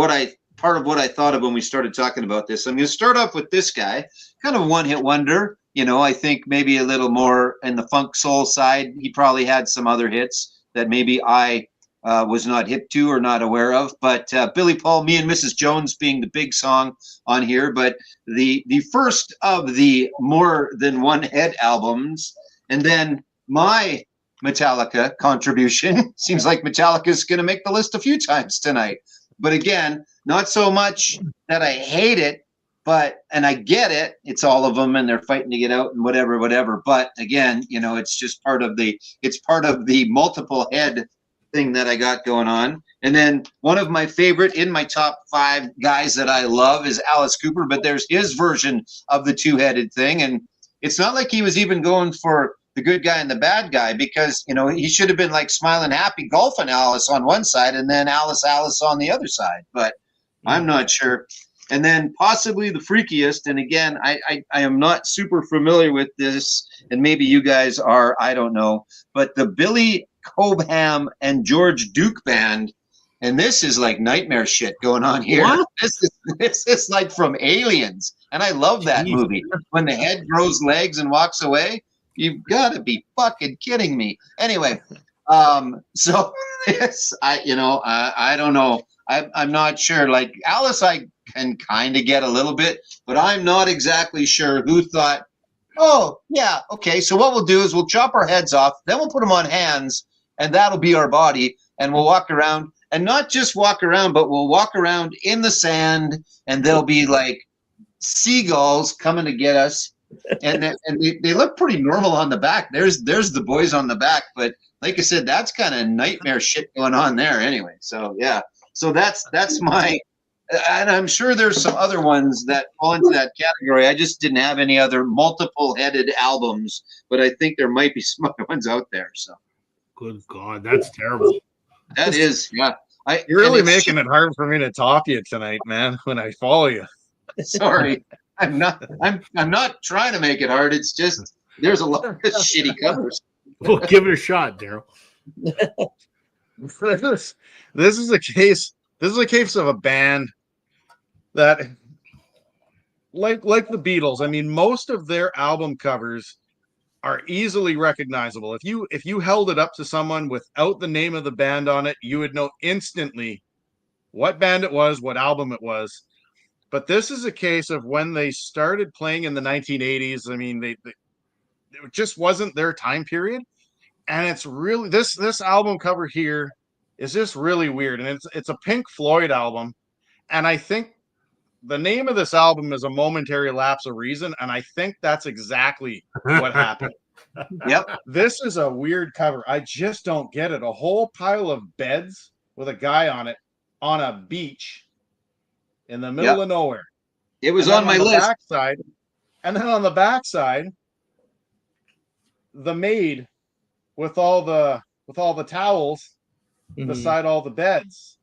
part of what I thought of when we started talking about this. I'm going to start off with this guy, kind of a one-hit wonder. I think maybe a little more in the funk soul side. He probably had some other hits that maybe I was not hip to or not aware of. But Billy Paul, Me and Mrs. Jones being the big song on here. But the first of the More Than One Head albums, and then my Metallica contribution. Seems like Metallica is going to make the list a few times tonight. But again, not so much that I hate it, and I get it. It's all of them and they're fighting to get out and whatever. But again, it's just part of the multiple head thing that I got going on. And then one of my favorite in my top 5 guys that I love is Alice Cooper, but there's his version of the 2-headed thing. And it's not like he was even going for the good guy and the bad guy, because, he should have been like smiling happy golfing Alice on one side and then Alice on the other side. But I'm not sure. And then possibly the freakiest, and again, I am not super familiar with this, and maybe you guys are, I don't know, but the Billy Cobham and George Duke band, and this is like nightmare shit going on here. What? This is like from Aliens, and I love that movie. When the head grows legs and walks away, you've got to be fucking kidding me. Anyway, so this, I don't know. I'm not sure. Like Alice, I can kind of get a little bit, but I'm not exactly sure who thought, oh, yeah, okay, so what we'll do is we'll chop our heads off, then we'll put them on hands, and that'll be our body, and we'll walk around, and not just walk around, but we'll walk around in the sand, and there'll be like seagulls coming to get us, and they look pretty normal on the back. There's the boys on the back, but like I said, that's kind of nightmare shit going on there anyway. So yeah, so that's my, and I'm sure there's some other ones that fall into that category. I just didn't have any other multiple-headed albums, but I think there might be some other ones out there. So, good God, that's terrible. That is, yeah. You're really making it hard for me to top you tonight, man. When I follow you, sorry, I'm not trying to make it hard. It's just there's a lot of shitty covers. We'll give it a shot, Daryl. This is a case. This is a case of a band that, like the Beatles, I mean, most of their album covers are easily recognizable. If you held it up to someone without the name of the band on it, you would know instantly what band it was, what album it was. But this is a case of when they started playing in the 1980s. I mean, it just wasn't their time period, and it's really this album cover here is just really weird, and it's a Pink Floyd album, and I think the name of this album is A Momentary Lapse of Reason, and I think that's exactly what happened. Yep. This is a weird cover. I just don't get it. A whole pile of beds with a guy on it on a beach in the middle of nowhere. It was on my list. Backside, and then on the backside, the maid with all the towels beside all the beds.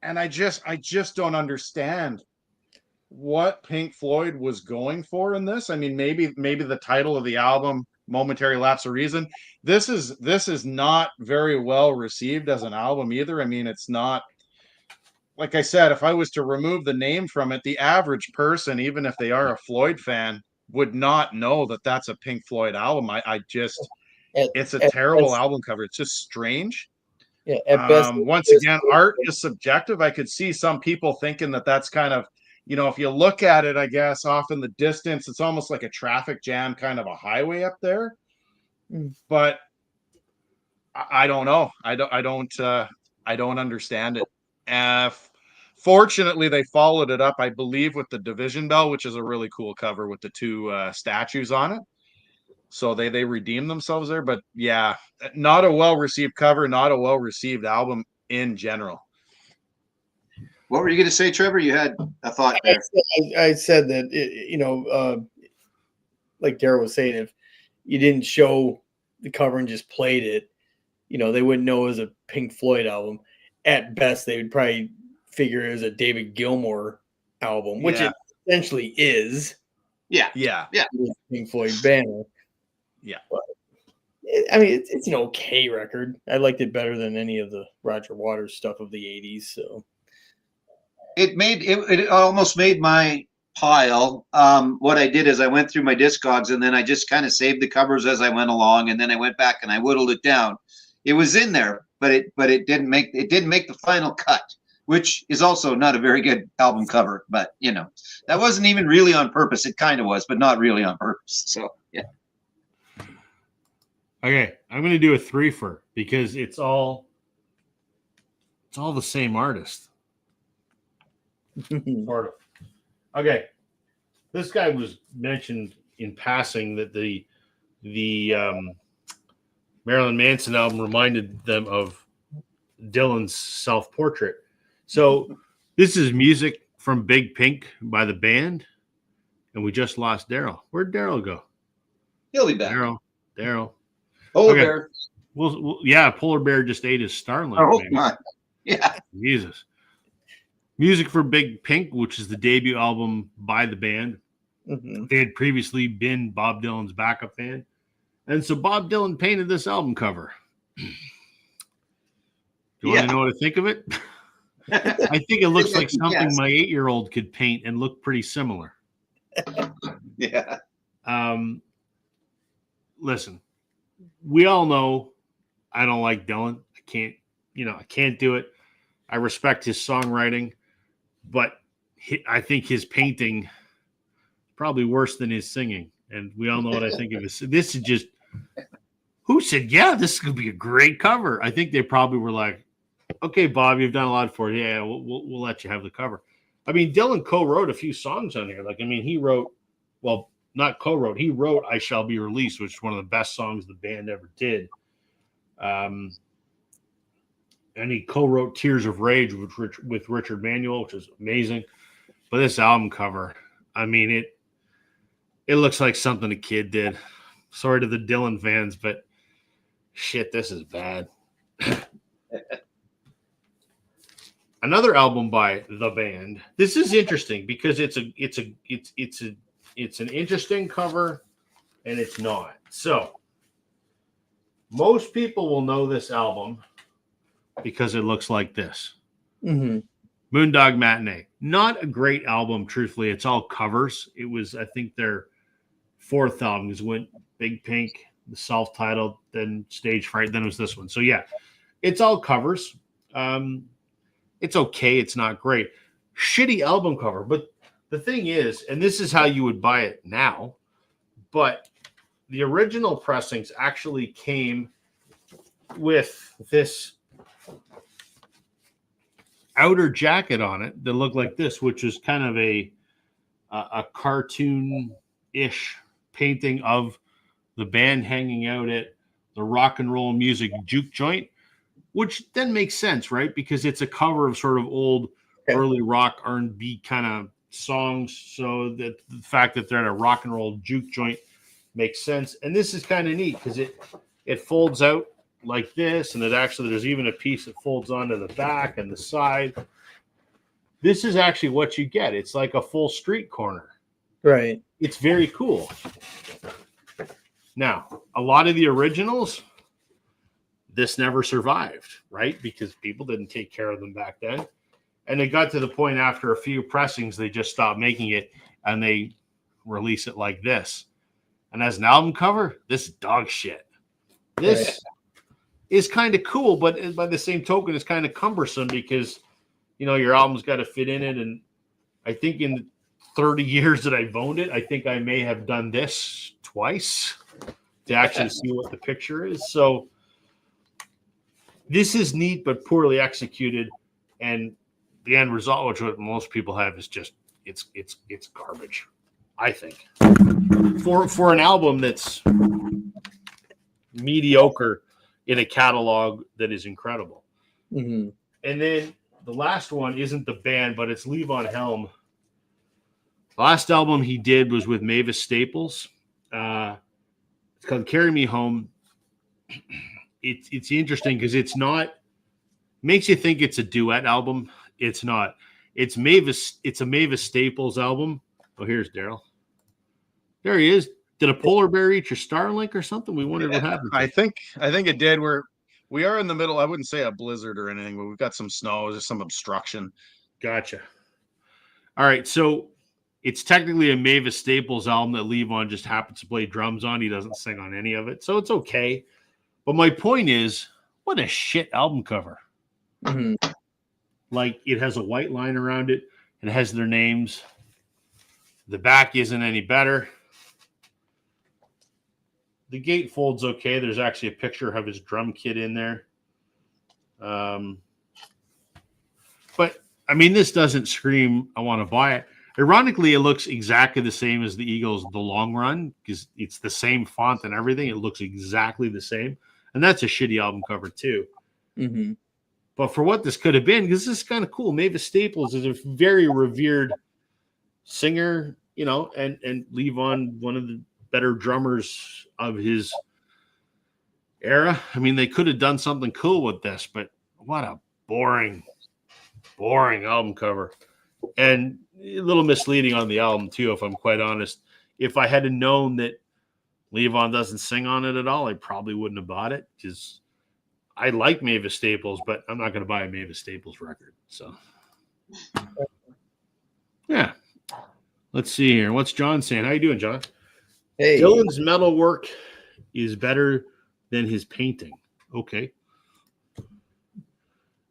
And I just don't understand what Pink Floyd was going for in this. I mean, maybe the title of the album, Momentary Lapse of Reason, this is not very well received as an album either. I mean, it's not, like I said, if I was to remove the name from it, the average person, even if they are a Floyd fan, would not know that that's a Pink Floyd album. It's a terrible album cover. It's just strange. Yeah, at best, once again, art is subjective. I could see some people thinking that that's kind of, if you look at it, I guess off in the distance, it's almost like a traffic jam, kind of a highway up there. But I don't know. I don't understand it. Fortunately, they followed it up, I believe, with the Division Bell, which is a really cool cover with the 2 statues on it. So they redeemed themselves there. But yeah, not a well-received cover, not a well-received album in general. What were you going to say, Trevor? You had a thought there. I said that, like Daryl was saying, if you didn't show the cover and just played it, they wouldn't know it was a Pink Floyd album. At best, they would probably figure it was a David Gilmour album, which it essentially is. Yeah. Pink Floyd banner. Yeah. But, I mean, it's an okay record. I liked it better than any of the Roger Waters stuff of the 80s. So it almost made my pile. What I did is I went through my Discogs and then I just kind of saved the covers as I went along, and then I went back and I whittled it down. It was in there, but it didn't make the final cut, which is also not a very good album cover. But that wasn't even really on purpose. It kind of was, but not really on purpose. So yeah. Okay, I'm going to do a 3-fer because it's all the same artist. Sort of. Okay, This guy was mentioned in passing that the Marilyn Manson album reminded them of Dylan's self-portrait. So this is music from Big Pink by the band, and we just lost Daryl. Where'd Daryl go? He'll be back. Daryl. Polar Okay. bear. Well, yeah, Polar Bear just ate his Starlink. Oh man. my. Yeah. Jesus. Music for Big Pink, which is the debut album by the band. Mm-hmm. They had previously been Bob Dylan's backup band. And so Bob Dylan painted this album cover. Do you want to know what I think of it? I think it looks like something my 8-year-old could paint and look pretty similar. Yeah. Listen, we all know I don't like Dylan. I can't do it. I respect his songwriting, but I think his painting probably worse than his singing. And we all know what I think of this. This is just, who said, yeah, this could be a great cover? I think they probably were like, okay, Bob, you've done a lot for it. Yeah, we'll let you have the cover. I mean, Dylan co-wrote a few songs on here. He wrote, well, not co-wrote. He wrote "I Shall Be Released," which is one of the best songs the band ever did. And he co-wrote "Tears of Rage" with Richard Manuel, which is amazing. But this album cover, I mean, it looks like something a kid did. Sorry to the Dylan fans, but shit, this is bad. Another album by the band. This is interesting because it's an interesting cover, and it's not. So most people will know this album because it looks like this. Mm-hmm. Moondog Matinee. Not a great album, truthfully. It's all covers. It was, I think, their fourth album. It went Big Pink, the self-titled, then Stage Fright, then it was this one. So yeah, it's all covers. It's okay. It's not great. Shitty album cover. But the thing is, and this is how you would buy it now, but the original pressings actually came with this outer jacket on it that looked like this, which is kind of a cartoon-ish painting of the band hanging out at the rock and roll music juke joint, which then makes sense, right? Because it's a cover of sort of old early rock R&B kind of songs. So that the fact that they're at a rock and roll juke joint makes sense. And this is kind of neat because it folds out like this, and there's even a piece that folds onto the back and the side. This is actually what you get. It's like a full street corner. Right. It's very cool. Now, a lot of the originals, this never survived, right? Because people didn't take care of them back then. And it got to the point after a few pressings, they just stopped making it and they release it like this. And as an album cover, this is dog shit. This is kind of cool, but by the same token, it's kind of cumbersome because, your album's got to fit in it. And I think in 30 years that I've owned it, I think I may have done this twice to actually see what the picture is. So this is neat, but poorly executed. And the end result, which what most people have, is just it's garbage, I think. For an album that's mediocre in a catalog that is incredible. Mm-hmm. And then the last one isn't the band, but it's Levon Helm. The last album he did was with Mavis Staples. It's called Carry Me Home. It's interesting because it's not, makes you think it's a duet album. It's not. It's a Mavis Staples album. Oh, here's Daryl. There he is. Did a polar bear eat your Starlink or something? We wondered what happened. I think it did. We are in the middle. I wouldn't say a blizzard or anything, but we've got some snow, just some obstruction. Gotcha. All right, so it's technically a Mavis Staples album that Levon just happens to play drums on. He doesn't sing on any of it, so it's okay. But my point is, what a shit album cover. Mm-hmm. Like, it has a white line around it. It has their names. The back isn't any better. The gate folds okay. There's actually a picture of his drum kit in there. But, I mean, this doesn't scream, I want to buy it. Ironically, it looks exactly the same as the Eagles' The Long Run because it's the same font and everything. It looks exactly the same. And that's a shitty album cover too. Mm-hmm. But for what this could have been, because this is kind of cool. Mavis Staples is a very revered singer, you know, and Levon, one of the better drummers of his era. I mean, they could have done something cool with this, but what a boring album cover. And a little misleading on the album too, if I'm quite honest. If I had known that Levon doesn't sing on it at all, I probably wouldn't have bought it because I like Mavis Staples, but I'm not going to buy a Mavis Staples record. So, yeah. Let's see here. What's John saying? How you doing, John? Hey, Dylan's metal work is better than his painting. Okay.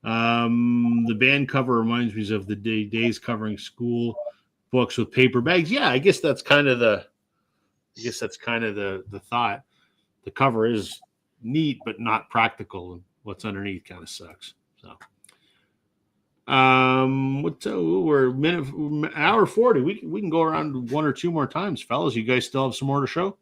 The band cover reminds me of the days covering school books with paper bags. Yeah, I guess that's kind of the thought. The cover is neat, but not practical, and what's underneath kind of sucks. So, we're hour 40. We can go around one or two more times, fellas. You guys still have some more to show?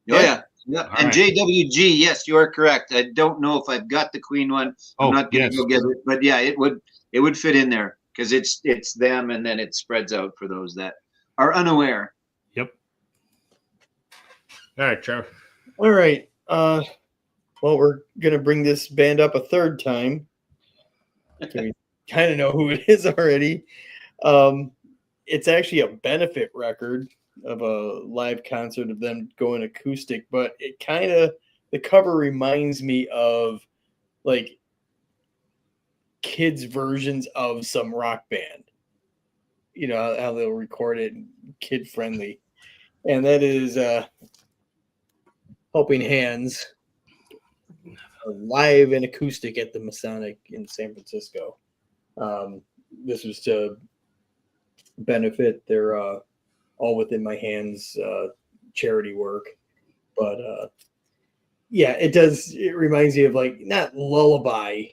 Yeah. All And right. JWG, yes, you are correct. I don't know if I've got the Queen one. I'm not going to go get it, but yeah, it would fit in there because it's them, and then it spreads out for those that are unaware. Yep. All right, Trevor. all right. Well, we're gonna bring this band up a third time. We kind of know who it is already. It's actually a benefit record of a live concert of them going acoustic, but it kind of, the cover reminds me of like kids' versions of some rock band. You know how they'll record it kid friendly, and that is Helping Hands live and acoustic at the Masonic in San Francisco. This was to benefit their All Within My Hands charity work, but yeah, it reminds me of like not Lullaby,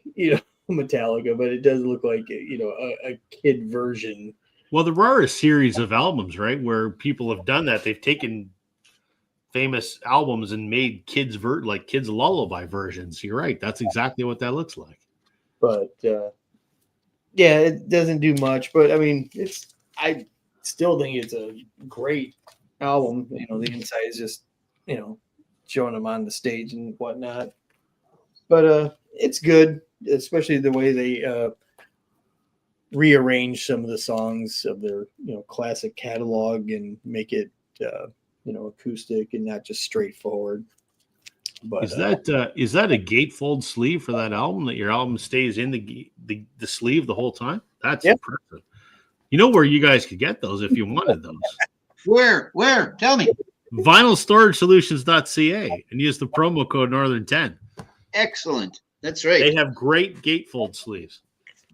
Metallica, but it does look like a kid version. Well, there are a series of albums, right, where people have done that. They've taken famous albums and made kids lullaby versions. You're right. That's exactly what that looks like. But yeah, it doesn't do much. But I mean, I still think it's a great album. The inside is just showing them on the stage and whatnot. But it's good, especially the way they rearrange some of the songs of their classic catalog and make it acoustic and not just straightforward. But is that a gatefold sleeve for that album, that your album stays in the sleeve the whole time? That's impressive. You know where you guys could get those if you wanted those? Where? Tell me. VinylStorageSolutions.ca and use the promo code Northern 10. Excellent. That's right. They have great gatefold sleeves.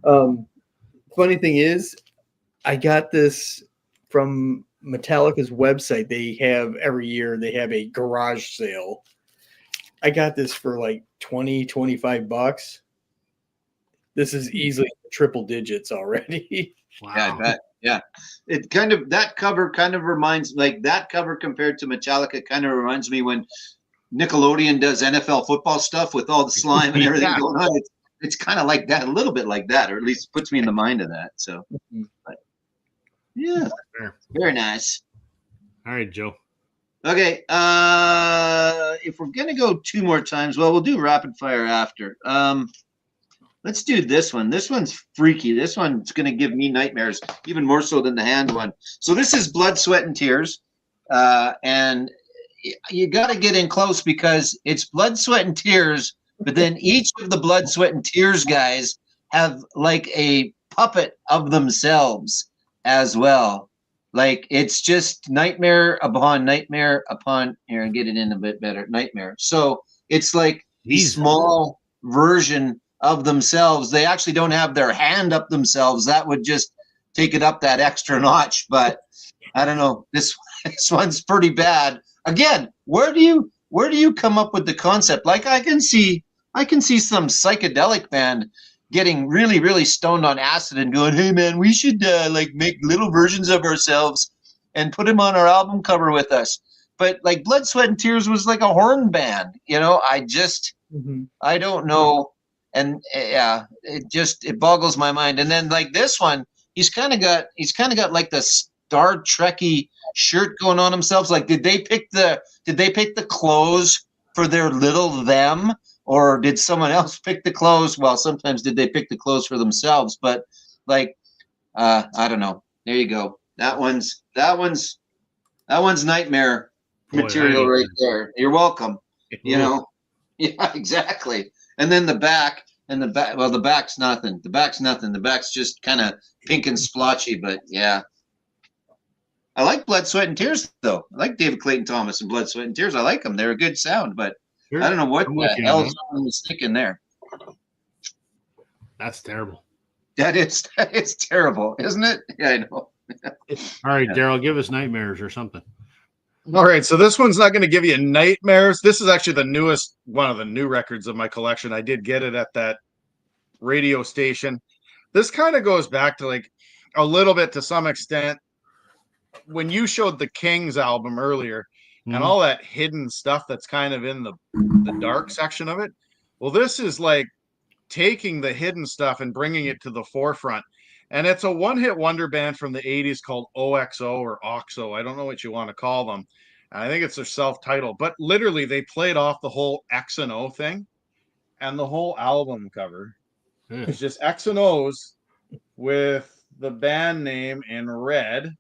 Funny thing is, I got this from Metallica's website. They have every year they have a garage sale. I got this for like $20-25. This is easily triple digits already. Wow. Yeah, I bet. Yeah, that cover reminds, like that cover compared to Metallica kind of reminds me when Nickelodeon does NFL football stuff with all the slime and everything going on. It's kind of like that, a little bit like that, or at least puts me in the mind of that. So, but, yeah, very nice. All right, Joe. Okay, if we're gonna go two more times, well, we'll do rapid fire after. Let's do this one. This one's freaky. This one's gonna give me nightmares, even more so than the hand one. So this is Blood, Sweat, and Tears, and you got to get in close because it's Blood, Sweat, and Tears. But then each of the Blood, Sweat, and Tears guys have like a puppet of themselves as well. Like it's just nightmare upon nightmare upon, here, and get it in a bit better, nightmare. So it's like a small version of themselves. They actually don't have their hand up themselves. That would just take it up that extra notch. But I don't know. This one's pretty bad. Again, where do you come up with the concept? Like I can see some psychedelic band getting really, really stoned on acid and going, "Hey man, we should like make little versions of ourselves and put them on our album cover with us." But like Blood, Sweat, and Tears was like a horn band, you know. I don't know, and yeah, it boggles my mind. And then like this one, he's kind of got like the Star Trekky shirt going on himself. Like, did they pick the clothes for their little them, or did someone else pick the clothes? Well, sometimes did they pick the clothes for themselves? But like, I don't know. There you go. That one's nightmare material right there. You're welcome. You know, yeah, exactly. And then the back. Well, the back's nothing. The back's just kind of pink and splotchy. But yeah, I like Blood, Sweat, and Tears though. I like David Clayton Thomas and Blood, Sweat, and Tears. I like them. They're a good sound. But I don't know what the hell is sticking there. That's terrible. That is terrible, isn't it? Yeah, I know. All right, Daryl, give us nightmares or something. All right, so this one's not going to give you nightmares. This is actually the newest, one of the new records of my collection. I did get it at that radio station. This kind of goes back to like a little bit to some extent when you showed the Kings album earlier and all that hidden stuff that's kind of in the dark section of it. Well, this is like taking the hidden stuff and bringing it to the forefront. And it's a one-hit wonder band from the 80s called OXO or OXO. I don't know what you want to call them. I think it's their self-titled. But literally, they played off the whole X and O thing. And the whole album cover is just X and O's with the band name in red.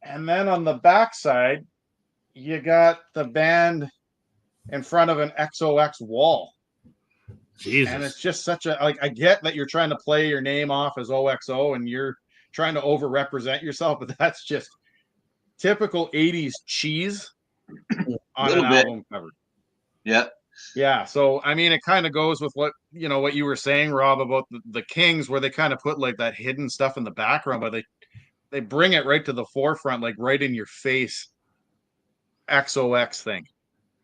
And then on the backside, you got the band in front of an XOX wall. Jesus. And it's just such a, like, I get that you're trying to play your name off as OXO and you're trying to over-represent yourself, but that's just typical 80s cheese on an album cover. Yeah. Yeah. So, I mean, it kind of goes with what you were saying, Rob, about the Kings, where they kind of put like that hidden stuff in the background, but they bring it right to the forefront, like right in your face. XOX thing.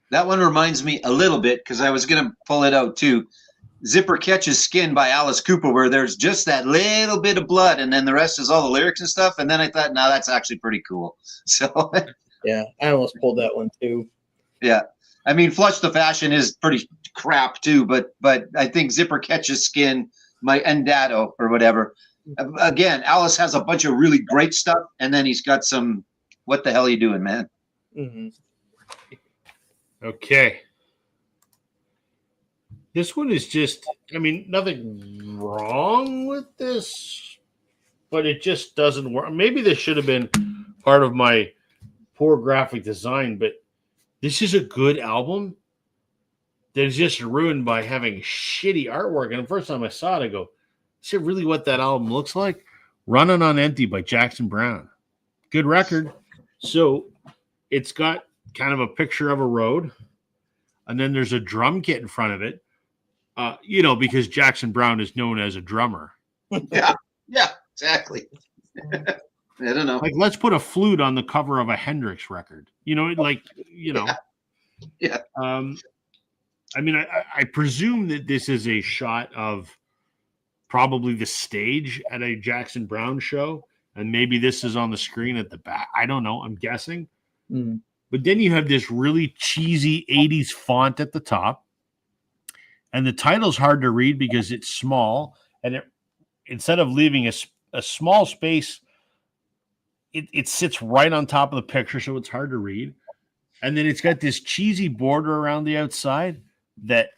That one reminds me a little bit, because I was going to pull it out too. Zipper Catches Skin by Alice Cooper, where there's just that little bit of blood and then the rest is all the lyrics and stuff. And then I thought, no, that's actually pretty cool. So yeah, I almost pulled that one too. Yeah. I mean, Flush the Fashion is pretty crap too, but I think Zipper Catches Skin, my Endado or whatever. Again, Alice has a bunch of really great stuff, and then he's got some, what the hell are you doing, man? Mm-hmm. Okay. This one is just, I mean, nothing wrong with this, but it just doesn't work. Maybe this should have been part of my poor graphic design, but this is a good album that is just ruined by having shitty artwork. And the first time I saw it, I go, is it really what that album looks like? Running on Empty by Jackson Browne. Good record. So it's got kind of a picture of a road, and then there's a drum kit in front of it. Because Jackson Browne is known as a drummer. Yeah, exactly. I don't know. Like, let's put a flute on the cover of a Hendrix record. Yeah. I mean, I presume that this is a shot of probably the stage at a Jackson Browne show, and maybe this is on the screen at the back. I don't know. I'm guessing. Mm. But then you have this really cheesy 80s font at the top. And the title's hard to read because it's small. And instead of leaving a small space, it sits right on top of the picture, so it's hard to read. And then it's got this cheesy border around the outside that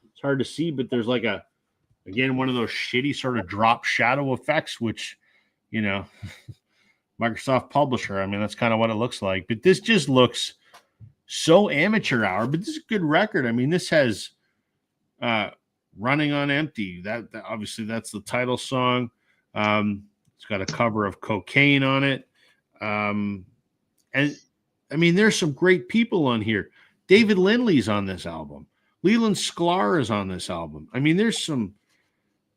it's hard to see, but there's like one of those shitty sort of drop shadow effects, which, Microsoft Publisher. I mean, that's kind of what it looks like. But this just looks so amateur hour. But this is a good record. I mean, this has Running on Empty. That obviously that's the title song. It's got a cover of Cocaine on it. And I mean, there's some great people on here. David Lindley's on this album. Leland Sklar is on this album. I mean, there's some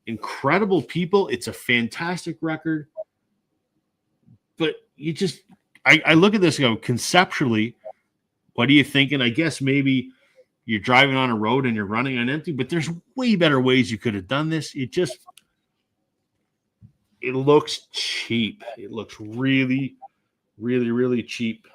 incredible people. It's a fantastic record. But I look at this and go, conceptually, what do you think? And I guess maybe, you're driving on a road and you're running on empty, but there's way better ways you could have done this. It looks cheap. It looks really, really, really cheap.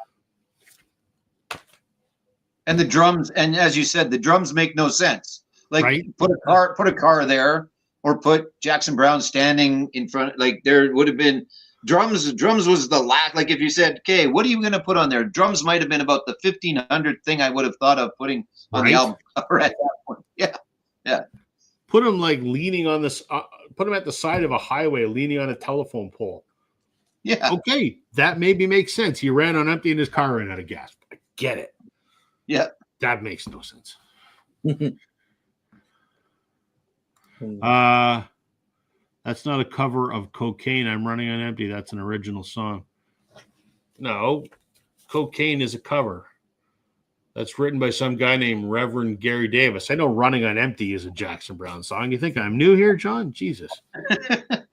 And the drums, and as you said, the drums make no sense. Like Right? put a car there, or put Jackson Brown standing in front. Like there would have been drums. Drums was the last. Like if you said, "Okay, what are you going to put on there?" Drums might have been about the 1500th thing I would have thought of putting on the Right? album cover at that point. Yeah. Put them like leaning on this. Put them at the side of a highway, leaning on a telephone pole. Yeah. Okay, that maybe makes sense. He ran on empty and his car ran out of gas. I get it. Yeah. That makes no sense. That's not a cover of Cocaine. I'm Running on Empty. That's an original song. No, Cocaine is a cover. That's written by some guy named Reverend Gary Davis. I know Running on Empty is a Jackson Brown song. You think I'm new here, John? Jesus.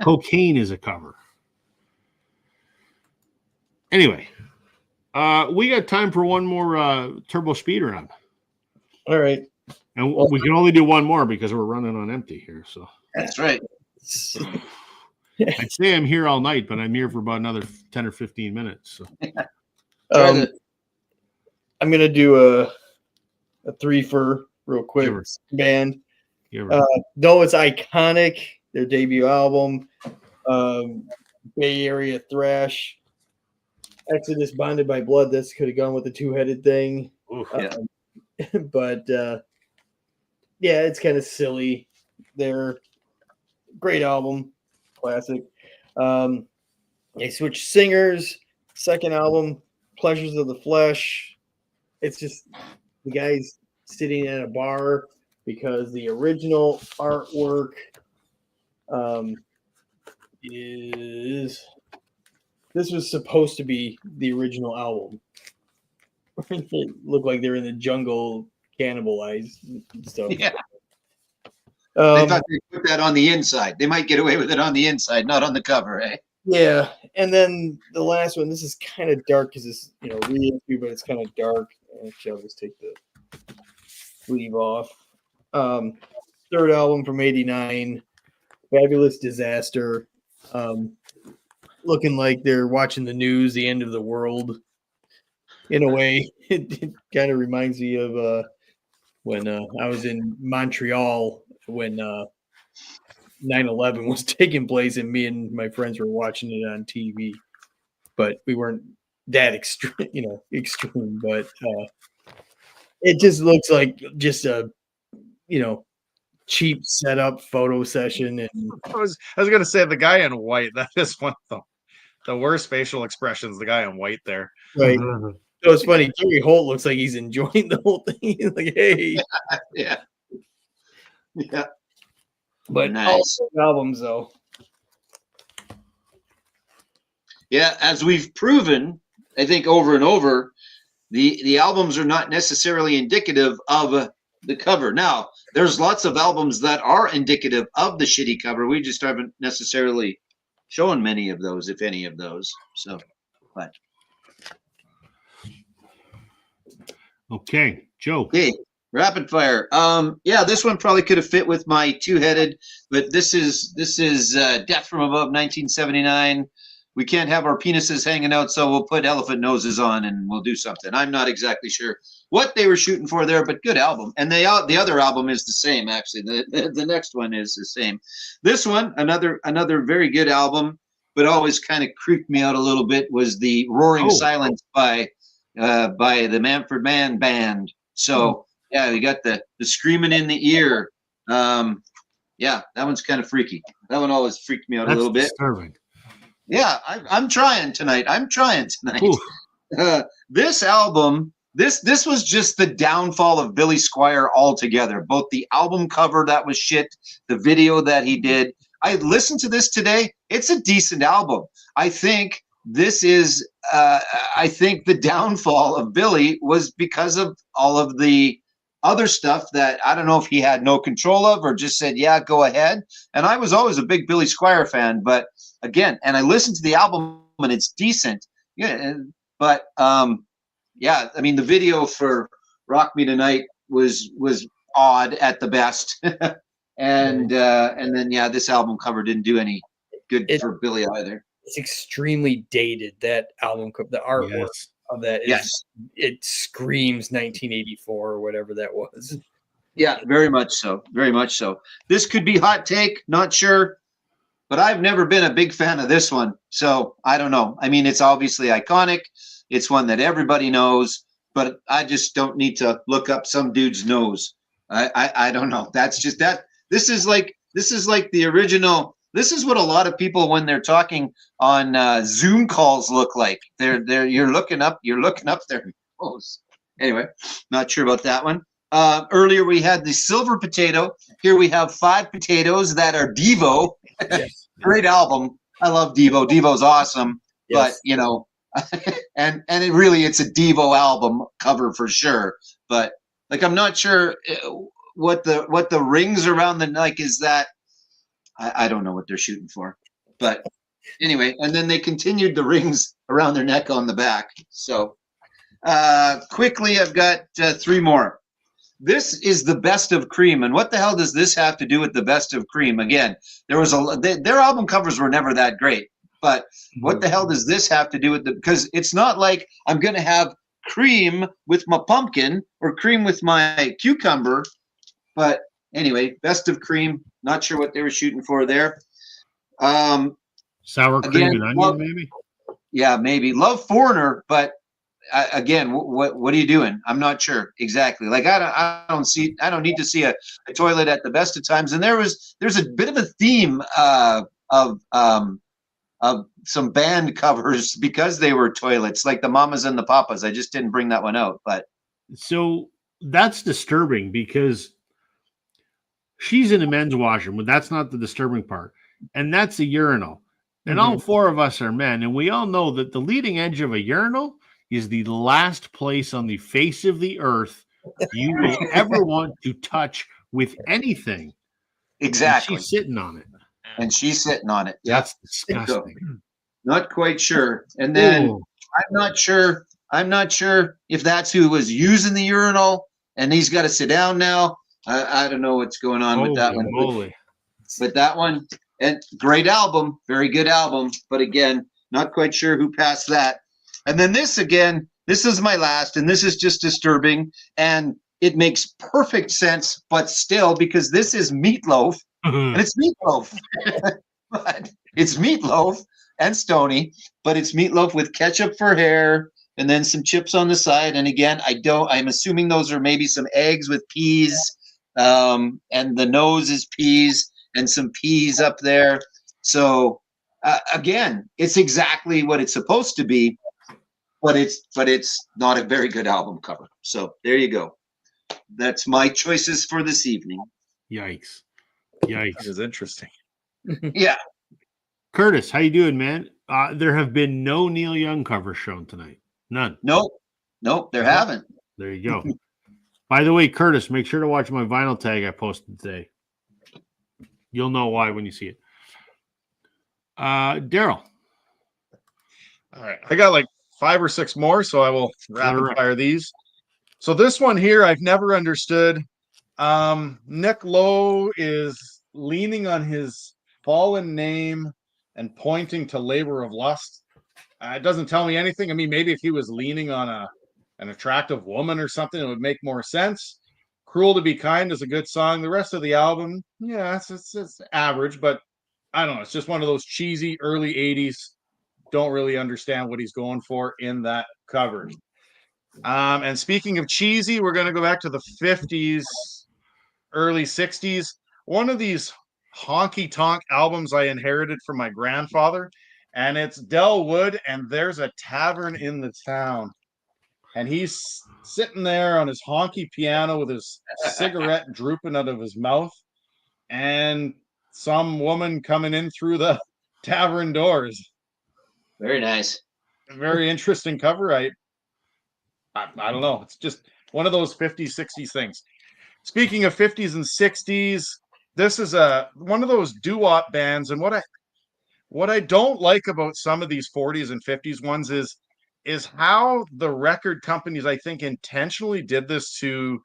Cocaine is a cover. Anyway, we got time for one more turbo speed round. All right. And we can only do one more because we're running on empty here. So That's right. I'd say I'm here all night, but I'm here for about another 10 or 15 minutes. So. I'm going to do a three for real quick. Give her. Band. Give her. No, it's iconic. Their debut album, Bay Area thrash. Exodus, Bonded by Blood. This could have gone with the two-headed thing. Ooh, yeah. But yeah, it's kind of silly. They're great album, classic. They switched singers. Second album, Pleasures of the Flesh. It's just the guy's sitting at a bar because the original artwork is. This was supposed to be the original album. It looked like they're in the jungle, cannibalized and stuff. Yeah. They thought they'd put that on the inside. They might get away with it on the inside, not on the cover, eh? Yeah. And then the last one, this is kind of dark because it's, re-issue, but it's kind of dark. Actually, I'll just take the sleeve off. Third album from '89, Fabulous Disaster. Looking like they're watching the news, the end of the world. In a way, it kind of reminds me of when I was in Montreal when 9/11 was taking place, and me and my friends were watching it on TV. But we weren't that extreme. But it just looks like just a, cheap setup photo session. And I was gonna say the guy in white. That is one of the worst facial expressions. The guy in white there. Right. So it's funny. Gary Holt looks like he's enjoying the whole thing. He's like, hey. Yeah. But nice. All albums, though. Yeah, as we've proven, I think over and over, the albums are not necessarily indicative of the cover. Now, there's lots of albums that are indicative of the shitty cover. We just haven't necessarily shown many of those, if any of those. So, but. Okay, Joe. Okay, rapid fire. Yeah, this one probably could have fit with my two-headed, but this is Death from Above, 1979. We can't have our penises hanging out, so we'll put elephant noses on and we'll do something. I'm not exactly sure what they were shooting for there, but good album. And the other album is the same, actually. The next one is the same. This one, another very good album, but always kind of creeped me out a little bit, was the Roaring Silence by the Manfred Mann Band. So yeah, we got the screaming in the ear. Yeah, that one's kind of freaky. That one always freaked me out a little bit. Disturbing. Yeah, I'm trying tonight. This album, this was just the downfall of Billy Squier altogether. Both the album cover that was shit, the video that he did. I listened to this today. It's a decent album. I think this is I think the downfall of Billy was because of all of the other stuff that I don't know if he had no control of or just said, yeah, go ahead. And I was always a big Billy Squier fan, but again, and I listened to the album and it's decent. Yeah, but yeah, I mean the video for Rock Me Tonight was odd at the best. And then this album cover didn't do any good for Billy either. It's extremely dated, that album cover. The artwork of that is it screams 1984 or whatever that was. Yeah, very much so. Very much so. This could be hot take, not sure. But I've never been a big fan of this one. So I don't know. I mean, it's obviously iconic. It's one that everybody knows, but I just don't need to look up some dude's nose. I don't know. That's just that. This is like the original. This is what a lot of people, when they're talking on Zoom calls, look like. You're looking up their nose. Anyway, not sure about that one. Earlier we had the Silver Potato. Here we have 5 potatoes that are Devo. Yes. Great album. I love Devo. Devo's awesome. Yes. But, you know, and it's a Devo album cover for sure. But like, I'm not sure what the rings around the neck is. That I don't know what they're shooting for. But anyway, and then they continued the rings around their neck on the back. So quickly, I've got 3 more. This is the Best of Cream, and what the hell does this have to do with the Best of Cream? Again, their album covers were never that great, but what the hell does this have to do with because it's not like I'm going to have cream with my pumpkin or cream with my cucumber. But anyway, Best of Cream, not sure what they were shooting for there. Sour cream and onion, maybe? Yeah, maybe. Love Foreigner, but again, what are you doing? I'm not sure exactly. Like I don't need to see a toilet at the best of times. And there's a bit of a theme of some band covers because they were toilets, like the Mamas and the Papas. I just didn't bring that one out, but so that's disturbing because she's in a men's washroom, but that's not the disturbing part, and that's a urinal. And all 4 of us are men, and we all know that the leading edge of a urinal is the last place on the face of the earth you will ever want to touch with anything. Exactly. And she's sitting on it. That's disgusting. Not quite sure. And then I'm not sure if that's who was using the urinal and he's got to sit down now. I don't know what's going on with that one. But that one, and great album, very good album. But again, not quite sure who passed that. And then this is my last, and this is just disturbing, and it makes perfect sense, but still, because this is Meatloaf, and it's Meatloaf. But it's Meatloaf and Stoney, but it's Meatloaf with ketchup for hair, and then some chips on the side. And again, I'm assuming those are maybe some eggs with peas, and the nose is peas, and some peas up there. So again, it's exactly what it's supposed to be. But it's not a very good album cover. So there you go. That's my choices for this evening. Yikes. That is interesting. Yeah. Curtis, how you doing, man? There have been no Neil Young covers shown tonight. None. Nope, there haven't. There you go. By the way, Curtis, make sure to watch my vinyl tag I posted today. You'll know why when you see it. Daryl. All right. I got like 5 or 6 more, so I will rapid fire these. So this one here, I've never understood. Nick Lowe is leaning on his fallen name and pointing to Labor of Lust. It doesn't tell me anything. I mean, maybe if he was leaning on an attractive woman or something, it would make more sense. Cruel to Be Kind is a good song. The rest of the album, yeah, it's average, but I don't know. It's just one of those cheesy early 80s. Don't really understand what he's going for in that cover. And speaking of cheesy, we're going to go back to the 50s, early 60s. One of these honky tonk albums I inherited from my grandfather, and it's Del Wood, and There's a Tavern in the Town. And he's sitting there on his honky piano with his cigarette drooping out of his mouth, and some woman coming in through the tavern doors. Very nice. Very interesting cover. I don't know. It's just one of those 50s, 60s things. Speaking of 50s and 60s, this is one of those doo-wop bands. And what I don't like about some of these 40s and 50s ones is how the record companies, I think, intentionally did this to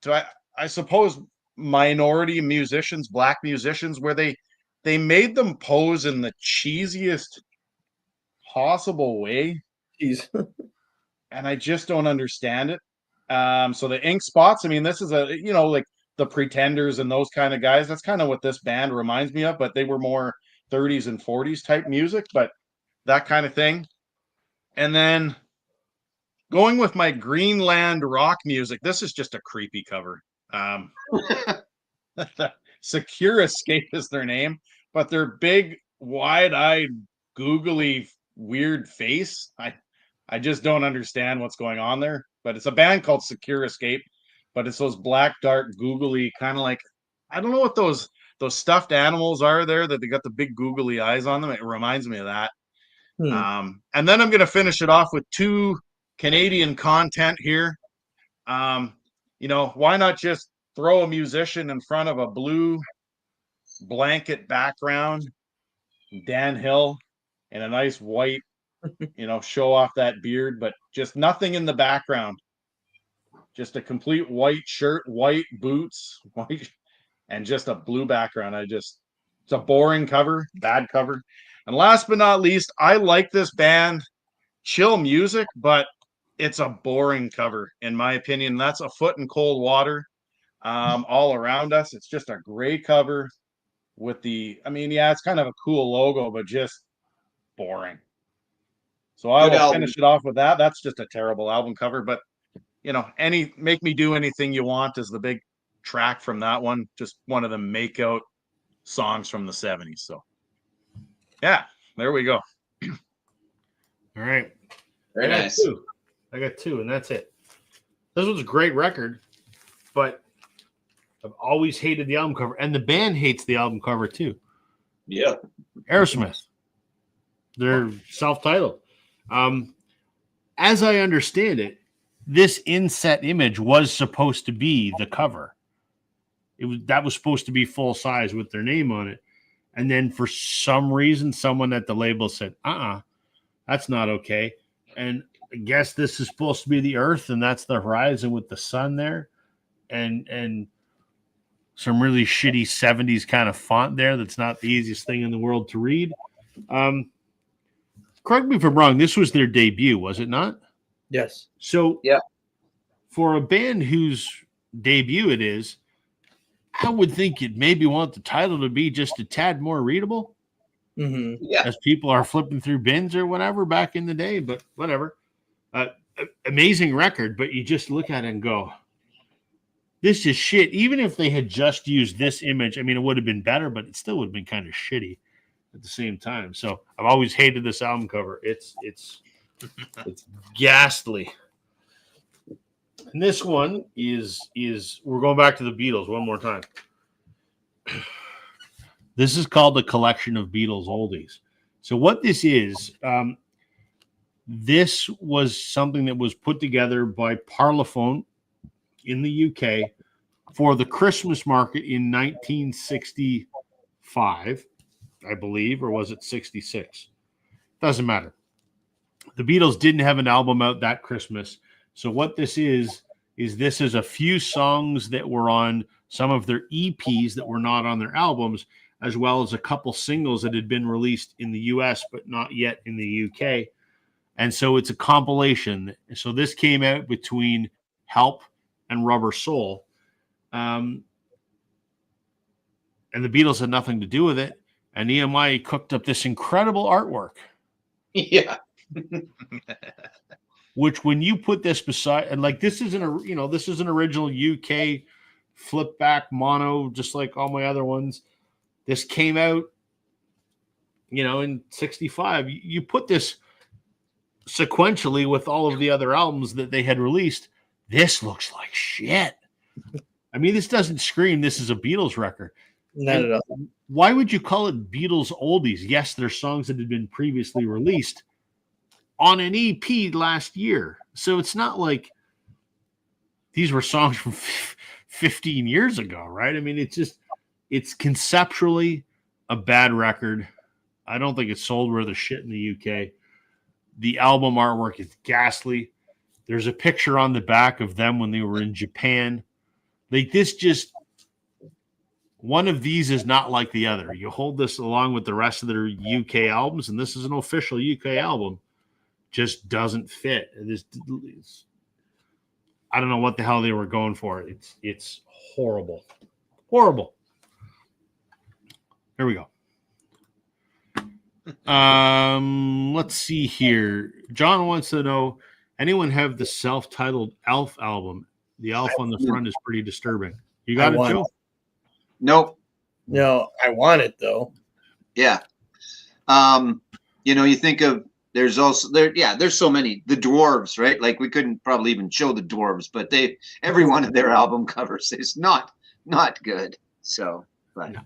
I suppose minority musicians, black musicians, where they made them pose in the cheesiest possible way, Jeez. and I just don't understand it. So the Ink Spots, I mean, this is like the Pretenders and those kind of guys. That's kind of what this band reminds me of, but they were more 30s and 40s type music, but that kind of thing. And then going with my Greenland rock music, this is just a creepy cover. Secure Escape is their name, but their big, wide-eyed, googly, weird face. I just don't understand what's going on there. But it's a band called Secure Escape, but it's those black, dark, googly, kind of like, I don't know what those stuffed animals are there that they got the big googly eyes on them. It reminds me of that. And then I'm going to finish it off with 2 Canadian content here. Why not just throw a musician in front of a blue blanket background, Dan Hill, and a nice white, show off that beard, but just nothing in the background. Just a complete white shirt, white boots, white, and just a blue background. It's a boring cover, bad cover. And last but not least, I like this band, chill music, but it's a boring cover, in my opinion. That's A Foot in Cold Water. All Around Us. It's just a great cover with it's kind of a cool logo, but just boring. So I will finish it off with that. That's just a terrible album cover, but Make Me Do Anything You Want is the big track from that one. Just one of the make-out songs from the 70s. So yeah, there we go. All right. Very nice. I got 2, and that's it. This was a great record, but I've always hated the album cover, and the band hates the album cover too. Yeah. Aerosmith. They're self-titled. As I understand it, this inset image was supposed to be the cover. That was supposed to be full size with their name on it. And then for some reason, someone at the label said, that's not okay. And I guess this is supposed to be the Earth, and that's the horizon with the sun there. And some really shitty 70s kind of font there that's not the easiest thing in the world to read. Correct me if I'm wrong, this was their debut, was it not? Yes. So yeah, for a band whose debut it is, I would think you'd maybe want the title to be just a tad more readable. Mm-hmm. Yeah. As people are flipping through bins or whatever back in the day, but whatever. Amazing record, but you just look at it and go, this is shit. Even if they had just used this image, it would have been better, but it still would have been kind of shitty at the same time. So I've always hated this album cover. It's ghastly. And this one is we're going back to the Beatles one more time. This is called the Collection of Beatles Oldies. So what this is, this was something that was put together by Parlophone in the UK for the Christmas market in 1965, I believe, or was it 66? Doesn't matter. The Beatles didn't have an album out that Christmas. So what this is this is a few songs that were on some of their EPs that were not on their albums, as well as a couple singles that had been released in the US, but not yet in the UK. And so it's a compilation. So this came out between Help and Rubber Soul. And the Beatles had nothing to do with it. And EMI cooked up this incredible artwork. Yeah. Which when you put this beside, and like this is an original UK flip back mono, just like all my other ones. This came out, in 65. You put this sequentially with all of the other albums that they had released. This looks like shit. This doesn't scream this is a Beatles record. Not at all. Why would you call it Beatles Oldies? Yes, they're songs that had been previously released on an EP last year. So it's not like these were songs from 15 years ago, right? It's conceptually a bad record. I don't think it sold worth a shit in the UK. The album artwork is ghastly. There's a picture on the back of them when they were in Japan. Like this just one of these is not like the other. You hold this along with the rest of their UK albums, and this is an official UK album. Just doesn't fit. I don't know what the hell they were going for. It's horrible. Horrible. Here we go. Let's see here. John wants to know, anyone have the self-titled Elf album? The elf on the front is pretty disturbing. You got it, Joe? Nope. No, I want it though. Yeah. You think of there's so many. The Dwarves, right? Like we couldn't probably even show the Dwarves, but every one of their album covers is not good. So, but yeah.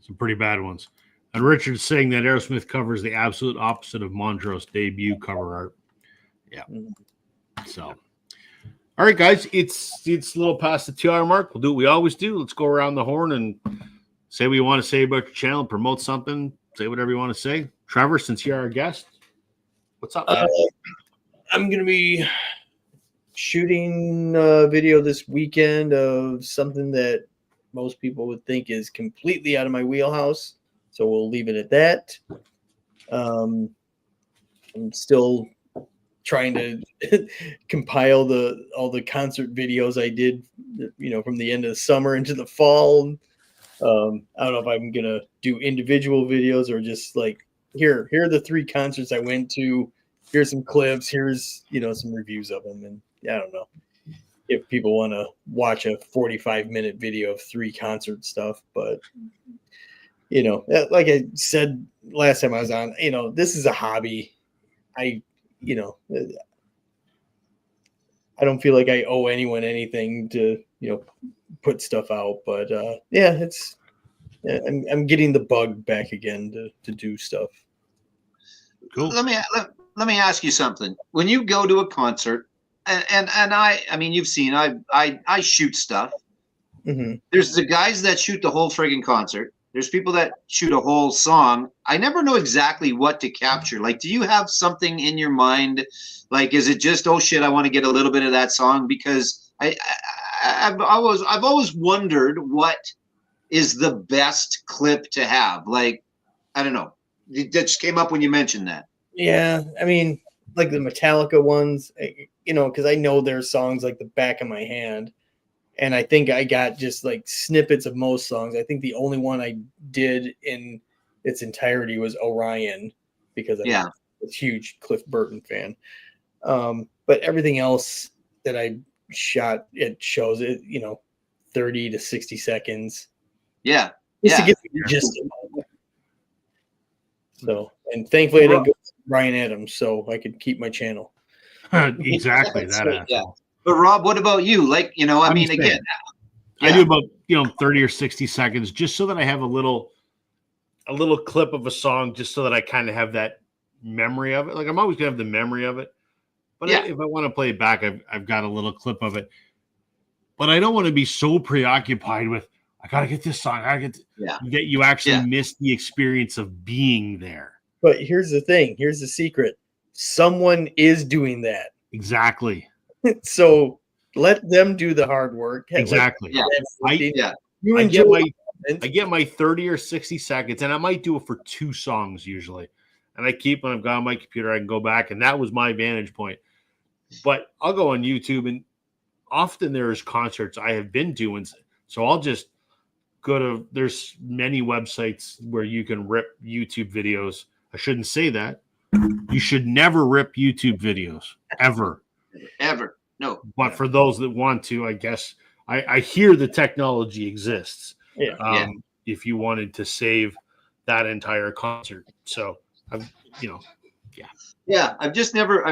Some pretty bad ones. And Richard's saying that Aerosmith covers the absolute opposite of Montrose debut cover art. Yeah. So, all right, guys, it's a little past the 2-hour mark. We'll do what we always do. Let's go around the horn and say what you want to say about your channel, promote something, say whatever you want to say. Trevor, since you're our guest, what's up? I'm going to be shooting a video this weekend of something that most people would think is completely out of my wheelhouse. So we'll leave it at that. I'm still trying to compile all the concert videos I did, from the end of the summer into the fall. I don't know if I'm going to do individual videos or just like, here are the 3 concerts I went to. Here's some clips. Here's, some reviews of them. And I don't know if people want to watch a 45-minute video of 3 concert stuff, but like I said last time I was on, this is a hobby. I don't feel like I owe anyone anything to, put stuff out, but I'm getting the bug back again to do stuff. Cool. Let me ask you something. When you go to a concert, and I mean, you've seen, I shoot stuff. Mm-hmm. There's the guys that shoot the whole friggin' concert. There's people that shoot a whole song. I never know exactly what to capture. Like, do you have something in your mind? Like, is it just, oh shit, I want to get a little bit of that song? Because I've always wondered what is the best clip to have. Like, I don't know. That just came up when you mentioned that. Yeah, I mean, like the Metallica ones, because I know their songs like the back of my hand. And I think I got just like snippets of most songs. I think the only one I did in its entirety was Orion, because I'm a huge Cliff Burton fan. But everything else that I shot, it shows it, 30 to 60 seconds. Yeah. Just to get the gist of it. So, and thankfully I didn't go to Brian Adams, so I could keep my channel. Exactly. That. Yeah. But Rob, what about you? Like, I mean, again, I do about 30 or 60 seconds just so that I have a little clip of a song, just so that I kind of have that memory of it. Like, I'm always gonna have the memory of it, but if I want to play it back, I've got a little clip of it. But I don't want to be so preoccupied with I gotta get this song. That you actually miss the experience of being there. But here's the thing. Here's the secret. Someone is doing that. Exactly. So let them do the hard work. Exactly. I get my 30 or 60 seconds, and I might do it for 2 songs usually. And I keep when I've got on my computer, I can go back, and that was my vantage point. But I'll go on YouTube, and often there's concerts I have been doing. So I'll just go to, there's many websites where you can rip YouTube videos. I shouldn't say that. You should never rip YouTube videos, ever. Ever. No. But for those that want to, I guess I hear the technology exists. If you wanted to save that entire concert. So I've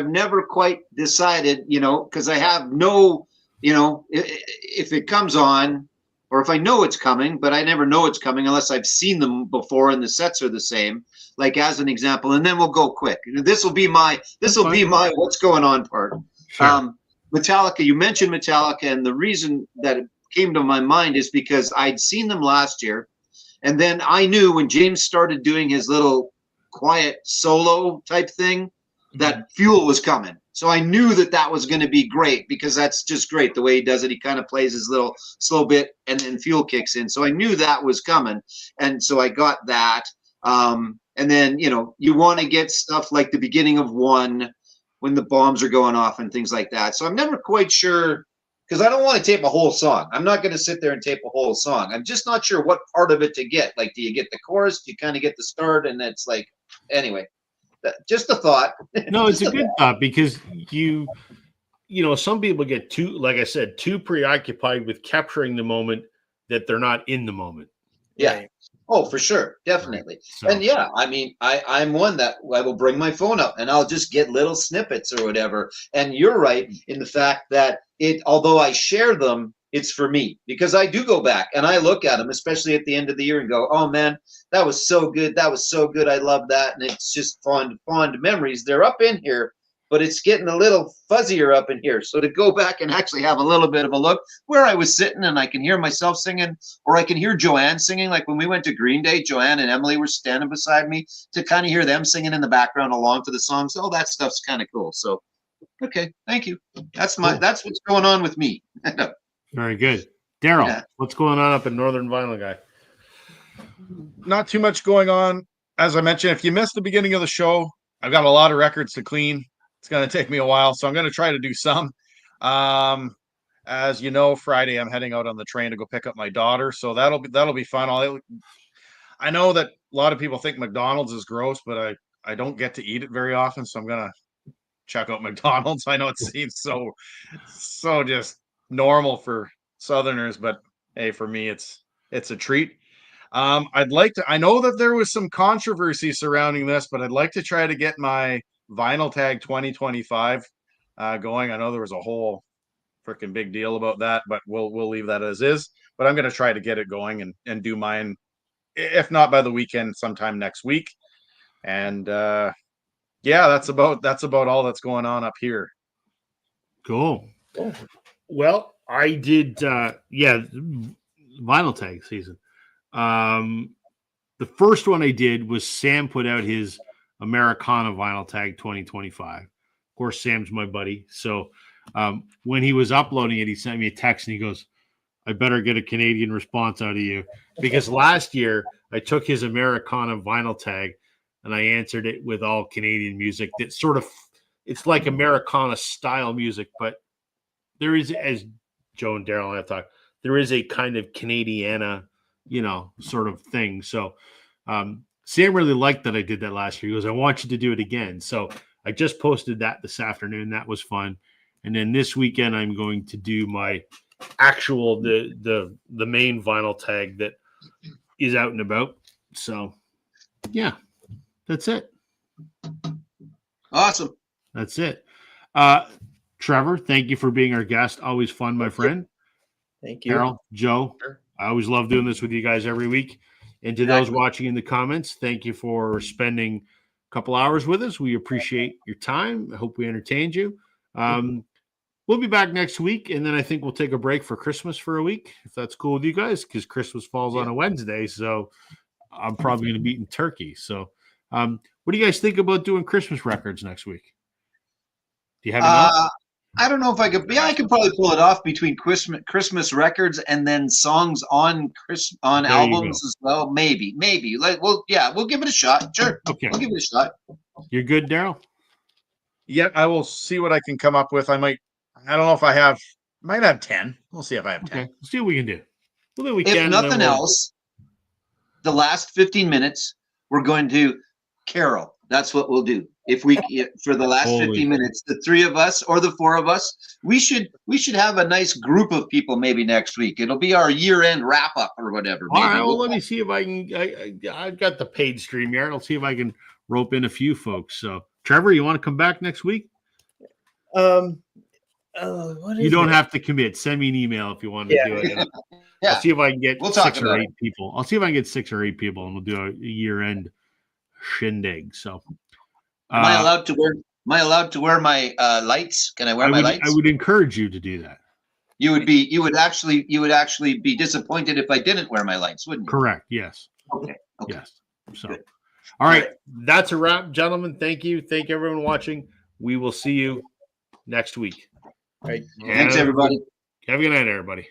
never quite decided, because I have no, if it comes on, or if I know it's coming, but I never know it's coming unless I've seen them before and the sets are the same, like as an example, and then we'll go quick. This will be my what's going on part. Sure. Metallica, you mentioned Metallica, and the reason that it came to my mind is because I'd seen them last year, and then I knew when James started doing his little quiet solo type thing, that fuel was coming. So I knew that was going to be great because that's just great the way he does it. He kind of plays his little slow bit and then fuel kicks in. So I knew that was coming. And so I got that. And then, you want to get stuff like the beginning of one when the bombs are going off and things like that. So I'm never quite sure because I don't want to tape a whole song. I'm not going to sit there and tape a whole song. I'm just not sure what part of it to get. Like, do you get the chorus? Do you kind of get the start? And it's like, anyway. Just a thought. No, it's a good thought because some people get too preoccupied with capturing the moment that they're not in the moment. Yeah. Oh, for sure. Definitely. So. And yeah, I mean, I'm one that I will bring my phone up and I'll just get little snippets or whatever. And you're right in the fact that although I share them, it's for me because I do go back and I look at them, especially at the end of the year and go, oh man, that was so good. That was so good. I love that. And it's just fond memories. They're up in here, but it's getting a little fuzzier up in here. So to go back and actually have a little bit of a look where I was sitting and I can hear myself singing, or I can hear Joanne singing. Like when we went to Green Day, Joanne and Emily were standing beside me to kind of hear them singing in the background along to the songs. Oh, that stuff's kind of cool. So, okay. Thank you. That's what's going on with me. Very good. Daryl, what's going on up in Northern Vinyl Guy? Not too much going on. As I mentioned, if you missed the beginning of the show, I've got a lot of records to clean. It's going to take me a while, so I'm going to try to do some. As you know, Friday I'm heading out on the train to go pick up my daughter, so that'll be fun. I know that a lot of people think McDonald's is gross, but I don't get to eat it very often, so I'm going to check out McDonald's. I know it seems so just normal for Southerners, but hey, for me it's a treat. I know that there was some controversy surrounding this, but I'd like to try to get my Vinyl Tag 2025 going. I know there was a whole freaking big deal about that, but we'll leave that as is. But I'm going to try to get it going and do mine, if not by the weekend, sometime next week. And that's about all that's going on up here. Cool. Well, I did Vinyl Tag season. The first one I did was Sam put out his Americana Vinyl Tag 2025. Of course, Sam's my buddy. So when he was uploading it, he sent me a text and he goes, I better get a Canadian response out of you. Because last year I took his Americana Vinyl Tag and I answered it with all Canadian music. That sort of, it's like Americana style music, but there is, as Joe and Daryl and I have talked, there is a kind of Canadiana, sort of thing. So Sam really liked that I did that last year. He goes, I want you to do it again. So I just posted that this afternoon. That was fun. And then this weekend, I'm going to do my actual, the main vinyl tag that is out and about. So yeah, that's it. Awesome. That's it. Trevor, thank you for being our guest. Always fun, my friend. Thank you. Carol, Joe, I always love doing this with you guys every week. And to those watching in the comments, thank you for spending a couple hours with us. We appreciate your time. I hope we entertained you. We'll be back next week, and then I think we'll take a break for Christmas for a week, if that's cool with you guys, because Christmas falls on a Wednesday, so I'm probably going to be eating turkey. So what do you guys think about doing Christmas records next week? Do you have enough? I don't know if I could. Yeah, I could probably pull it off between Christmas records and then songs on albums as well. Maybe. We'll give it a shot. Sure. Okay. We'll give it a shot. You're good, Daryl? Yeah, I will see what I can come up with. I don't know if I might have 10. We'll see if I have 10. Okay. Let's see what we can do. If nothing else, the last 15 minutes, we're going to carol. That's what we'll do. If we for the last 15 minutes, the three of us or the four of us, we should have a nice group of people maybe next week. It'll be our year-end wrap-up or whatever. All right, well, let me see if I can. I've got the paid stream here. I'll see if I can rope in a few folks. So, Trevor, you want to come back next week? You don't have to commit. Send me an email if you want to do it. Yeah. I'll see if I can get We'll 6 or 8 people. I'll see if I can get 6 or 8 people, and we'll do a year-end shindig. So, am I allowed to wear my lights? Can I wear my lights? I would encourage you to do that. You would actually be disappointed if I didn't wear my lights, wouldn't you? Correct. Yes. Okay. Yes. So, good. All right. That's a wrap, gentlemen. Thank you. Thank everyone watching. We will see you next week. Right. Thanks, everybody. Have a good night, everybody.